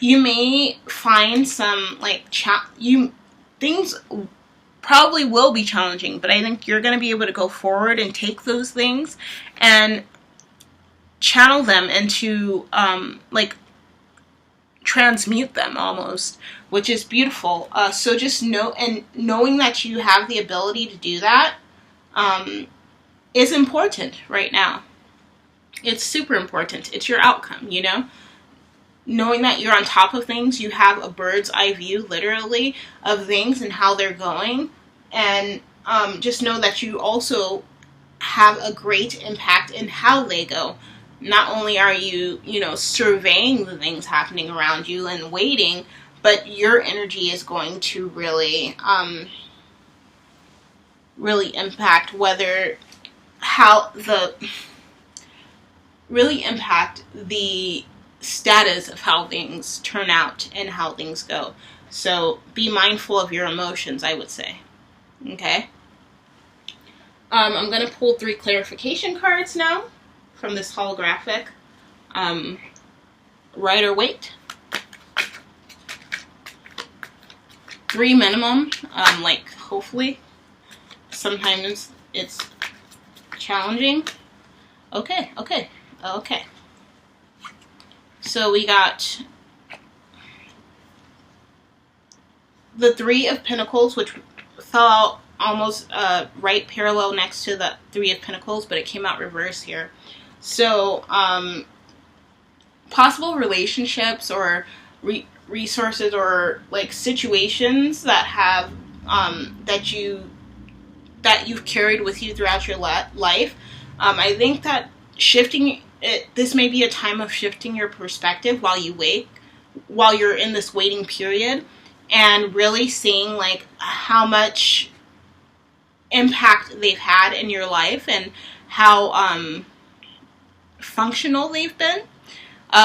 you may find some like things probably will be challenging, but I think you're going to be able to go forward and take those things and channel them into like transmute them almost, which is beautiful. So just knowing that you have the ability to do that is important right now. It's super important. It's your outcome, you know? Knowing that you're on top of things, you have a bird's eye view, literally, of things and how they're going. And just know that you also have a great impact in how they go. Not only are you, surveying the things happening around you and waiting, but your energy is going to really, really impact the status of how things turn out and how things go. So be mindful of your emotions, I would say. Okay? I'm going to pull 3 clarification cards now from this holographic Rider Waite. 3 minimum, like hopefully. Sometimes it's challenging. Okay. So we got the 3 of Pentacles, which fell out almost right parallel next to the 3 of Pentacles, but it came out reverse here. So possible relationships or resources or like situations that have that you've carried with you throughout your life. I think that this may be a time of shifting your perspective while you're in this waiting period, and really seeing like how much impact they've had in your life and how functional they've been.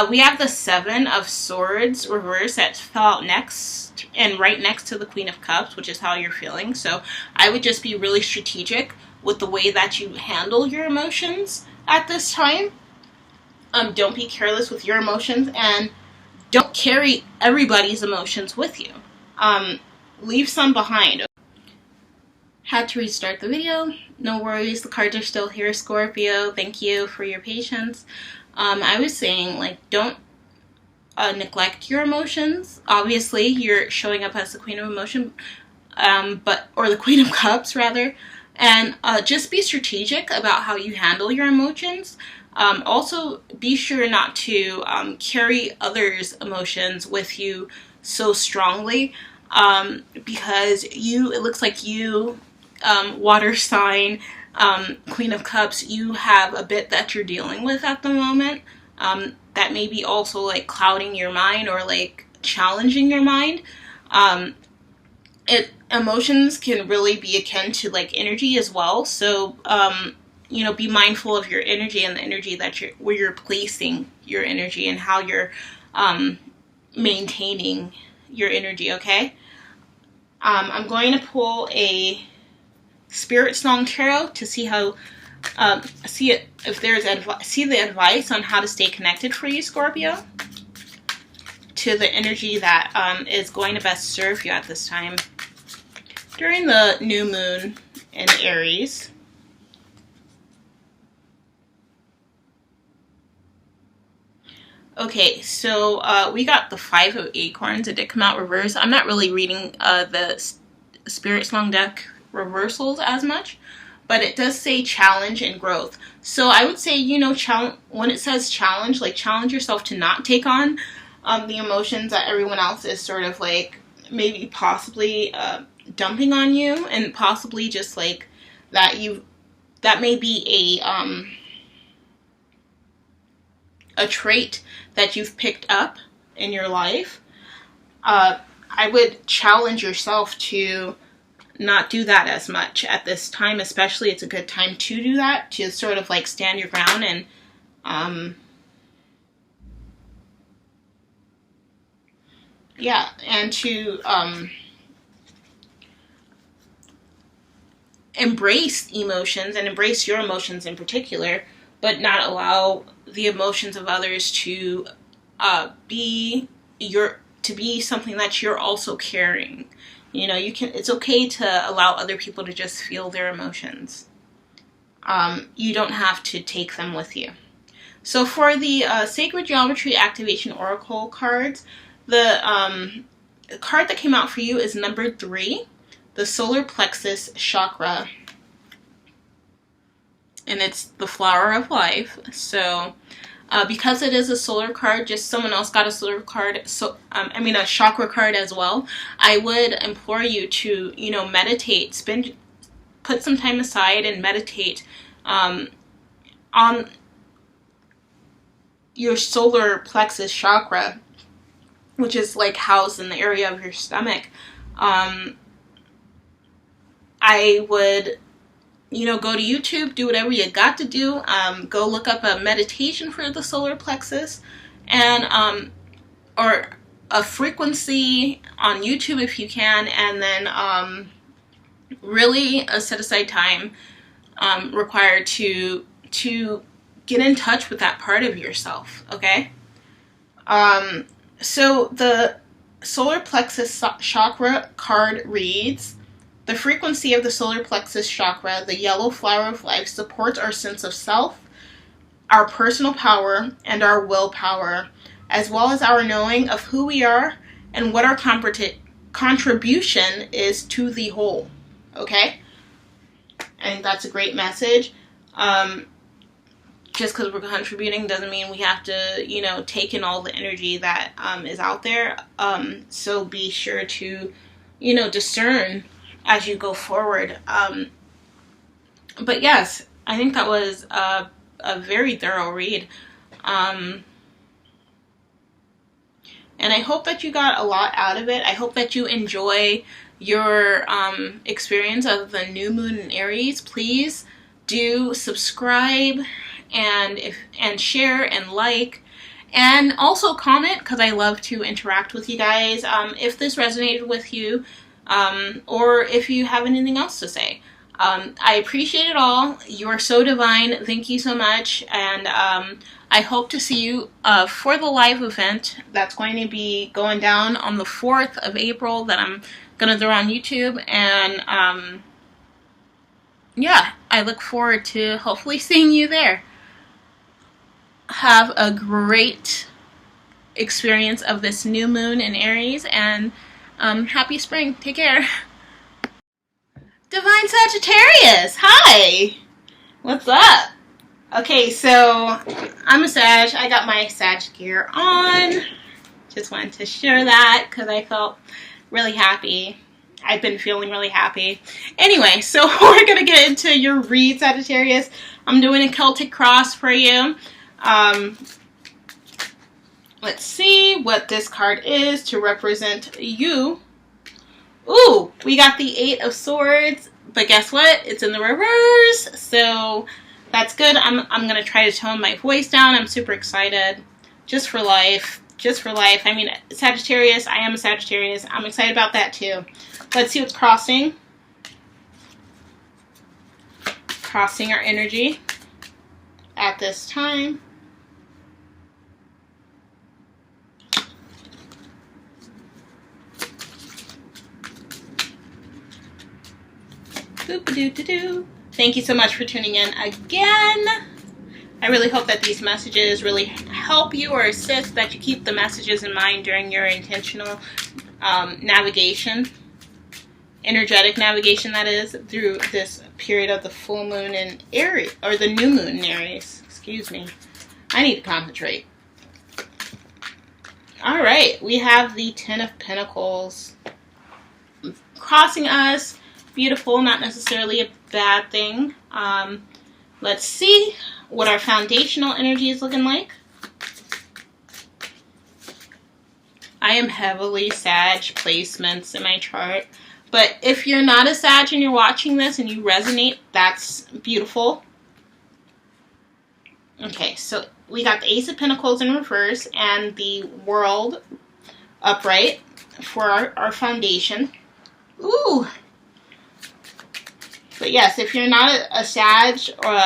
We have the 7 of Swords reverse that fell out next and right next to the Queen of Cups, which is how you're feeling. So I would just be really strategic with the way that you handle your emotions at this time. Don't be careless with your emotions, and don't carry everybody's emotions with you. Leave some behind. Had to restart the video. No worries, the cards are still here, Scorpio. Thank you for your patience. I was saying, like, don't neglect your emotions. Obviously, you're showing up as the Queen of Emotion, or the Queen of Cups, rather. And just be strategic about how you handle your emotions. Also, be sure not to carry others' emotions with you so strongly. because it looks like you, water sign, Queen of Cups, you have a bit that you're dealing with at the moment, that may be also like clouding your mind or like challenging your mind. Emotions can really be akin to like energy as well. So, you know, be mindful of your energy and the energy that where you're placing your energy and how you're maintaining your energy, okay? I'm going to pull a Spirit Song Tarot to see how, see the advice on how to stay connected for you, Scorpio, to the energy that is going to best serve you at this time during the new moon in Aries. Okay, so we got the 5 of Acorns. It did come out reverse. I'm not really reading the Spirit Song deck reversals as much, but it does say challenge and growth. So I would say, you know, when it says challenge, like challenge yourself to not take on the emotions that everyone else is sort of like maybe possibly dumping on you, and possibly just like that may be a trait that you've picked up in your life. I would challenge yourself to not do that as much at this time, especially. It's a good time to do that, to sort of like stand your ground and yeah, and to embrace emotions and embrace your emotions in particular, but not allow the emotions of others to be something that you're also carrying. You know, it's okay to allow other people to just feel their emotions. You don't have to take them with you. So for the Sacred Geometry Activation Oracle cards, the card that came out for you is number 3, the Solar Plexus Chakra. And it's the flower of life. So because it is a solar card, just someone else got a solar card, so a chakra card as well. I would implore you to, you know, meditate, put some time aside and meditate on your solar plexus chakra, which is like housed in the area of your stomach. I would, you know, go to YouTube, do whatever you got to do. Go look up a meditation for the solar plexus, and or a frequency on YouTube if you can, and then really set aside time required to get in touch with that part of yourself. Okay. So the solar plexus chakra card reads: the frequency of the solar plexus chakra, the yellow flower of life, supports our sense of self, our personal power, and our willpower, as well as our knowing of who we are and what our contribution is to the whole. Okay? I think that's a great message. Just because we're contributing doesn't mean we have to, you know, take in all the energy that is out there. So be sure to, you know, discern as you go forward. But yes, I think that was a very thorough read. And I hope that you got a lot out of it. I hope that you enjoy your experience of the new moon in Aries. Please do subscribe and share and like, and also comment, because I love to interact with you guys. If this resonated with you, or if you have anything else to say. I appreciate it all. You are so divine. Thank you so much. And I hope to see you for the live event that's going to be going down on the 4th of April that I'm going to throw on YouTube. And yeah, I look forward to hopefully seeing you there. Have a great experience of this new moon in Aries, and happy spring. Take care. Divine Sagittarius, hi! What's up? Okay, so I'm a Sag. I got my Sag gear on. Just wanted to share that because I felt really happy. I've been feeling really happy. Anyway, so we're going to get into your read, Sagittarius. I'm doing a Celtic cross for you. Let's see what this card is to represent you. Ooh, we got the 8 of Swords, but guess what? It's in the reverse, so that's good. I'm going to try to tone my voice down. I'm super excited. Just for life. Just for life. I mean, Sagittarius, I am a Sagittarius. I'm excited about that too. Let's see what's crossing. Crossing our energy at this time. Boop-a-doo-doo-doo. Thank you so much for tuning in again. I really hope that these messages really help you or assist, that you keep the messages in mind during your intentional navigation, energetic navigation, that is, through this period of the full moon in Aries, or the new moon in Aries. Excuse me. I need to concentrate. Alright, we have the 10 of Pentacles crossing us. Beautiful, not necessarily a bad thing. Let's see what our foundational energy is looking like. I am heavily Sag placements in my chart. But if you're not a Sag and you're watching this and you resonate, that's beautiful. Okay, so we got the Ace of Pentacles in reverse and the World upright for our foundation. Ooh! But yes, if you're not a Sag, or,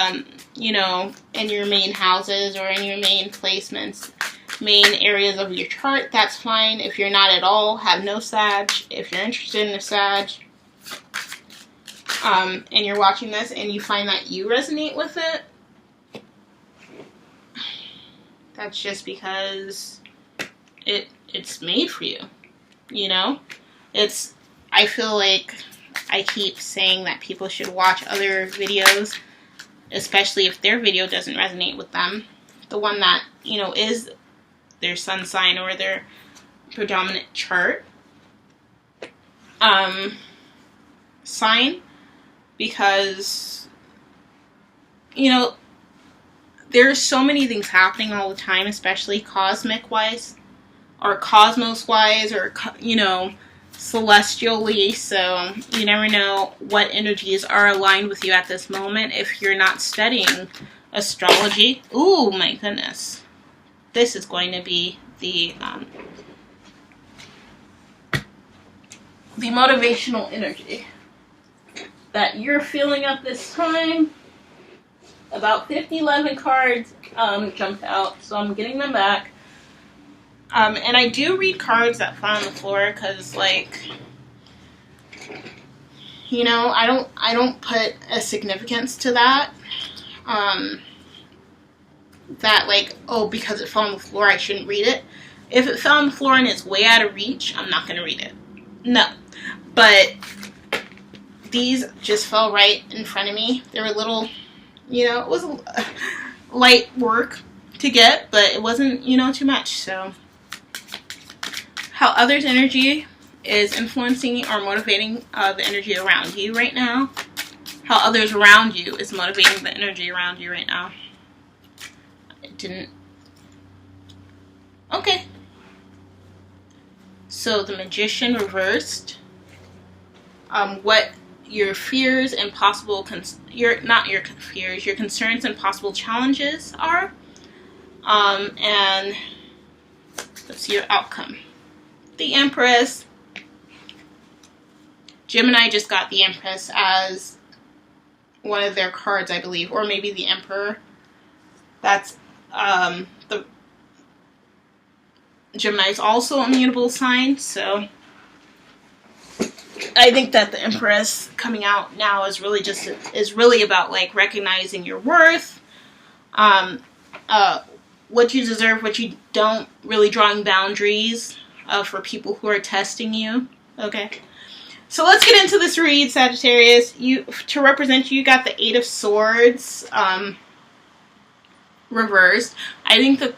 you know, in your main houses or in your main placements, main areas of your chart, that's fine. If you're not at all, have no Sag. If you're interested in a Sag, and you're watching this and you find that you resonate with it, that's just because it's made for you, you know? I feel like I keep saying that people should watch other videos, especially if their video doesn't resonate with them. The one that, you know, is their sun sign or their predominant chart sign, because, you know, there's so many things happening all the time, especially cosmic-wise, or cosmos-wise, or, you know, celestially, so you never know what energies are aligned with you at this moment if you're not studying astrology. Ooh, my goodness. This is going to be the motivational energy that you're feeling at this time. About 11 cards jumped out, so I'm getting them back. And I do read cards that fall on the floor because, like, you know, I don't put a significance to that. That, like, oh, because it fell on the floor, I shouldn't read it. If it fell on the floor and it's way out of reach, I'm not going to read it. No. But these just fell right in front of me. They were little, you know, it was light work to get, but it wasn't, you know, too much, so. How others' energy is influencing or motivating the energy around you right now. How others around you is motivating the energy around you right now. It didn't. Okay. So the Magician reversed. What your fears and possible your concerns and possible challenges are. And let's see your outcome. The Empress. Gemini just got the Empress as one of their cards, I believe, or maybe the Emperor. That's the Gemini is also a mutable sign, so I think that the Empress coming out now is really about, like, recognizing your worth, what you deserve, what you don't, really drawing boundaries for people who are testing you. Okay, so let's get into this read, Sagittarius. To represent you, got the 8 of Swords reversed. I think the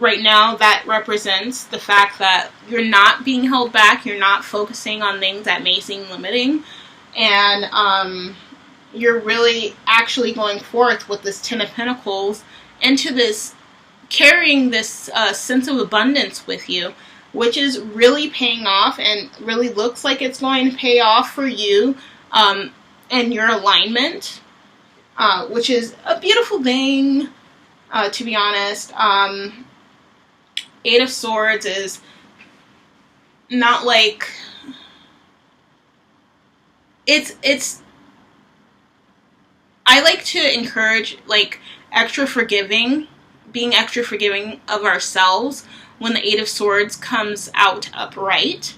right now that represents the fact that you're not being held back, you're not focusing on things that may seem limiting, and you're really actually going forth with this Ten of Pentacles into this, carrying this sense of abundance with you, which is really paying off and really looks like it's going to pay off for you and your alignment, which is a beautiful thing, to be honest. Eight of Swords is not like, it's I like to encourage like extra forgiving, being extra forgiving of ourselves when the Eight of Swords comes out upright.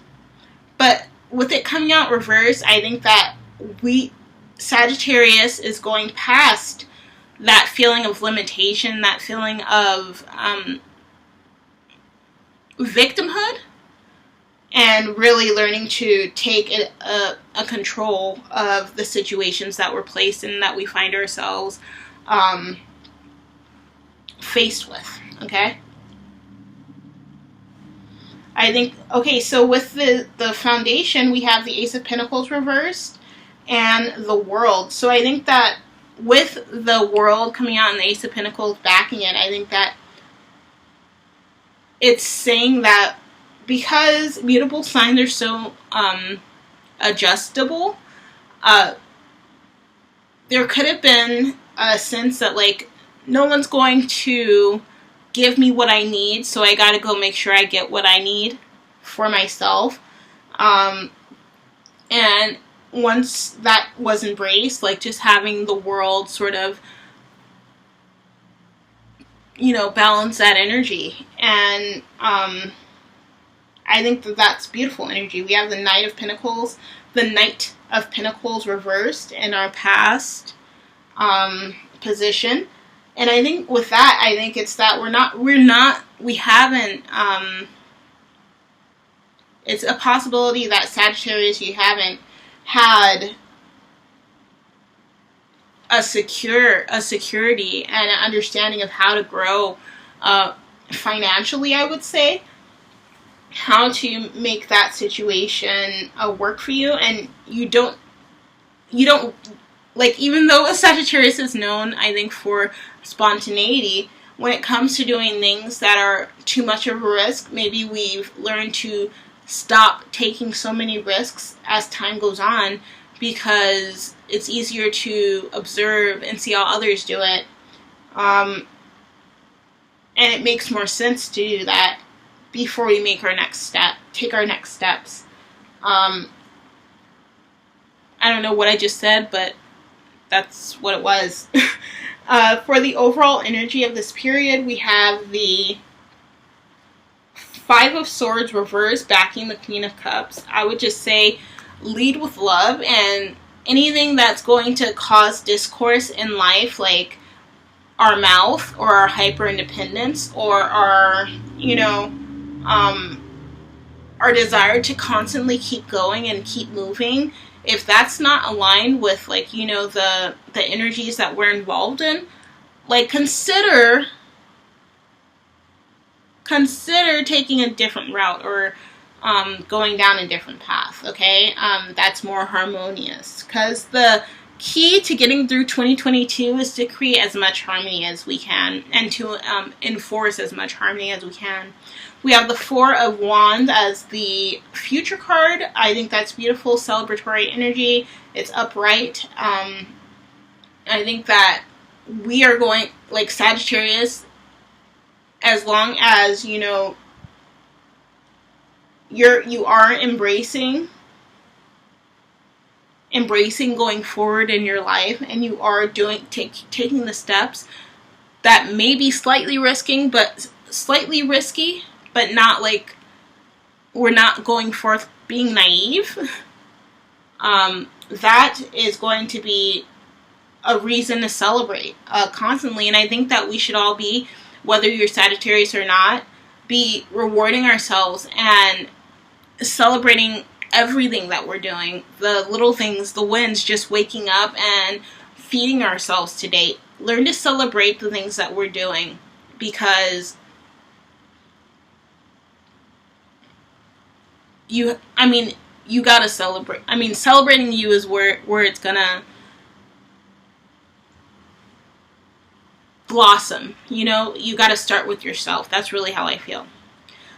But with it coming out reverse, I think that Sagittarius is going past that feeling of limitation, that feeling of victimhood, and really learning to take a control of the situations that we're placed in, that we find ourselves faced with, okay? I think, okay, so with the foundation, we have the Ace of Pentacles reversed and the World. So I think that with the World coming out and the Ace of Pentacles backing it, I think that it's saying that because mutable signs are so adjustable, there could have been a sense that like no one's going to give me what I need, so I gotta go make sure I get what I need for myself. And once that was embraced, like just having the world sort of, you know, balance that energy. And I think that that's beautiful energy. We have the Knight of Pentacles reversed in our past position. And I think with that, I think it's that it's a possibility that Sagittarius, you haven't had a security and an understanding of how to grow financially, I would say. How to make that situation work for you, and you don't like, even though a Sagittarius is known, I think, for spontaneity, when it comes to doing things that are too much of a risk, maybe we've learned to stop taking so many risks as time goes on, because it's easier to observe and see how others do it, and it makes more sense to do that before we make our next step, take our next steps. I don't know what I just said, but that's what it was. For the overall energy of this period, we have the Five of Swords reversed backing the Queen of Cups. I would just say lead with love, and anything that's going to cause discourse in life, like our mouth or our hyper independence or our, you know, our desire to constantly keep going and keep moving, if that's not aligned with, like, you know, the energies that we're involved in, like, consider taking a different route, or going down a different path, okay? That's more harmonious, because the key to getting through 2022 is to create as much harmony as we can, and to enforce as much harmony as we can. We have the Four of Wands as the future card. I think that's beautiful, celebratory energy. It's upright. I think that we are going, like, Sagittarius, as long as, you know, you are embracing going forward in your life, and you are taking the steps that may be slightly risky, but not like, we're not going forth being naive. That is going to be a reason to celebrate constantly. And I think that we should all be, whether you're Sagittarius or not, be rewarding ourselves and celebrating everything that we're doing. The little things, the wins, just waking up and feeding ourselves today. Learn to celebrate the things that we're doing, because I mean, you gotta celebrate. I mean, celebrating you is where it's gonna blossom. You know, you gotta start with yourself. That's really how I feel.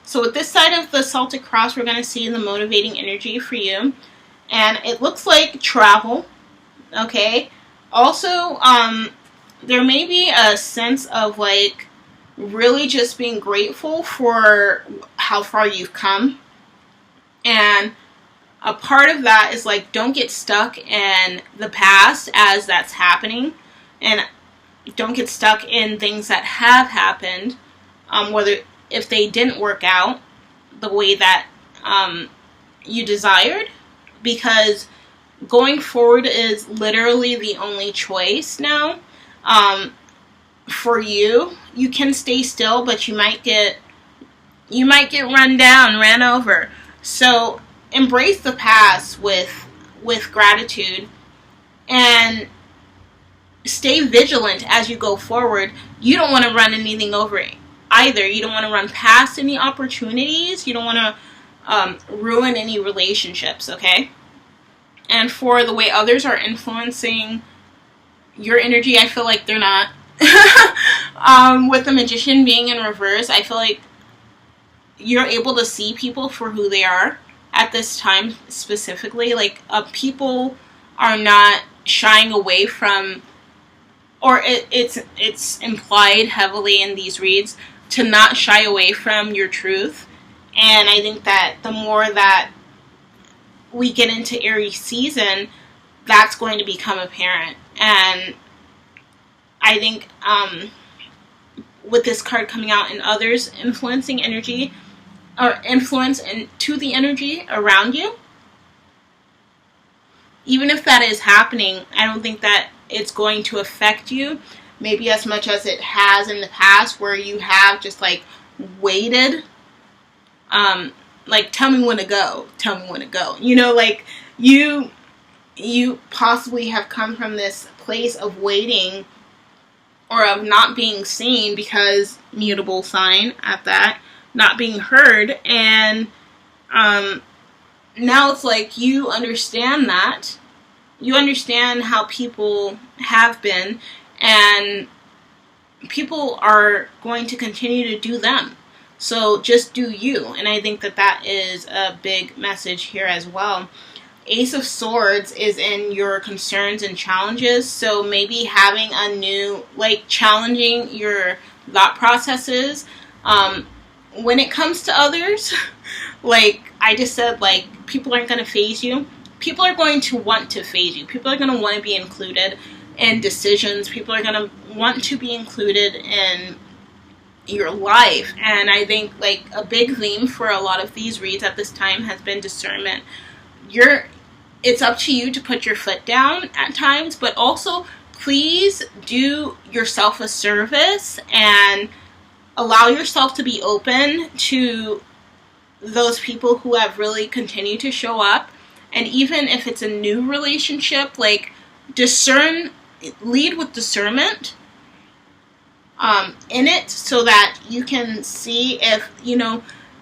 So with this side of the Celtic cross, we're gonna see the motivating energy for you. And it looks like travel, okay? Also, there may be a sense of, like, really just being grateful for how far you've come. And a part of that is, like, don't get stuck in the past as that's happening. And don't get stuck in things that have happened, whether if they didn't work out the way that you desired. Because going forward is literally the only choice now. For you, you can stay still, but you might get run down, ran over. So embrace the past with gratitude, and stay vigilant as you go forward. You don't want to run anything over either. You don't want to run past any opportunities. You don't want to ruin any relationships, okay? And for the way others are influencing your energy, I feel like they're not. With the Magician being in reverse, I feel like you're able to see people for who they are at this time specifically. Like, people are not shying away from, or it's implied heavily in these reads to not shy away from your truth. And I think that the more that we get into Aries season, that's going to become apparent. And I think with this card coming out and others influencing energy, or influence into the energy around you, even if that is happening, I don't think that it's going to affect you maybe as much as it has in the past, where you have just, like, waited. Like, tell me when to go. Tell me when to go. You know, like, you possibly have come from this place of waiting, or of not being seen, because mutable sign at that, not being heard. And now it's like you understand that. You understand how people have been, and people are going to continue to do them. So just do you. And I think that that is a big message here as well. Ace of Swords is in your concerns and challenges. So maybe having a new, like, challenging your thought processes. When it comes to others, like I just said, like, people aren't going to phase you. People are going to want to phase you. People are going to want to be included in decisions. People are going to want to be included in your life. And I think, like, a big theme for a lot of these reads at this time has been discernment. It's up to you to put your foot down at times, but also please do yourself a service and allow yourself to be open to those people who have really continued to show up. And even if it's a new relationship, like, lead with discernment in it, so that you can see if,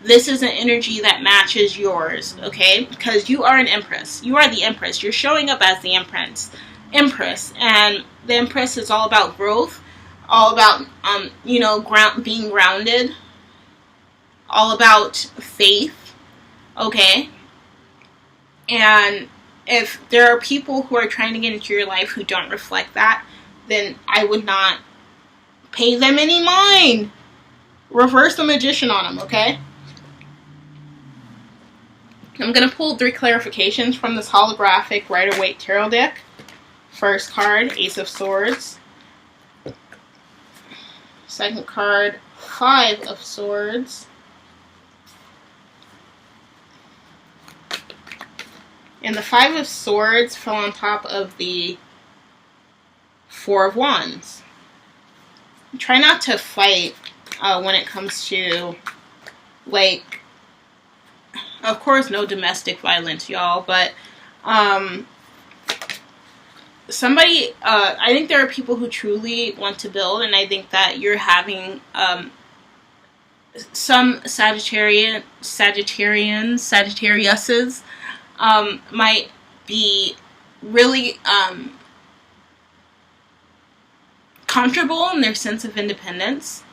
this is an energy that matches yours, okay? Because you are an Empress. You are the Empress. You're showing up as the Empress. And the Empress is all about growth, all about, being grounded, all about faith, okay? And if there are people who are trying to get into your life who don't reflect that, then I would not pay them any mind. Reverse the Magician on them, okay? I'm going to pull 3 clarifications from this holographic Rider-Waite Tarot deck. First card, Ace of Swords. Second card, 5 of Swords. And the 5 of Swords fell on top of the 4 of Wands. Try not to fight when it comes to, like, of course, no domestic violence, y'all, but I think there are people who truly want to build, and I think that you're having some Sagittariuses might be really comfortable in their sense of independence.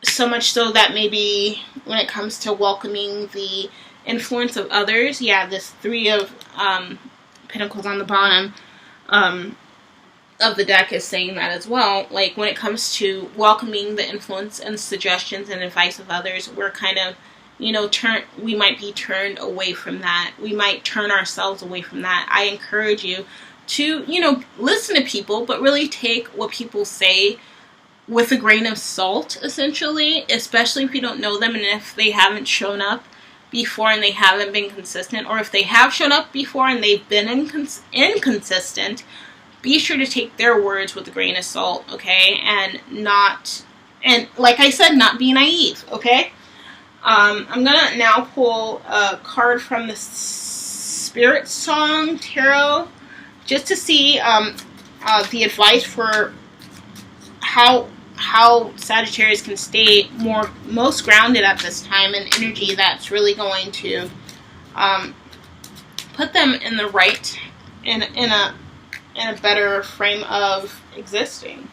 So much so that maybe when it comes to welcoming the influence of others, yeah, this Three of Pentacles on the bottom of the deck is saying that as well. Like, when it comes to welcoming the influence and suggestions and advice of others, we're kind of, you know, we might be turned away from that. We might turn ourselves away from that. I encourage you to, you know, listen to people, but really take what people say with a grain of salt, essentially, especially if you don't know them and if they haven't shown up before and they haven't been consistent, or if they have shown up before and they've been inconsistent. Be sure to take their words with a grain of salt, okay? And like I said, not be naive, okay? I'm gonna now pull a card from the Spirit Song Tarot just to see the advice for how Sagittarius can stay most grounded at this time, and energy that's really going to put them in the right, in a better frame of existing.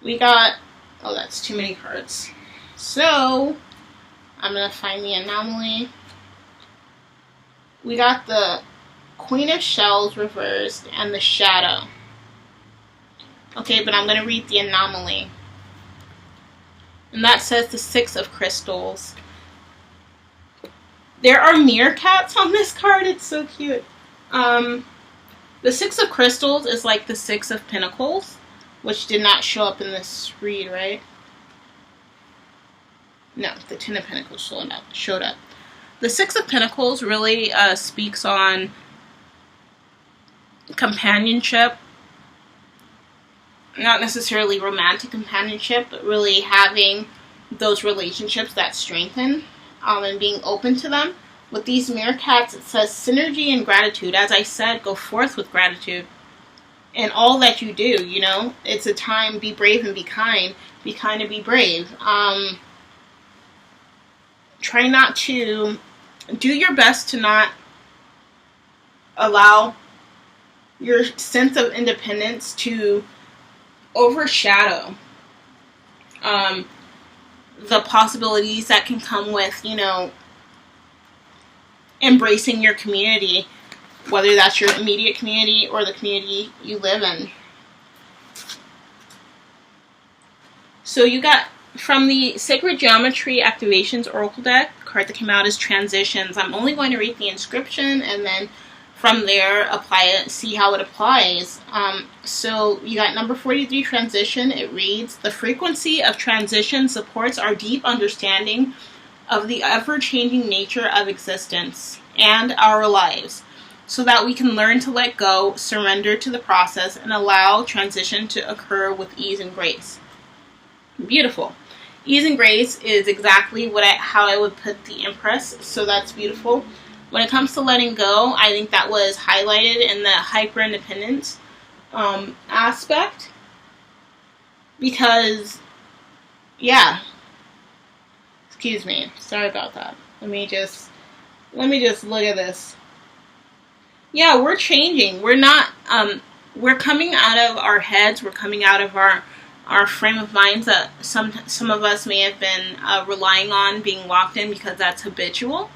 We got, oh, that's too many cards. So I'm gonna find the anomaly. We got the Queen of Shells reversed and the Shadow. Okay, but I'm going to read the anomaly. And that says the Six of Crystals. There are meerkats on this card. It's so cute. The Six of Crystals is like the Six of Pentacles, which did not show up in this read, right? No, the Ten of Pentacles showed up. The Six of Pentacles really speaks on companionship. Not necessarily romantic companionship, but really having those relationships that strengthen and being open to them. With these meerkats, it says synergy and gratitude. As I said, go forth with gratitude in all that you do, you know. It's a time, be brave and be kind. Be kind and be brave. Try not to, do your best to not allow your sense of independence to overshadow the possibilities that can come with, you know, embracing your community, whether that's your immediate community or the community you live in. So you got, from the Sacred Geometry Activations Oracle deck, card that came out is Transitions. I'm only going to read the inscription and then from there apply it, see how it applies. So you got number 43, Transition. It reads, the frequency of transition supports our deep understanding of the ever-changing nature of existence and our lives, so that we can learn to let go, surrender to the process, and allow transition to occur with ease and grace. Beautiful. Ease and grace is exactly how I would put the Empress, so that's beautiful. When it comes to letting go, I think that was highlighted in the hyper-independence aspect. Because, yeah. Excuse me. Sorry about that. Let me just look at this. Yeah, we're changing. We're not, we're coming out of our heads. We're coming out of our frame of minds that some of us may have been relying on, being locked in, because that's habitual.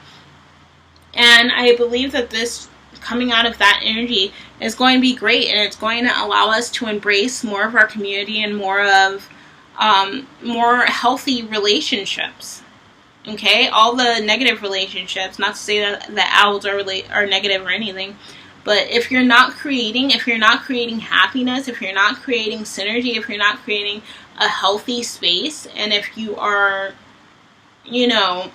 And I believe that this, coming out of that energy, is going to be great, and it's going to allow us to embrace more of our community and more of more healthy relationships. Okay, all the negative relationships. Not to say that the owls are negative or anything, but if you're not creating happiness, if you're not creating synergy, if you're not creating a healthy space, and if you are, you know,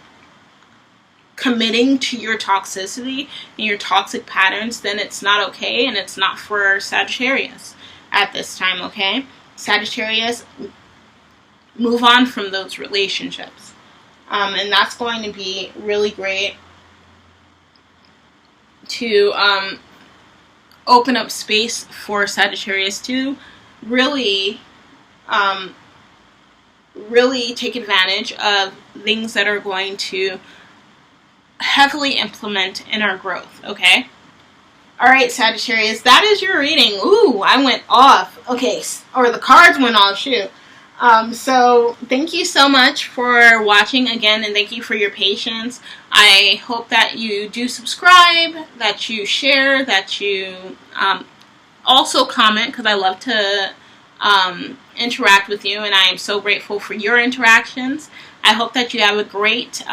committing to your toxicity and your toxic patterns, then it's not okay, and it's not for Sagittarius at this time, okay? Sagittarius, move on from those relationships. And that's going to be really great to open up space for Sagittarius to really really take advantage of things that are going to heavily implement in our growth, okay? Alright, Sagittarius, that is your reading. Ooh, I went off. Okay, or the cards went off, shoot. So thank you so much for watching again, and thank you for your patience. I hope that you do subscribe, that you share, that you also comment, because I love to interact with you, and I am so grateful for your interactions. I hope that you have a great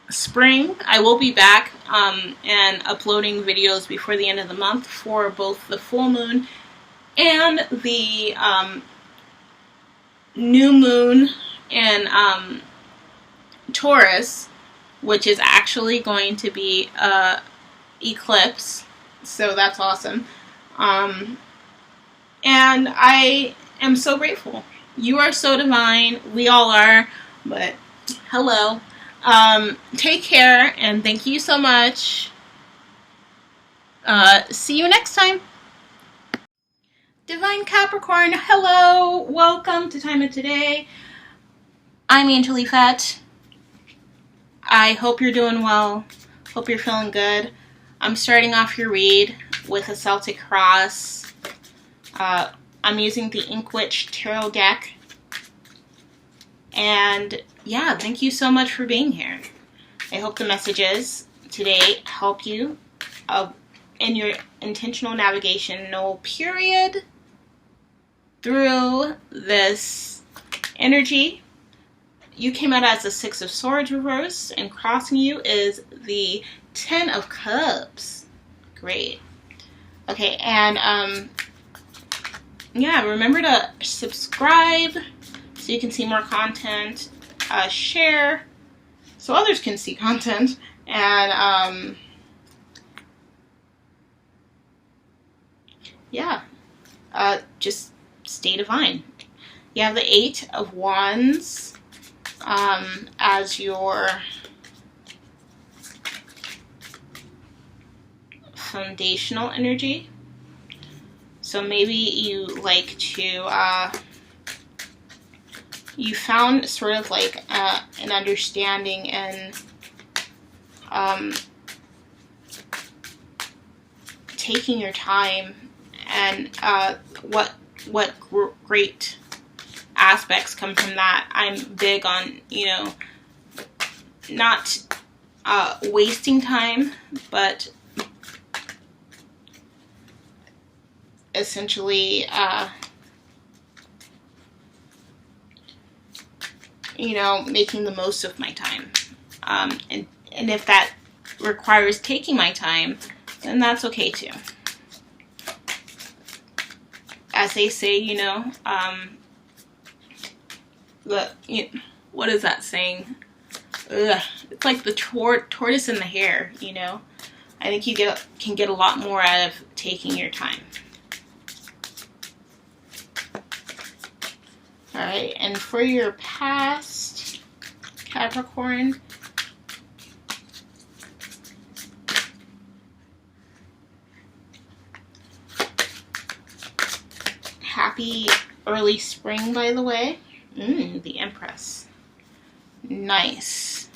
spring. I will be back and uploading videos before the end of the month for both the full moon and the new moon in Taurus, which is actually going to be a eclipse, so that's awesome. And I am so grateful. You are so divine. We all are, but hello. Take care, and thank you so much. See you next time. Divine Capricorn, hello. Welcome to Time of Today. I'm Angeli Fett. I hope you're doing well. Hope you're feeling good. I'm starting off your read with a Celtic cross. I'm using the Ink Witch Tarot deck. And yeah, thank you so much for being here. I hope the messages today help you in your intentional navigation, no period, through this energy. You came out as the Six of Swords reverse, and crossing you is the Ten of Cups. Great. Okay, and yeah, remember to subscribe so you can see more content, share so others can see content, and yeah, just stay divine. You have the Eight of Wands as your foundational energy. So maybe you like to, you found sort of like an understanding and taking your time, and what great aspects come from that. I'm big on, you know, not wasting time, but essentially, you know, making the most of my time. And if that requires taking my time, then that's okay too. As they say, you know, what is that saying? Ugh, it's like the tortoise and the hare, you know. I think you can get a lot more out of taking your time. Alright, and for your past, Capricorn, happy early spring, by the way. The Empress. Nice.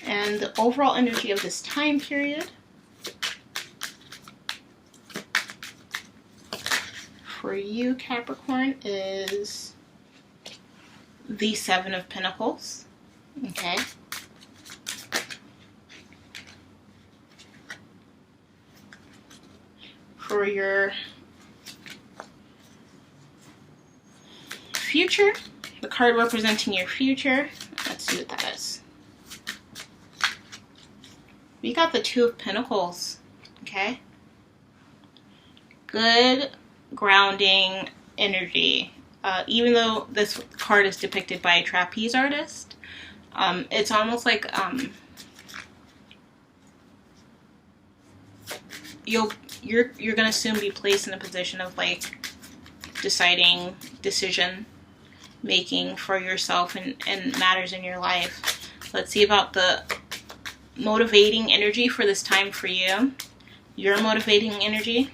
And the overall energy of this time period. For you, Capricorn, is the Seven of Pentacles. Okay. For your future, the card representing your future, let's see what that is. We got the Two of Pentacles. Okay. Good grounding energy. Even though this card is depicted by a trapeze artist, it's almost like you're gonna soon be placed in a position of like decision making for yourself and matters in your life. Let's see about the motivating energy for this time for you. Your motivating energy.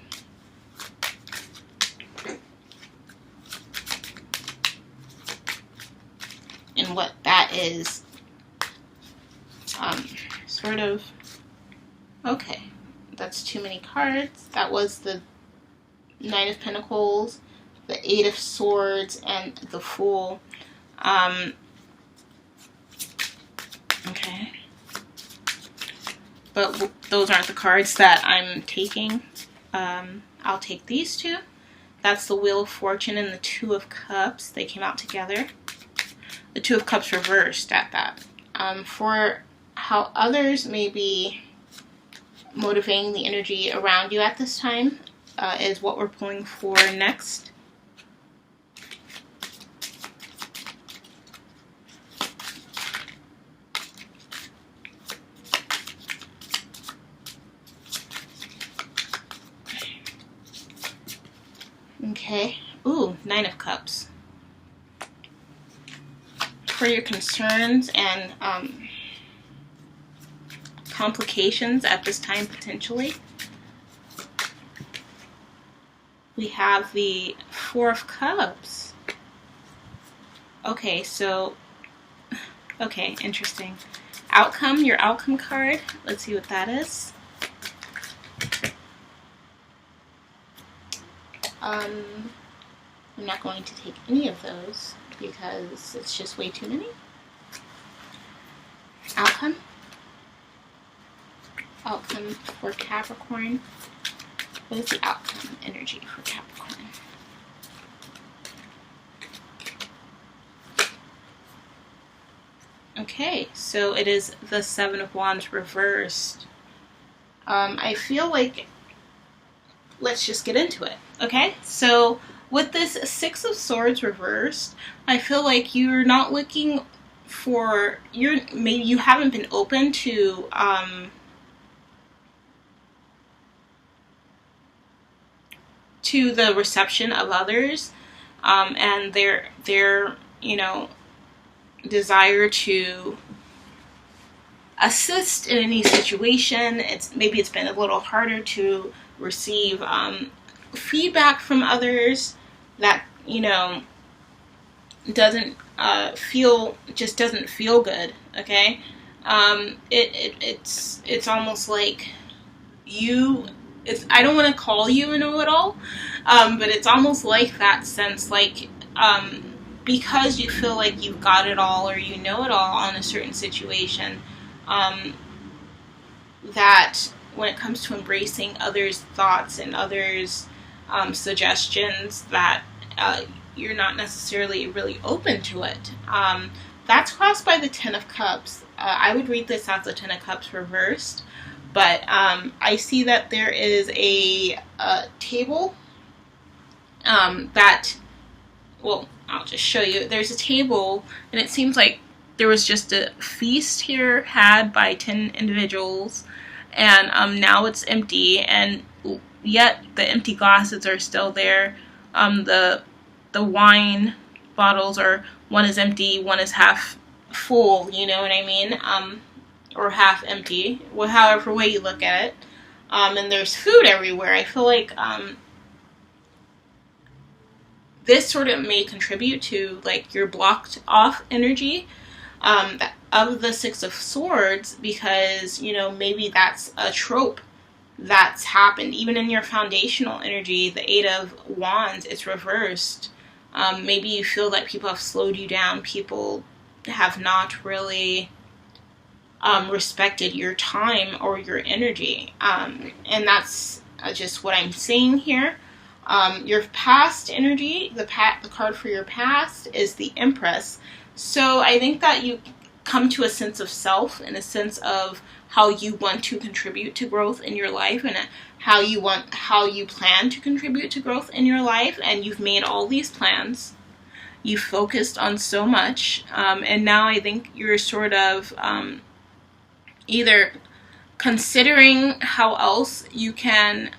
and what that is. Sort of, okay, that's too many cards. That was the Nine of Pentacles, the Eight of Swords, and the Fool. Okay. But those aren't the cards that I'm taking. I'll take these two. That's the Wheel of Fortune and the Two of Cups. They came out together. The Two of Cups reversed at that. For how others may be motivating the energy around you at this time is what we're pulling for next. Okay. Ooh, Nine of Cups. For your concerns and complications at this time, potentially. We have the Four of Cups. Okay, so, okay, interesting. Outcome, your outcome card. Let's see what that is. I'm not going to take any of those because it's just way too many. Outcome. Outcome for Capricorn. What is the outcome energy for Capricorn? Okay, so it is the Seven of Wands reversed. I feel like, let's just get into it. Okay, so with this Six of Swords reversed, I feel like you're not looking for, maybe you haven't been open to the reception of others, and their you know, desire to assist in any situation. Maybe it's been a little harder to receive feedback from others that, you know, doesn't feel good. Okay, it's almost like I don't want to call you a know-it-all, but it's almost like that sense, like because you feel like you've got it all or you know it all on a certain situation, that when it comes to embracing others' thoughts and others' suggestions, that you're not necessarily really open to it. That's crossed by the Ten of Cups. I would read this as the Ten of Cups reversed, but I see that there is a table that, well, I'll just show you. There's a table, and it seems like there was just a feast here had by 10 individuals, and now it's empty, and yet the empty glasses are still there. The wine bottles are, one is empty, one is half full, you know what I mean? Or half empty, however way you look at it. And there's food everywhere. I feel like this sort of may contribute to like your blocked off energy of the Six of Swords, because, you know, maybe that's a trope that's happened even in your foundational energy. The Eight of Wands, it's reversed. Maybe you feel that people have slowed you down, people have not really respected your time or your energy, and that's just what I'm seeing here. Your past energy, the card for your past is the Empress. So I think that you come to a sense of self and a sense of how you want to contribute to growth in your life, and how you plan to contribute to growth in your life, and you've made all these plans. You focused on so much, and now I think you're sort of either considering how else you can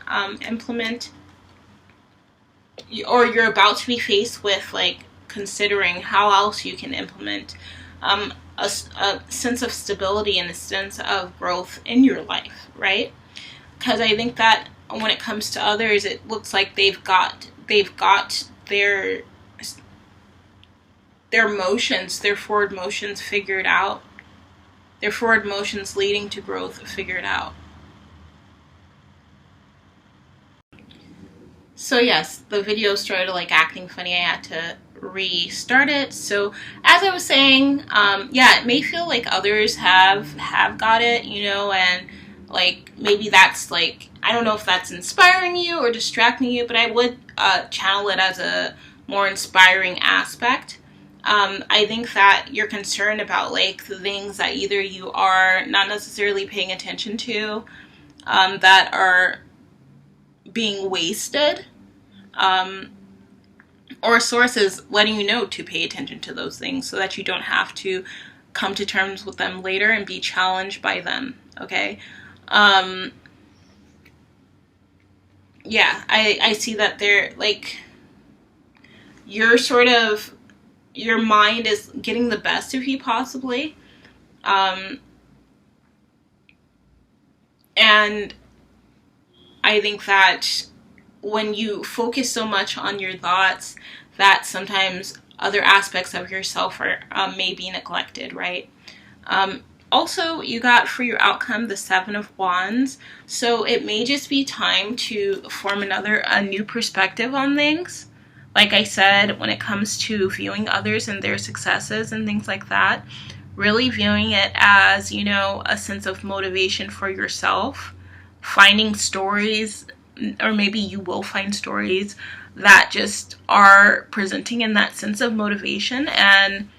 implement, or you're about to be faced with like considering how else you can implement a sense of stability and a sense of growth in your life, right? Because I think that when it comes to others, it looks like they've got their their motions, their forward motions figured out. Their forward motions leading to growth figured out. So yes, the video started like acting funny. I had to restart it. So as I was saying, yeah, it may feel like others have got it, you know, and like maybe that's like, I don't know if that's inspiring you or distracting you, but I would channel it as a more inspiring aspect. I think that you're concerned about like the things that either you are not necessarily paying attention to, that are being wasted, or sources letting you know to pay attention to those things so that you don't have to come to terms with them later and be challenged by them, okay? Yeah, I see that they're like, you're sort of, your mind is getting the best of you possibly, and I think that when you focus so much on your thoughts, that sometimes other aspects of yourself are may be neglected, right? Also, you got for your outcome the Seven of Wands, so it may just be time to form a new perspective on things. Like I said, when it comes to viewing others and their successes and things like that, really viewing it as, you know, a sense of motivation for yourself, finding stories, or maybe you will find stories that just are presenting in that sense of motivation, and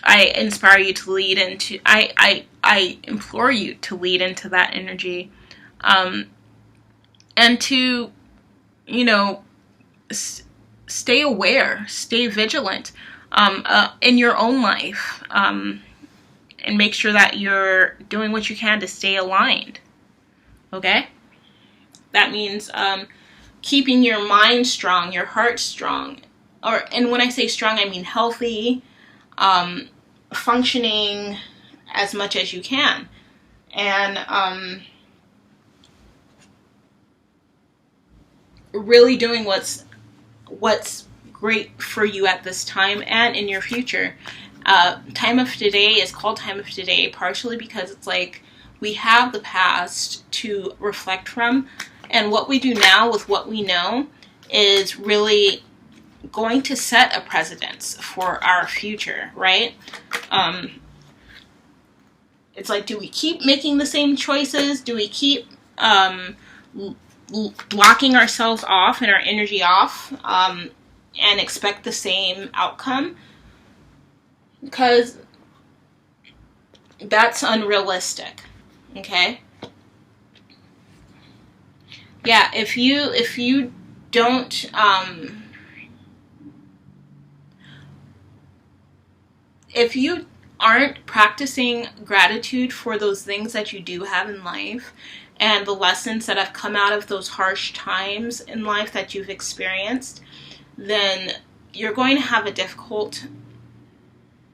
I inspire you to lead into, I implore you to lead into that energy, and to, you know, stay aware, stay vigilant in your own life, and make sure that you're doing what you can to stay aligned, okay? That means keeping your mind strong, your heart strong, and when I say strong, I mean healthy, functioning as much as you can, and really doing what's great for you at this time and in your future. Time of today is called time of today partially because it's like we have the past to reflect from, and what we do now with what we know is really going to set a precedence for our future, right? It's like, do we keep making the same choices? Do we keep blocking ourselves off and our energy off, and expect the same outcome? Because that's unrealistic, okay? Yeah, if you don't if you aren't practicing gratitude for those things that you do have in life and the lessons that have come out of those harsh times in life that you've experienced, then you're going to have a difficult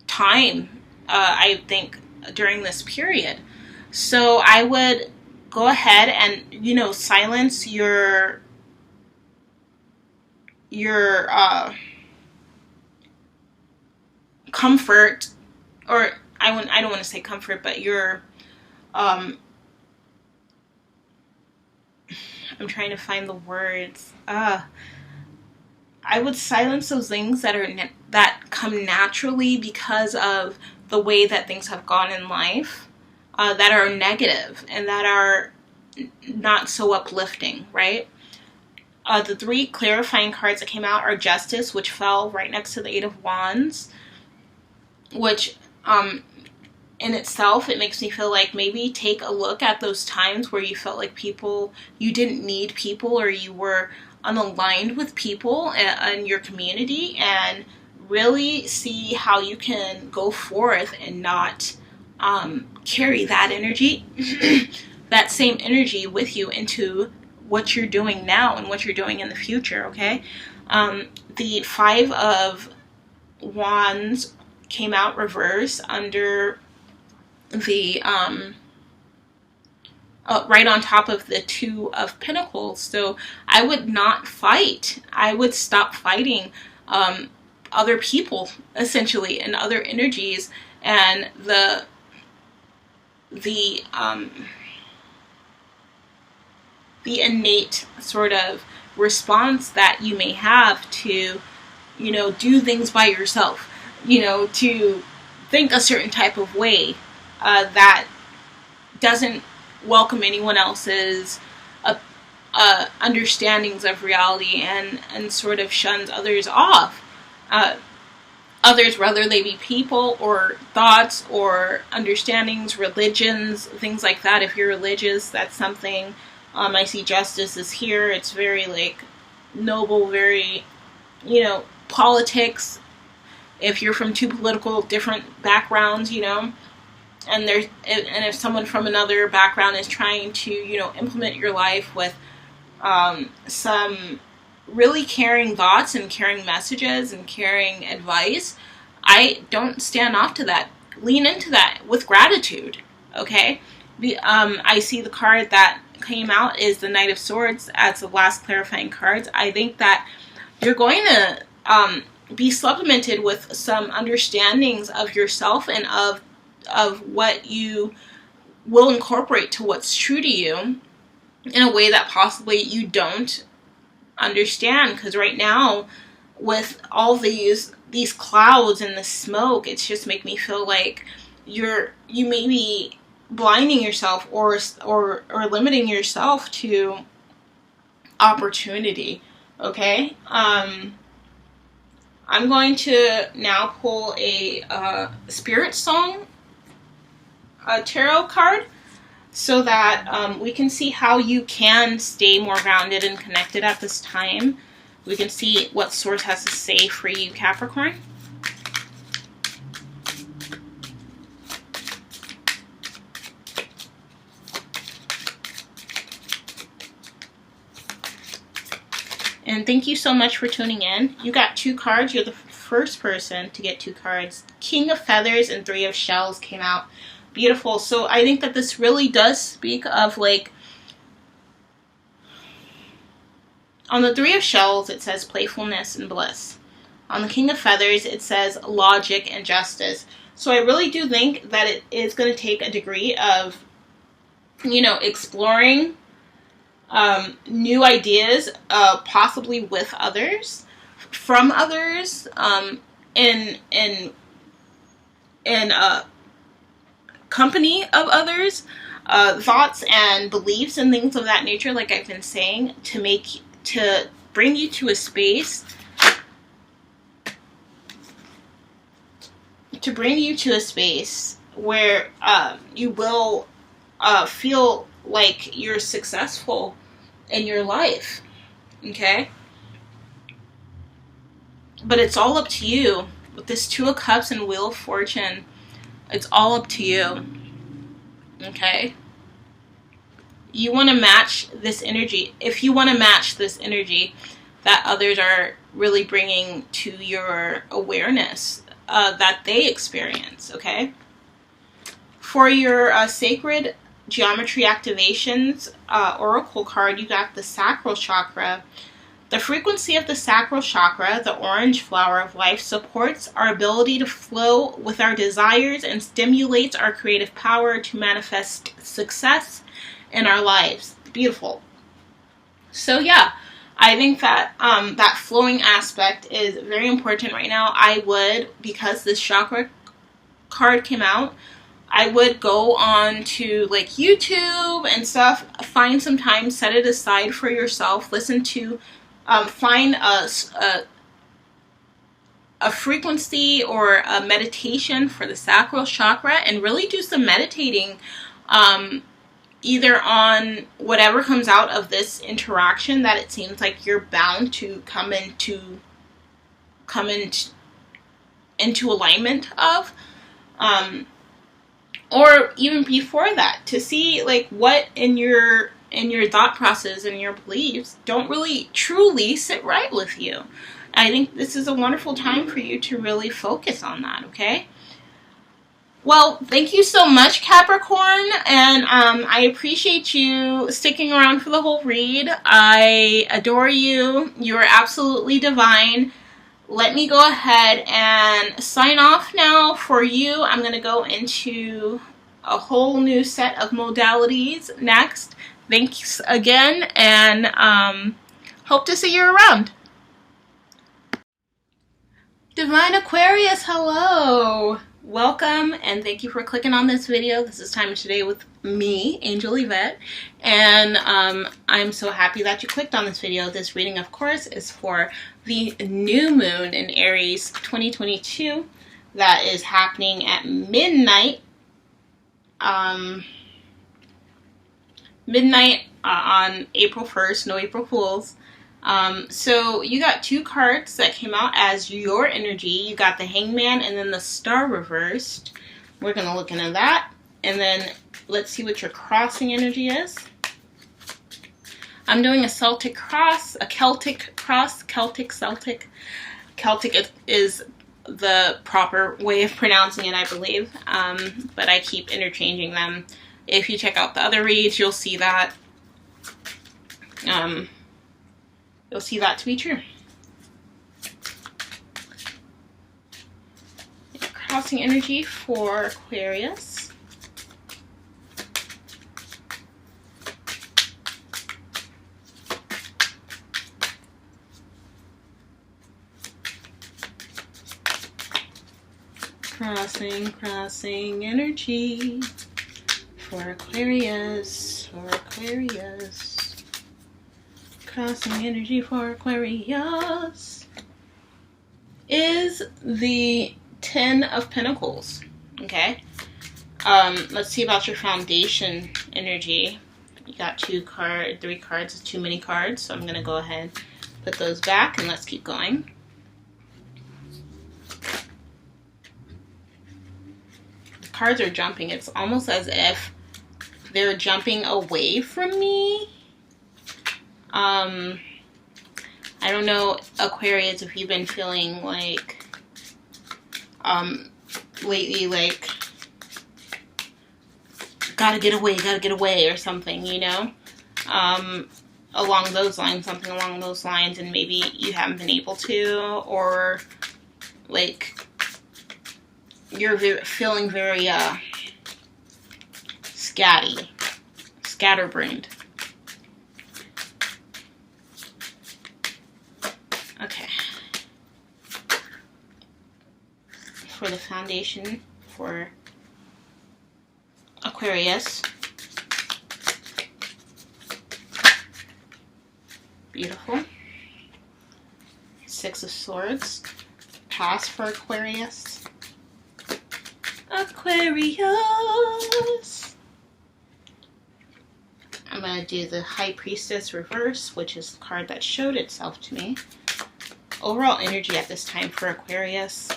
time, I think, during this period. So I would go ahead and, you know, silence your comfort, or I don't want to say comfort, but your I'm trying to find the words. I would silence those things that come naturally because of the way that things have gone in life, that are negative and that are not so uplifting, right? The three clarifying cards that came out are Justice, which fell right next to the Eight of Wands, which in itself, it makes me feel like maybe take a look at those times where you felt like you didn't need people, or you were unaligned with people in your community, and really see how you can go forth and not carry that energy, that same energy with you into what you're doing now and what you're doing in the future, okay? The Five of Wands came out reverse under the right on top of the Two of Pentacles. So I would not fight. I would stop fighting other people, essentially, and other energies, and the innate sort of response that you may have to, you know, do things by yourself, you know, to think a certain type of way that doesn't welcome anyone else's understandings of reality, and sort of shuns others off. Others, whether they be people or thoughts or understandings, religions, things like that. If you're religious, that's something. I see justice is here. It's very, like, noble, very, you know, politics. If you're from two political different backgrounds, you know, and if someone from another background is trying to, you know, implement your life with some really caring thoughts and caring messages and caring advice, I don't stand off to that. Lean into that with gratitude, okay? I see the card that came out is the Knight of Swords as the last clarifying cards. I think that you're going to be supplemented with some understandings of yourself and of what you will incorporate to what's true to you in a way that possibly you don't understand. Because right now, with all these clouds and the smoke, it's just make me feel like you may be blinding yourself or limiting yourself to opportunity. Okay, I'm going to now pull a spirit song, a tarot card, so that we can see how you can stay more grounded and connected at this time. We can see what Source has to say for you, Capricorn. And thank you so much for tuning in. You got 2 cards. You're the first person to get 2 cards. King of Feathers and 3 of Shells came out. Beautiful. So I think that this really does speak of, like, on the 3 of Shells, it says playfulness and bliss. On the King of Feathers, it says logic and justice. So I really do think that it is going to take a degree of, you know, exploring new ideas, possibly with others, from others, in company of others, thoughts and beliefs and things of that nature, like I've been saying, to bring you to a space, where you will feel like you're successful in your life, okay? But it's all up to you. With this 2 of Cups and Wheel of Fortune, it's all up to you, okay? You want to match this energy. If you want to match this energy that others are really bringing to your awareness that they experience, okay? For your sacred geometry activations oracle card, you got the sacral chakra. The frequency of the sacral chakra, the orange flower of life, supports our ability to flow with our desires and stimulates our creative power to manifest success in our lives. Beautiful. So yeah, I think that that flowing aspect is very important right now. I would, because this chakra card came out, I would go on to, like, YouTube and stuff, find some time, set it aside for yourself, listen to, find a frequency or a meditation for the sacral chakra, and really do some meditating, either on whatever comes out of this interaction that it seems like you're bound to come into alignment of, or even before that, to see, like, what in your thought process and your beliefs don't really truly sit right with you. I think this is a wonderful time for you to really focus on that, okay? Well, thank you so much, Capricorn, and I appreciate you sticking around for the whole read. I adore you. You are absolutely divine. let me go ahead and sign off now for you. I'm going to go into a whole new set of modalities next. Thanks again, and hope to see you around. Divine Aquarius, hello! Welcome, and thank you for clicking on this video. This is Time Today with me, Angel Yvette, and I'm so happy that you clicked on this video. This reading, of course, is for the new moon in Aries 2022 that is happening at midnight. Midnight on April 1st, no April Fools. So you got two cards that came out as your energy. You got the Hangman and then the Star reversed. We're going to look into that. And then let's see what your crossing energy is. I'm doing a Celtic cross, a Celtic cross, Celtic. Celtic is the proper way of pronouncing it, I believe. But I keep interchanging them. If you check out the other reads, you'll see that. You'll see that to be true. Crossing energy for Aquarius. Crossing energy for Aquarius, Crossing energy for Aquarius is the 10 of Pentacles. Okay. Let's see about your foundation energy. You got three cards. It's too many cards, so I'm going to go ahead and put those back, and let's keep going. The cards are jumping. It's almost as if they're jumping away from me. I don't know, Aquarius, if you've been feeling like, lately, like, gotta get away, or something, you know? Along those lines, something along those lines, and maybe you haven't been able to, or, like, you're feeling very, scatterbrained. Okay. For the foundation for Aquarius. Beautiful. Six of Swords. Pass for Aquarius. Aquarius. I'm going to do the High Priestess reverse, which is the card that showed itself to me. Overall energy at this time for Aquarius.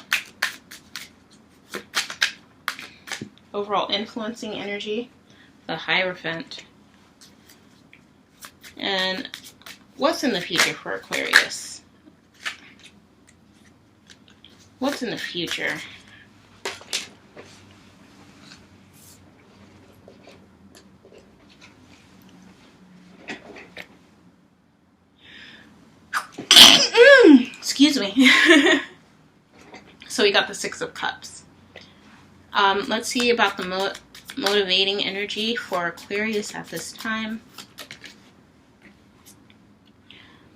Overall influencing energy, the Hierophant. And what's in the future for Aquarius? What's in the future? Excuse me. So we got the Six of Cups. Let's see about the motivating energy for Aquarius at this time.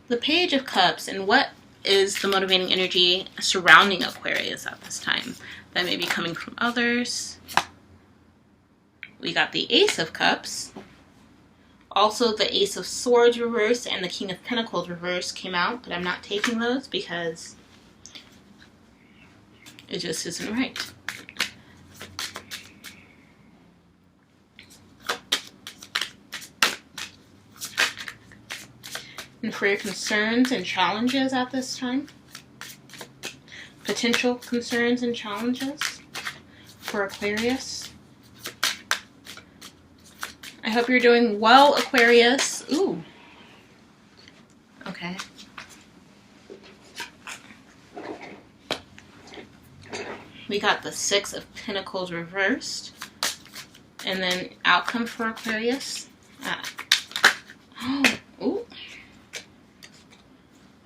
The Page of Cups, and what is the motivating energy surrounding Aquarius at this time? That may be coming from others. We got the Ace of Cups. Also, the Ace of Swords reversed and the King of Pentacles reversed came out, but I'm not taking those because it just isn't right. And for your concerns and challenges at this time, potential concerns and challenges for Aquarius. I hope you're doing well, Aquarius. Ooh. Okay. We got the Six of Pentacles reversed. And then outcome for Aquarius. Ooh.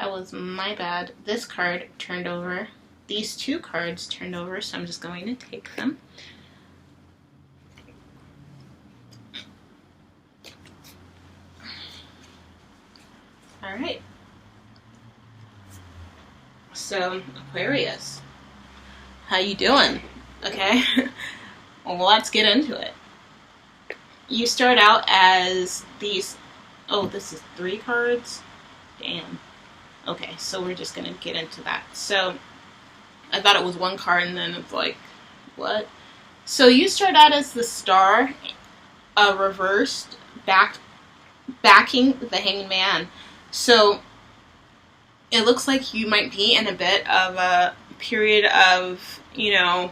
That was my bad. This card turned over. These two cards turned over, so I'm just going to take them. All right. So, Aquarius, how you doing? Okay. Well, let's get into it. You start out as these. Oh, this is 3 cards. Damn. Okay, so we're just gonna get into that. So, I thought it was 1 card, and then it's like, what? So you start out as the Star, reversed, backing the Hanged Man. So it looks like you might be in a bit of a period of, you know,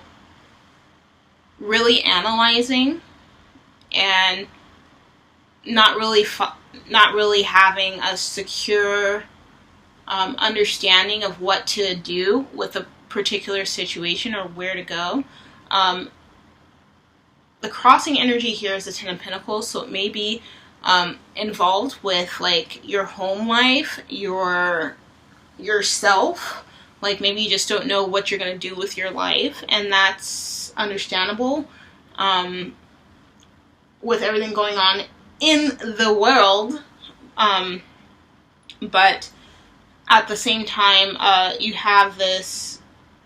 really analyzing and not really having a secure understanding of what to do with a particular situation or where to go. The crossing energy here is the 10 of Pentacles, so it may be involved with like your home life, yourself. Like maybe you just don't know what you're going to do with your life, and that's understandable with everything going on in the world. But at the same time, you have this,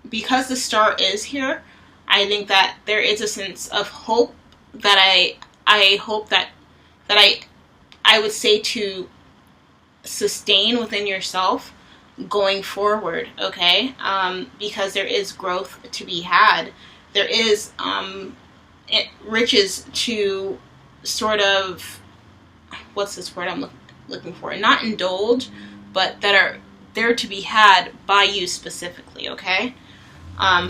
because the Star is here, I think that there is a sense of hope that I hope that I would say to sustain within yourself going forward, okay? Because there is growth to be had. There is riches to sort of, what's this word I'm looking for? Not indulge, but that are there to be had by you specifically, okay?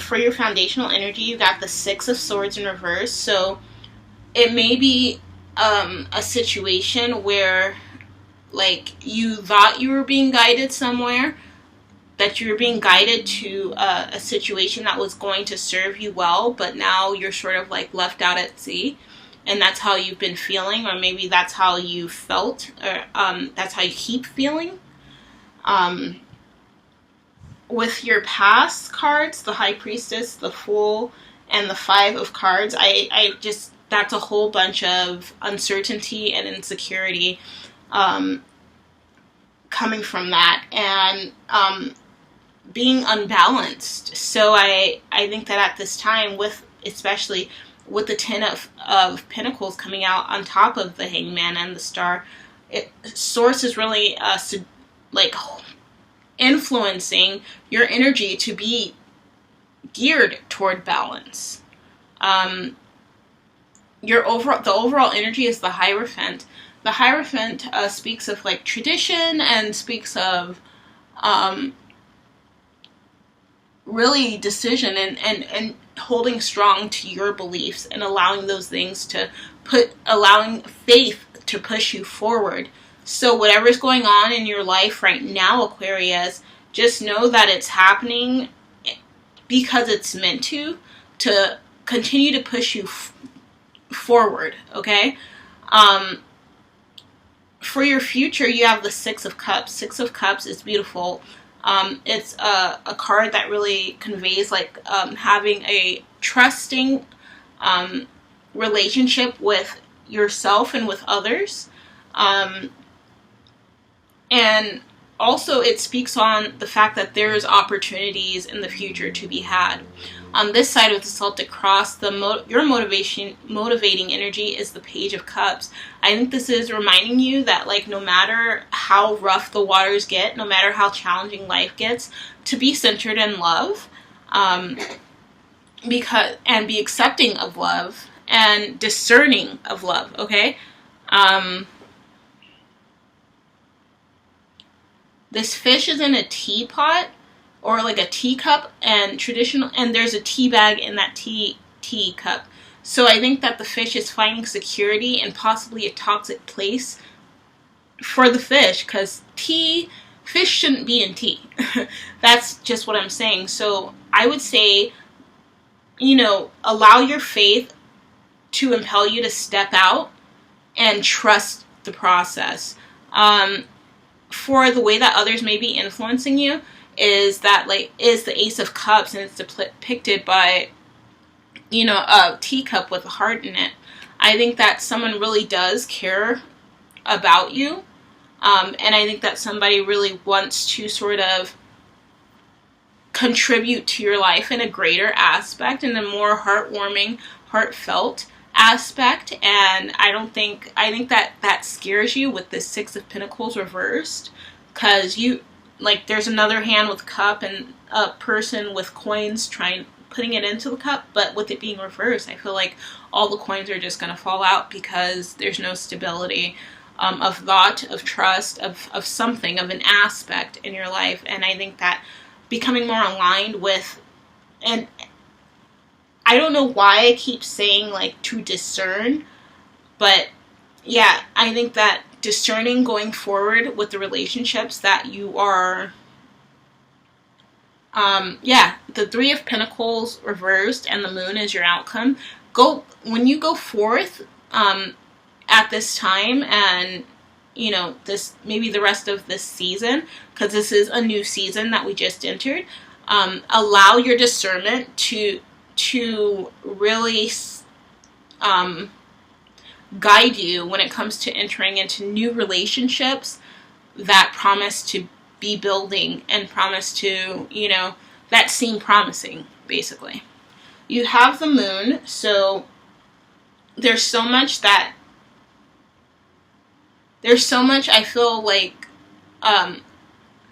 For your foundational energy, you got the 6 of Swords in reverse. So it may be a situation where, like, you thought you were being guided somewhere, that you were being guided to a situation that was going to serve you well, but now you're sort of like left out at sea, and that's how you've been feeling, or maybe that's how you felt, or that's how you keep feeling. With your past cards, the High Priestess, the Fool, and the 5 of Cards, I just, that's a whole bunch of uncertainty and insecurity coming from that, and being unbalanced. So I think that at this time, with especially with the 10 of Pentacles coming out on top of the Hanged Man and the Star, Source is really like influencing your energy to be geared toward balance. The overall energy is the Hierophant. The Hierophant speaks of like tradition and speaks of really decision and holding strong to your beliefs and allowing those things to allowing faith to push you forward. So whatever's going on in your life right now, Aquarius, just know that it's happening because it's meant to continue to push you forward, okay? For your future, you have the 6 of Cups. 6 of Cups is beautiful. It's a card that really conveys like having a trusting relationship with yourself and with others. And also it speaks on the fact that there's opportunities in the future to be had. On this side of the Celtic Cross, your motivating energy is the Page of Cups. I think this is reminding you that, like, no matter how rough the waters get, no matter how challenging life gets, to be centered in love, and be accepting of love and discerning of love. Okay. This fish is in a teapot, or like a teacup, and there's a tea bag in that teacup. So I think that the fish is finding security and possibly a toxic place for the fish, because fish shouldn't be in tea. That's just what I'm saying. So I would say, allow your faith to impel you to step out and trust the process. for the way that others may be influencing you is that, like, is the Ace of Cups, and it's depicted by, you know, a teacup with a heart in it. I think that someone really does care about you, and I think that somebody really wants to sort of contribute to your life in a greater aspect, in a more heartwarming, heartfelt aspect. And I think that scares you with the Six of Pentacles reversed, because you, like, there's another hand with cup and a person with coins putting it into the cup, but with it being reversed, I feel like all the coins are just going to fall out because there's no stability of thought, of trust, of something, of an aspect in your life. And I think that becoming more aligned with, and I don't know why I keep saying, like, to discern, but yeah, I think that discerning going forward with the relationships that you are, the Three of Pentacles reversed and the Moon is your outcome. When you go forth at this time, and, you know, this, maybe the rest of this season, because this is a new season that we just entered, allow your discernment to really guide you when it comes to entering into new relationships that promise to be building and promise to, you know, that seem promising, basically. You have the Moon, so there's so much I feel like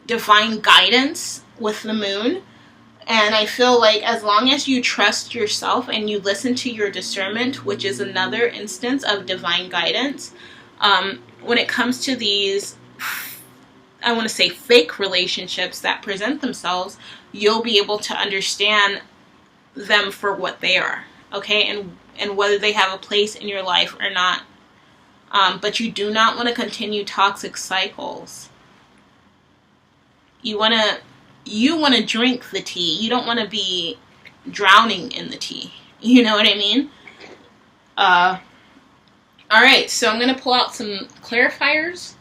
divine guidance with the Moon. And I feel like as long as you trust yourself and you listen to your discernment, which is another instance of divine guidance, when it comes to these, I want to say, fake relationships that present themselves, you'll be able to understand them for what they are, okay? And whether they have a place in your life or not. But you do not want to continue toxic cycles. You want to drink the tea. You don't want to be drowning in the tea. You know what I mean? Alright, so I'm going to pull out some clarifiers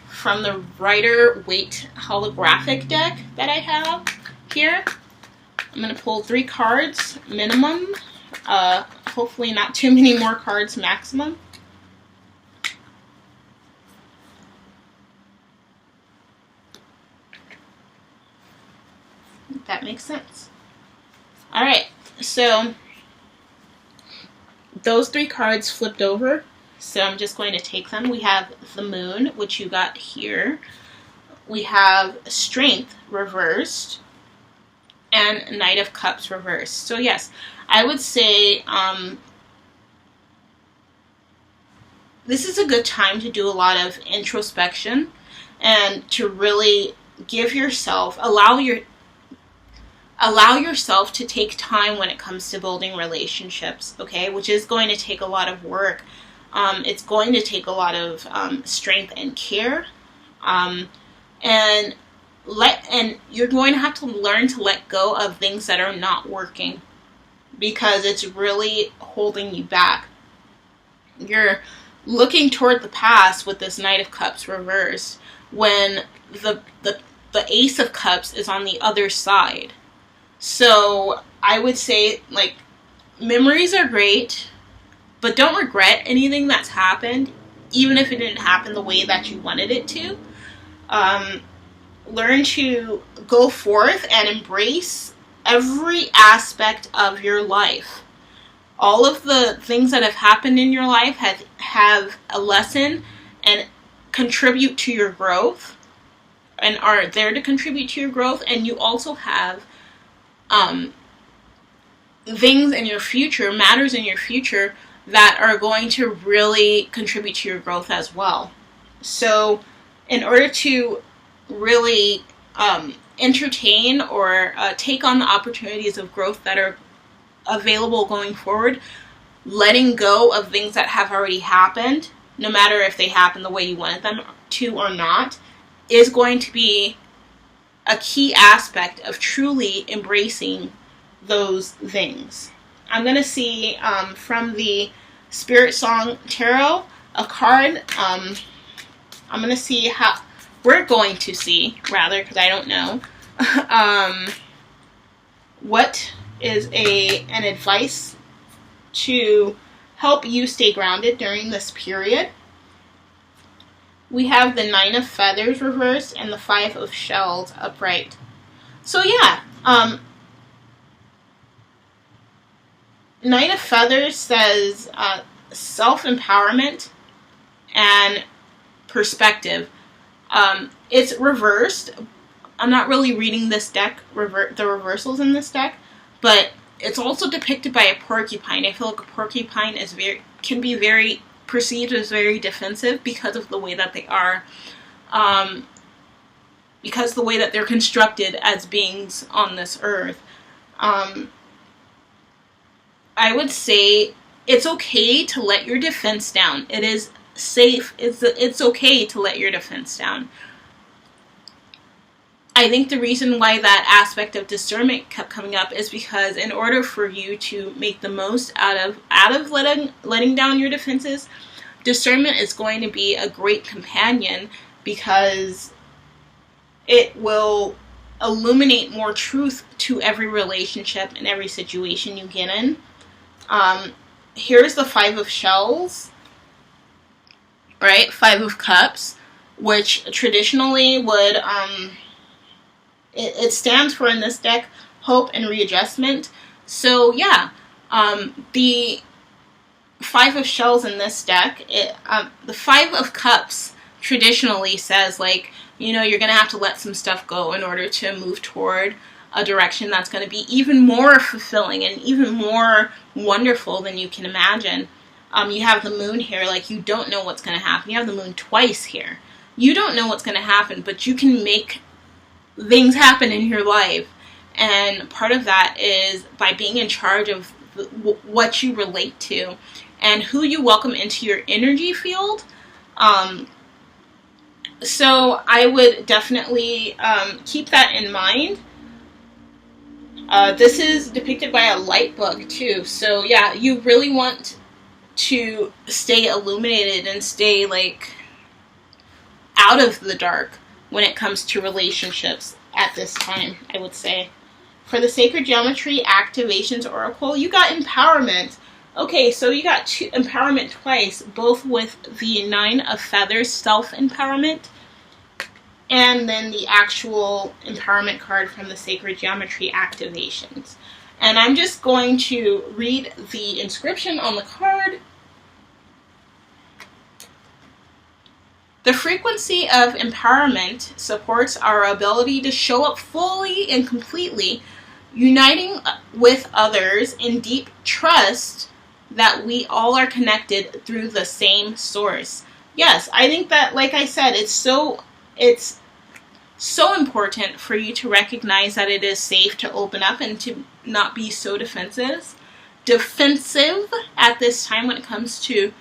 from the Rider-Waite holographic deck that I have here. I'm going to pull 3 cards minimum. Hopefully not too many more cards maximum. If that makes sense. Alright, so those 3 cards flipped over, so I'm just going to take them. We have the Moon, which you got here. We have Strength reversed, and Knight of Cups reversed. So yes, I would say this is a good time to do a lot of introspection and to really give yourself, allow yourself to take time when it comes to building relationships, okay? Which is going to take a lot of work. It's going to take a lot of strength and care. And you're going to have to learn to let go of things that are not working, because it's really holding you back. You're looking toward the past with this Knight of Cups reversed, when the Ace of Cups is on the other side. So I would say, like, memories are great, but don't regret anything that's happened, even if it didn't happen the way that you wanted it to. Learn to go forth and embrace every aspect of your life. All of the things that have happened in your life have a lesson and contribute to your growth, and are there to contribute to your growth. And you also have things in your future, matters in your future, that are going to really contribute to your growth as well. So in order to really entertain or take on the opportunities of growth that are available going forward, letting go of things that have already happened, no matter if they happen the way you wanted them to or not, is going to be a key aspect of truly embracing those things. I'm going to see from the Spirit Song Tarot a card. I'm going to see we're going to see, rather, because I don't know, what is an advice to help you stay grounded during this period. We have the 9 of Feathers reversed and the 5 of Shells upright. So yeah, 9 of Feathers says self-empowerment and perspective. It's reversed. I'm not really reading this deck, the reversals in this deck, but it's also depicted by a porcupine. I feel like a porcupine can be very perceived as very defensive because of the way that they are, because the way that they're constructed as beings on this earth. I would say it's okay to let your defense down. It is safe. It's okay to let your defense down. I think the reason why that aspect of discernment kept coming up is because in order for you to make the most out of letting down your defenses, discernment is going to be a great companion because it will illuminate more truth to every relationship and every situation you get in. Here's the 5 of Shells, right? 5 of Cups, which traditionally would, it stands for in this deck, hope and readjustment. So yeah, the 5 of Shells in this deck, the 5 of Cups traditionally says, like, you know, you're going to have to let some stuff go in order to move toward a direction that's going to be even more fulfilling and even more wonderful than you can imagine. You have the moon here, like, you don't know what's going to happen. You have the moon twice here. You don't know what's going to happen, but you can make things happen in your life. And part of that is by being in charge of what you relate to and who you welcome into your energy field. So I would definitely keep that in mind. This is depicted by a light bug too. So yeah, you really want to stay illuminated and stay, like, out of the dark when it comes to relationships at this time, I would say. For the Sacred Geometry Activations Oracle, you got empowerment. Okay, so you got empowerment twice, both with the 9 of Feathers, self-empowerment, and then the actual empowerment card from the Sacred Geometry Activations. And I'm just going to read the inscription on the card. The frequency of empowerment supports our ability to show up fully and completely, uniting with others in deep trust that we all are connected through the same source. Yes, I think that, like I said, it's so important for you to recognize that it is safe to open up and to not be so defensive at this time when it comes to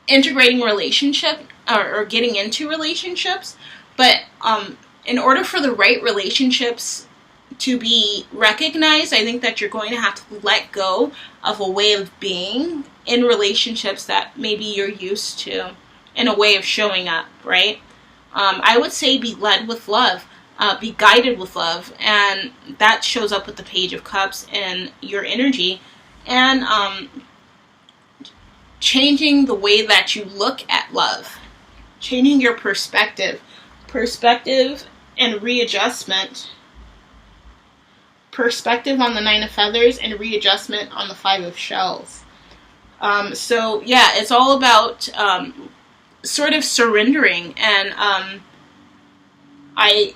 integrating relationship or getting into relationships. But in order for the right relationships to be recognized, I think that you're going to have to let go of a way of being in relationships that maybe you're used to, in a way of showing up, right? I would say be led with love, be guided with love, and that shows up with the Page of Cups and your energy, and changing the way that you look at love, changing your perspective and readjustment. Perspective on the 9 of Feathers and readjustment on the 5 of Shells. So yeah, it's all about sort of surrendering, and I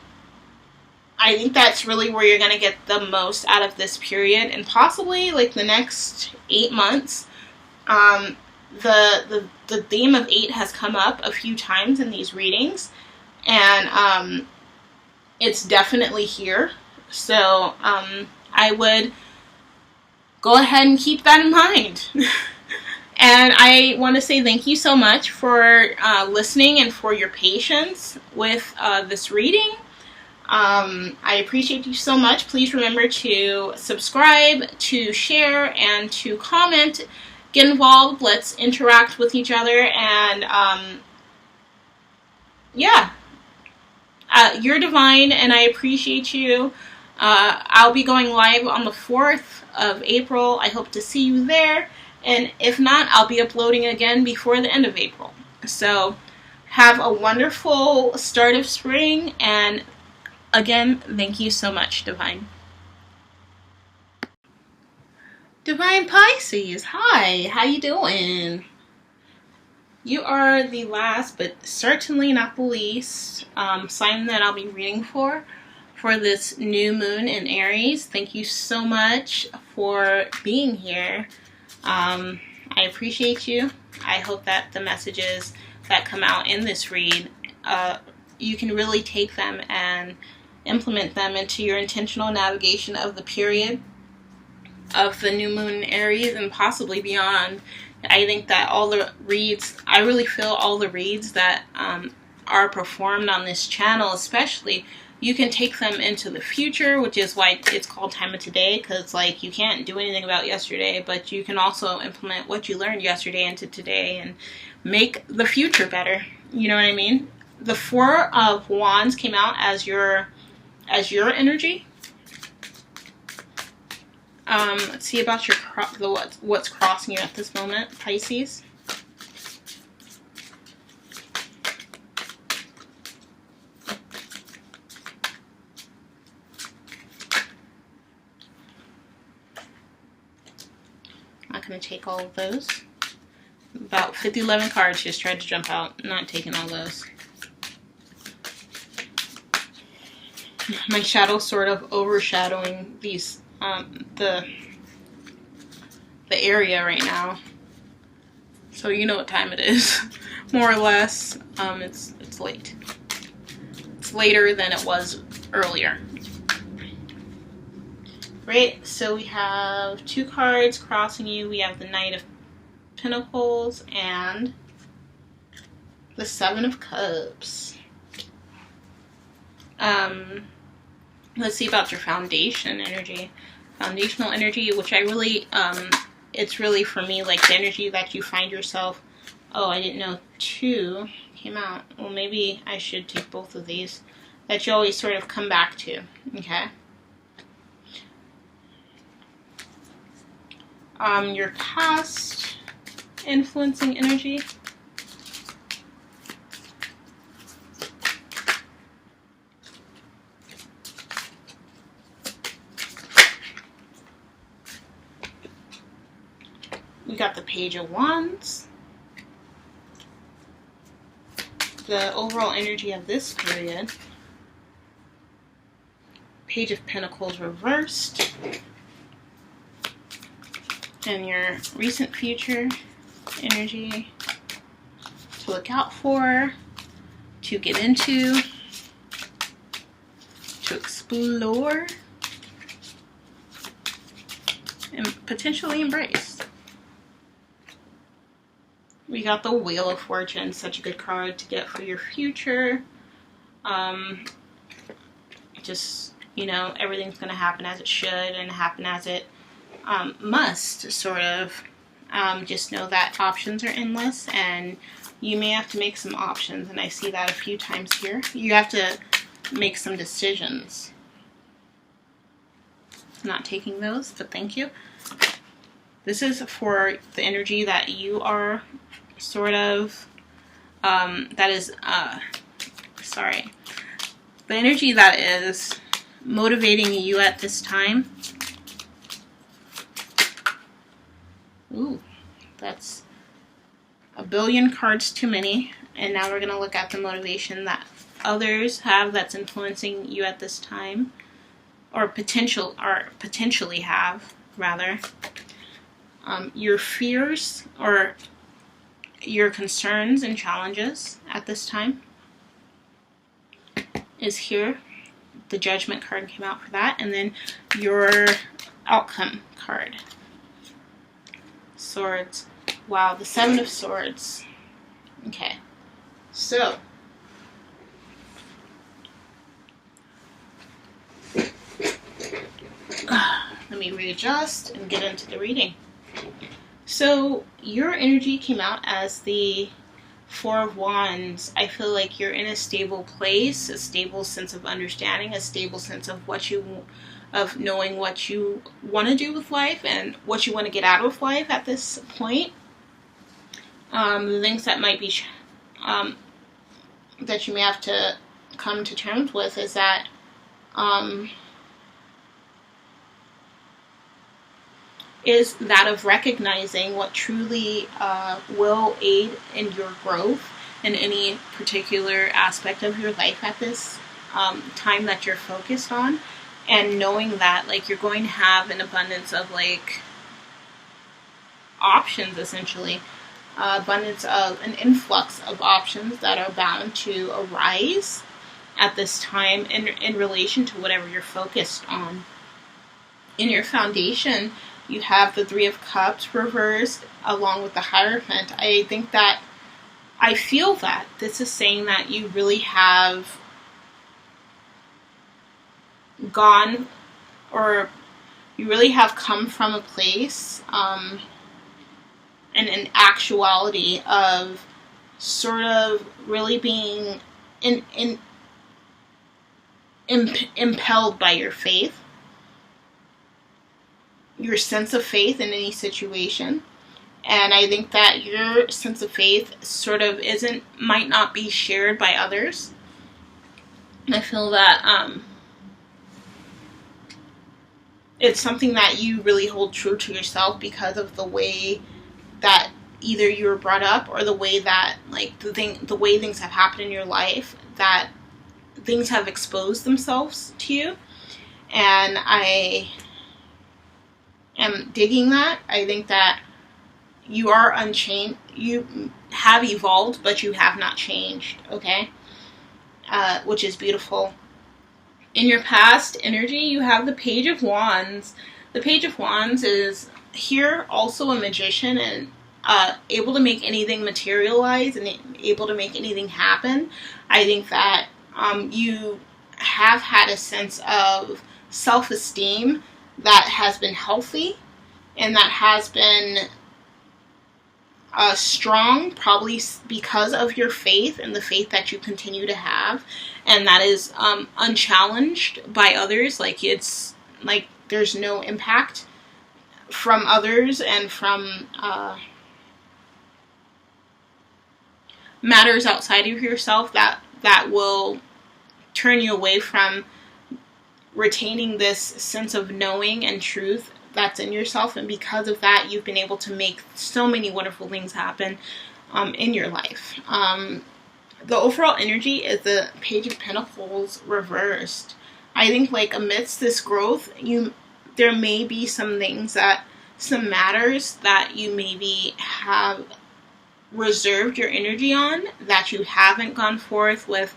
think that's really where you're going to get the most out of this period, and possibly like the next 8 months. The theme of 8 has come up a few times in these readings, and it's definitely here. So I would go ahead and keep that in mind. And I want to say thank you so much for listening and for your patience with this reading. I appreciate you so much. Please remember to subscribe, to share, and to comment. Get involved. Let's interact with each other, and yeah, you're divine, and I appreciate you. I'll be going live on the 4th of April. I hope to see you there. And if not, I'll be uploading again before the end of April. So have a wonderful start of spring. And again, thank you so much, Divine. Divine Pisces, hi. How you doing? You are the last, but certainly not the least, sign that I'll be reading for this new moon in Aries. Thank you so much for being here. I appreciate you. I hope that the messages that come out in this read, you can really take them and implement them into your intentional navigation of the period of the new moon in Aries and possibly beyond. I think that all the reads, I really feel all the reads that are performed on this channel, especially, you can take them into the future, which is why it's called Time of Today, because like you can't do anything about yesterday, but you can also implement what you learned yesterday into today and make the future better. You know what I mean? The Four of Wands came out as your energy. Let's see about your what's crossing you at this moment, Pisces. I'm not going to take all of those. About 50-11 cards just tried to jump out. I'm not taking all those. My shadow sort of overshadowing these the area right now, so you know what time it is, more or less. It's late. It's later than it was earlier. Great. So we have 2 cards crossing you. We have the Knight of Pentacles and the Seven of Cups. Let's see about your foundation energy. Foundational energy, which I really, it's really for me like the energy that you find yourself. Oh, I didn't know 2 came out. Well, maybe I should take both of these. That you always sort of come back to. Okay. Your past influencing energy. We got the Page of Wands. The overall energy of this period. Page of Pentacles reversed. And your recent future energy to look out for, to get into, to explore, and potentially embrace. We got the Wheel of Fortune, such a good card to get for your future. Just, you know, everything's going to happen as it should and happen as it must, sort of. Just know that options are endless and you may have to make some options, and I see that a few times here. You have to make some decisions. Not taking those, but thank you. This is for the energy that you are sort of, that is, sorry. The energy that is motivating you at this time. Ooh, that's a billion cards too many. And now we're going to look at the motivation that others have that's influencing you at this time. Or potentially have, rather. Your fears or your concerns and challenges at this time is here. The Judgment card came out for that. And then your outcome card. Swords. Wow, the Seven of Swords. Okay. So, let me readjust and get into the reading. So, your energy came out as the Four of Wands, I feel like you're in a stable place, a stable sense of understanding, a stable sense of of knowing what you want to do with life and what you want to get out of life at this point. The things that might be that you may have to come to terms with is that is that of recognizing what truly will aid in your growth in any particular aspect of your life at this time that you're focused on, and knowing that like you're going to have an abundance of like options, essentially abundance of an influx of options that are bound to arise at this time in relation to whatever you're focused on. In your foundation, you have the Three of Cups reversed along with the Hierophant. I think that, I feel that this is saying that you really have gone, or you really have come from a place and an actuality of sort of really being impelled by your faith, your sense of faith in any situation. And I think that your sense of faith sort of might not be shared by others. I feel that it's something that you really hold true to yourself because of the way that either you were brought up or the way that like the way things have happened in your life, that things have exposed themselves to you. And I am digging that. I think that you are unchanged. You have evolved, but you have not changed, okay? Which is beautiful. In your past energy, you have the Page of Wands. The Page of Wands is here also a magician and able to make anything materialize and able to make anything happen. I think that you have had a sense of self-esteem that has been healthy and that has been strong, probably because of your faith and the faith that you continue to have, and that is unchallenged by others. Like it's like there's no impact from others and from matters outside of yourself that will turn you away from retaining this sense of knowing and truth that's in yourself. And because of that, you've been able to make so many wonderful things happen in your life. The overall energy is the Page of Pentacles reversed. I think like amidst this growth, there may be some matters that you maybe have reserved your energy on, that you haven't gone forth with,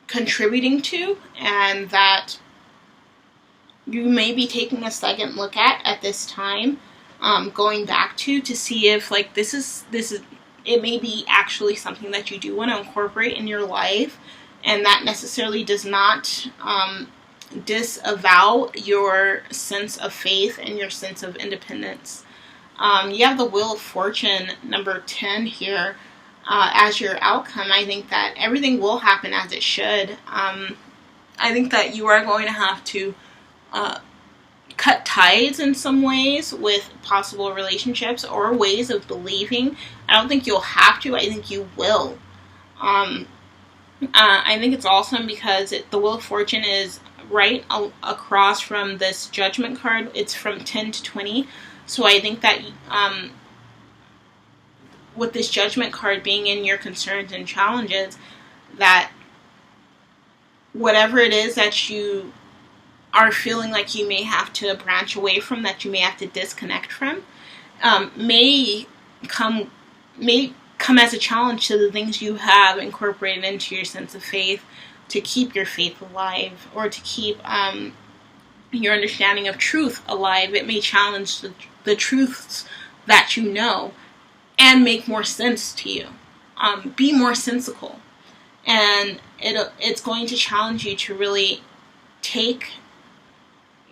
contributing to, and that you may be taking a second look at this time, going back to see if like this is it may be actually something that you do want to incorporate in your life, and that necessarily does not disavow your sense of faith and your sense of independence. You have the Wheel of Fortune, number 10 here, as your outcome. I think that everything will happen as it should. I think that you are going to have to cut ties in some ways with possible relationships or ways of believing. I don't think you'll have to. I think you will. I think it's awesome because the Wheel of Fortune is right across from this Judgment card. It's from 10 to 20. So I think that with this Judgment card being in your concerns and challenges, that whatever it is that you are feeling like you may have to branch away from, that you may have to disconnect from, may come as a challenge to the things you have incorporated into your sense of faith to keep your faith alive, or to keep your understanding of truth alive. It may challenge the truths that you know and make more sense to you. Be more sensical. And it's going to challenge you to really take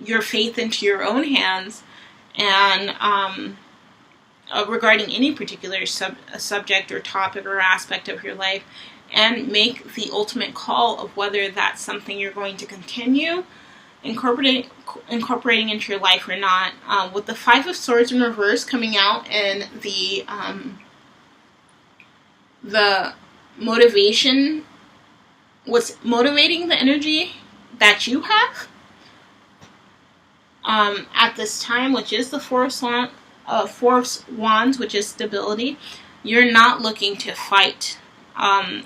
your faith into your own hands and regarding any particular subject or topic or aspect of your life, and make the ultimate call of whether that's something you're going to continue incorporating into your life or not. With the Five of Swords in reverse coming out, and the motivation, what's motivating the energy that you have at this time, which is the Four of Wands, which is stability. You're not looking to fight.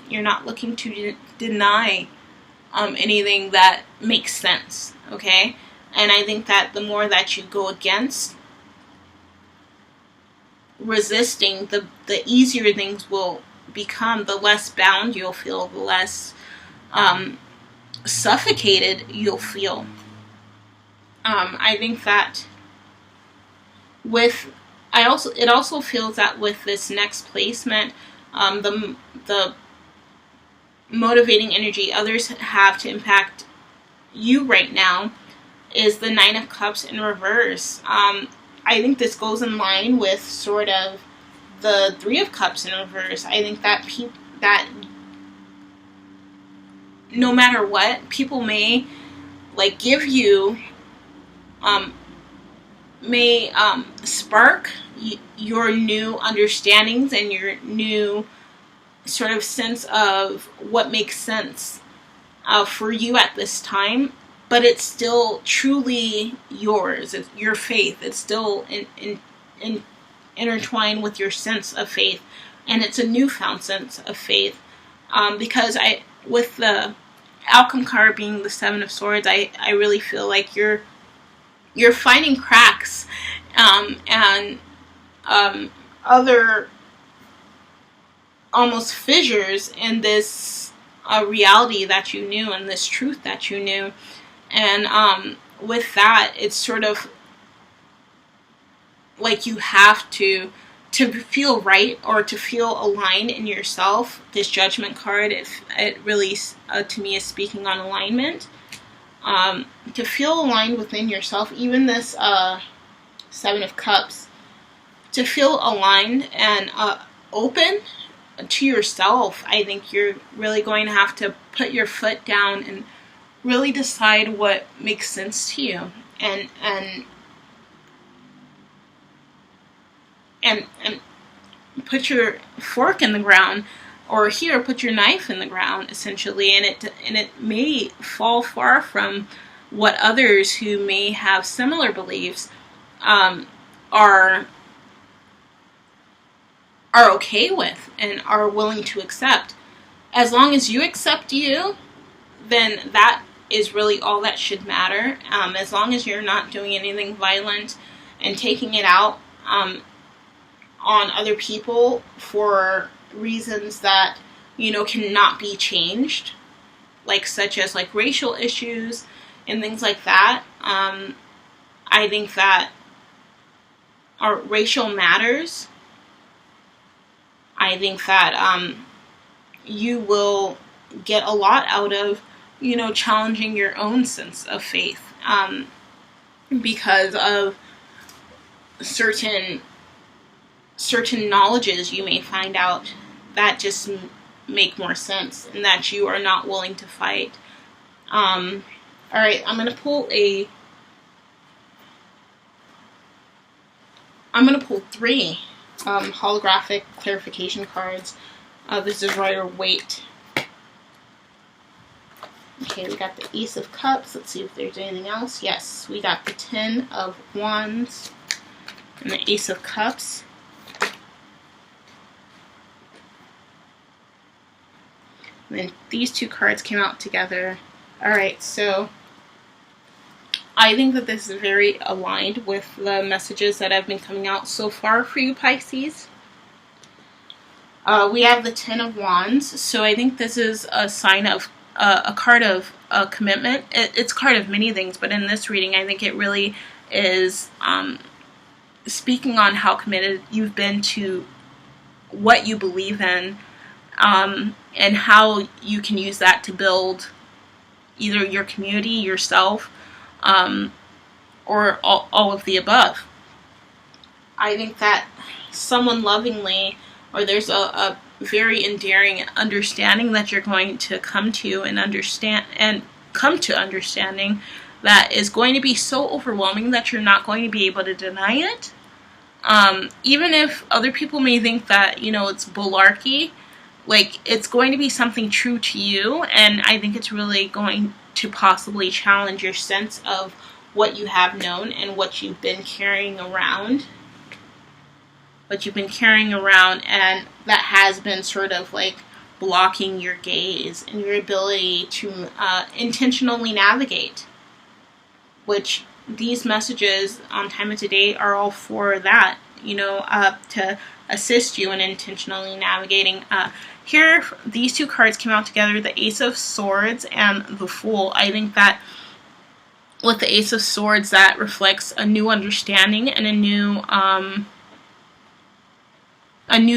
You're not looking to deny anything that makes sense, okay? And I think that the more that you go against resisting, the easier things will become, the less bound you'll feel, the less suffocated you'll feel. I think that it also feels that with this next placement, the motivating energy others have to impact you right now is the Nine of Cups in reverse. I think this goes in line with sort of the Three of Cups in reverse. I think that that no matter what, people may like give you may spark your new understandings and your new sort of sense of what makes sense for you at this time, but it's still truly yours. It's your faith. It's still intertwined with your sense of faith, and it's a newfound sense of faith. Because with the outcome card being the Seven of Swords, I really feel like you're finding cracks and other almost fissures in this reality that you knew and this truth that you knew. And with that, it's sort of like you have to feel right or to feel aligned in yourself. This Judgment card, it really to me is speaking on alignment. To feel aligned within yourself, even this Seven of Cups, to feel aligned and open to yourself. I think you're really going to have to put your foot down and really decide what makes sense to you, and put your fork in the ground, or put your knife in the ground, essentially. And it may fall far from what others who may have similar beliefs are okay with and are willing to accept. As long as you accept you, then that is really all that should matter. As long as you're not doing anything violent and taking it out on other people for reasons that, cannot be changed, such as racial issues and things like that. I think that our racial matters. I think that you will get a lot out of, challenging your own sense of faith because of certain knowledges you may find out that just make more sense and that you are not willing to fight. Alright, I'm going to pull three holographic clarification cards. This is Rider-Waite. Okay, we got the Ace of Cups. Let's see if there's anything else. Yes, we got the Ten of Wands and the Ace of Cups. And then these two cards came out together. Alright, so I think that this is very aligned with the messages that have been coming out so far for you, Pisces. We have the Ten of Wands, so I think this is a sign of a card of commitment. It's a card of many things, but in this reading, I think it really is speaking on how committed you've been to what you believe in, and how you can use that to build either your community, yourself, or all of the above. I think that someone lovingly, or there's a very endearing understanding that you're going to come to and understand, and come to understanding, that is going to be so overwhelming that you're not going to be able to deny it. Even if other people may think that, you know, it's bularchy, like, it's going to be something true to you, and I think it's really going to possibly challenge your sense of what you have known and what you've been carrying around. And that has been sort of like blocking your gaze and your ability to intentionally navigate, which these messages on Time of Today are all for that, you know, to assist you in intentionally navigating. Here, these two cards came out together, the Ace of Swords and the Fool. I think that with the Ace of Swords, that reflects a new understanding and a new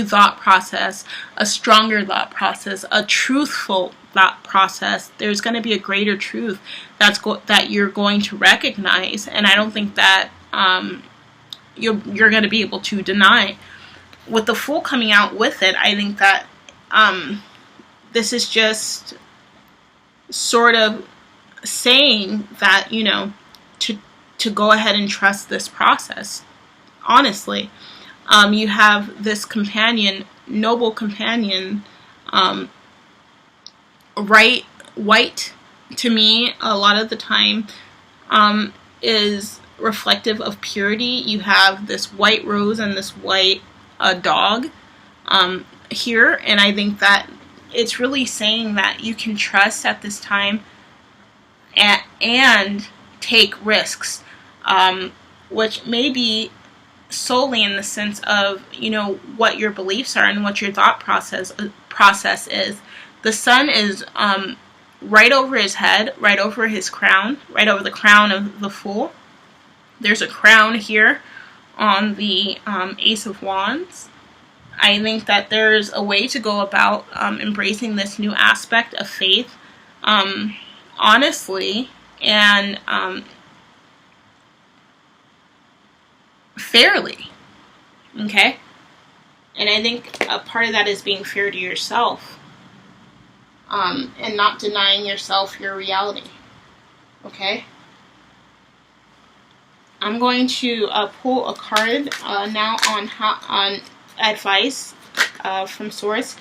thought process, a stronger thought process, a truthful thought process. There's going to be a greater truth that you're going to recognize, and I don't think that you're going to be able to deny. With the Fool coming out with it, I think that this is just sort of saying that, you know, to go ahead and trust this process. Honestly, you have this companion, noble companion, white to me a lot of the time is reflective of purity. You have this white rose and this white dog here, and I think that it's really saying that you can trust at this time and take risks, which may be solely in the sense of, you know, what your beliefs are and what your thought process is. The sun is right over his head, right over his crown, right over the crown of the Fool. There's a crown here on the Ace of Wands. I think that there's a way to go about embracing this new aspect of faith, honestly, and fairly, okay? And I think a part of that is being fair to yourself, and not denying yourself your reality, okay? I'm going to pull a card now on advice from Source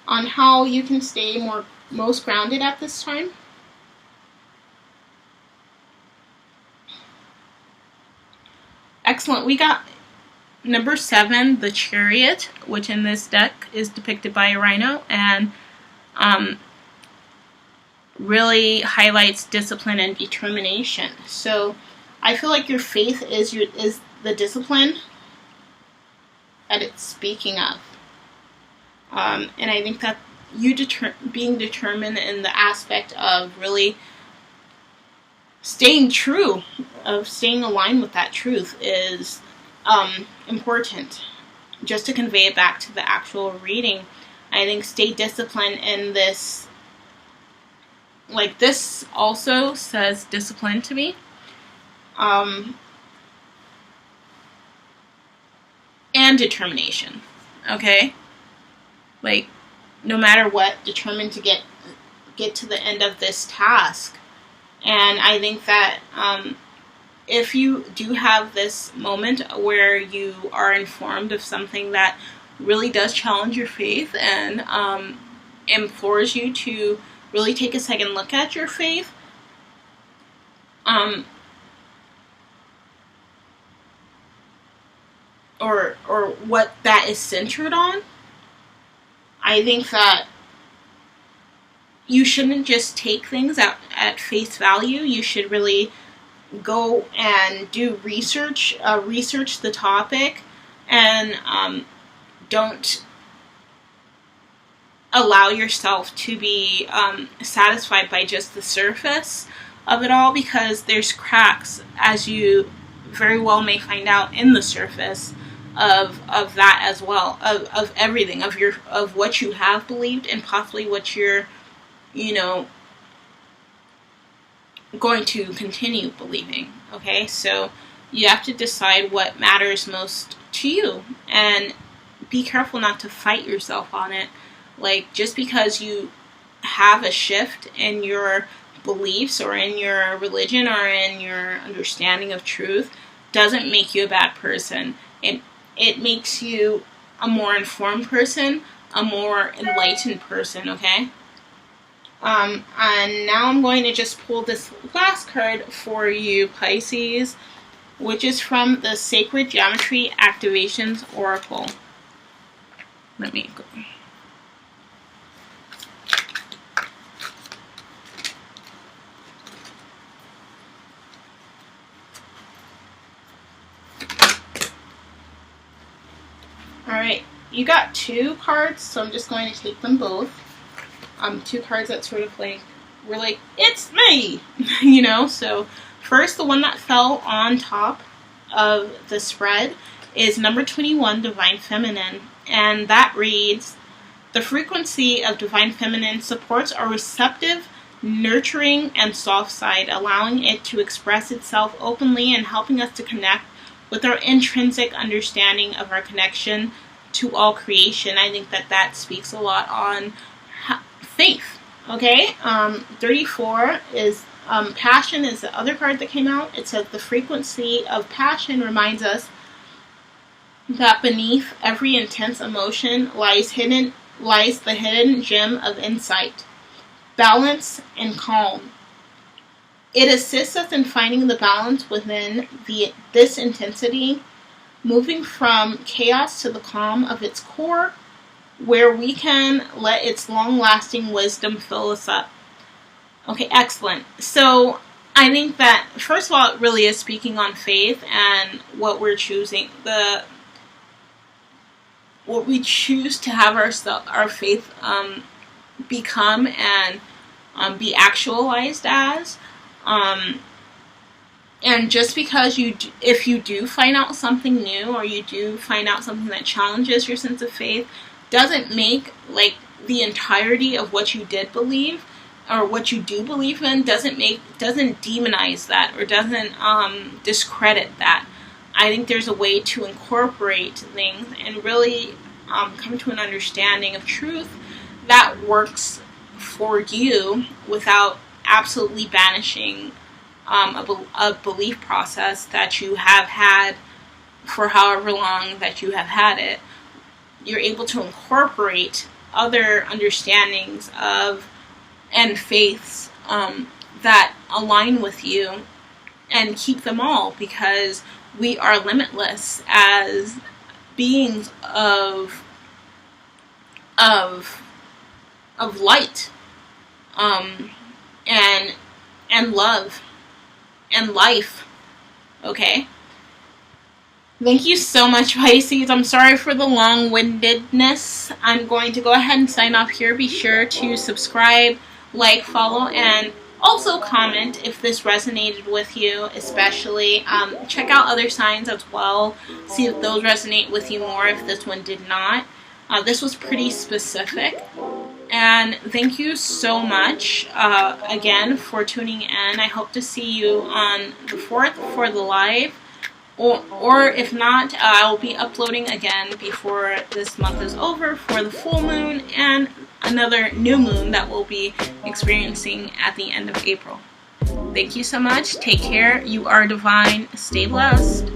on how you can stay most grounded at this time. Excellent. We got number 7, the Chariot, which in this deck is depicted by a rhino, and really highlights discipline and determination. So I feel like your faith is the discipline that it's speaking of. And I think that you being determined in the aspect of really staying true, of staying aligned with that truth is important. Just to convey it back to the actual reading, I think stay disciplined in this. Like, this also says discipline to me. And determination, okay? Like, no matter what, determined to get to the end of this task. And I think that if you do have this moment where you are informed of something that really does challenge your faith and implores you to really take a second look at your faith, or what that is centered on, I think that you shouldn't just take things at face value. You should really go and do research, research the topic, and don't allow yourself to be satisfied by just the surface of it all, because there's cracks, as you very well may find out, in the surface of that as well, of everything, of what you have believed and possibly what you're, you know, going to continue believing. Okay, so you have to decide what matters most to you, and be careful not to fight yourself on it. Like, just because you have a shift in your beliefs or in your religion or in your understanding of truth doesn't make you a bad person. It makes you a more informed person, a more enlightened person, okay? And now I'm going to just pull this last card for you, Pisces, which is from the Sacred Geometry Activations Oracle. Let me go. Alright, you got 2 cards, so I'm just going to take them both. 2 cards that sort of like, were like, it's me! You know, so first, the one that fell on top of the spread is number 21, Divine Feminine. And that reads, the frequency of Divine Feminine supports our receptive, nurturing, and soft side, allowing it to express itself openly and helping us to connect with our intrinsic understanding of our connection to all creation. I think that speaks a lot on faith, okay? 34 is passion is the other card that came out. It says the frequency of passion reminds us that beneath every intense emotion lies the hidden gem of insight, balance, and calm. It assists us in finding the balance within this intensity, moving from chaos to the calm of its core, where we can let its long-lasting wisdom fill us up. Okay, excellent. So I think that, first of all, it really is speaking on faith and what we're choosing, what we choose to have our faith become and be actualized as. And just because if you do find out something new, or you do find out something that challenges your sense of faith, doesn't make like the entirety of what you did believe or what you do believe in, doesn't demonize that or doesn't discredit that. I think there's a way to incorporate things and really come to an understanding of truth that works for you without absolutely banishing a belief process that you have had for however long that you have had it. You're able to incorporate other understandings of and faiths that align with you and keep them all, because we are limitless as beings of light and love and life. Okay? Thank you so much, Pisces. I'm sorry for the long-windedness. I'm going to go ahead and sign off here. Be sure to subscribe, like, follow, and also comment if this resonated with you, especially. Check out other signs as well. See if those resonate with you more if this one did not. This was pretty specific. And thank you so much again for tuning in. I hope to see you on the 4th for the live. Or if not, I'll be uploading again before this month is over for the full moon and another new moon that we'll be experiencing at the end of April. Thank you so much. Take care. You are divine. Stay blessed.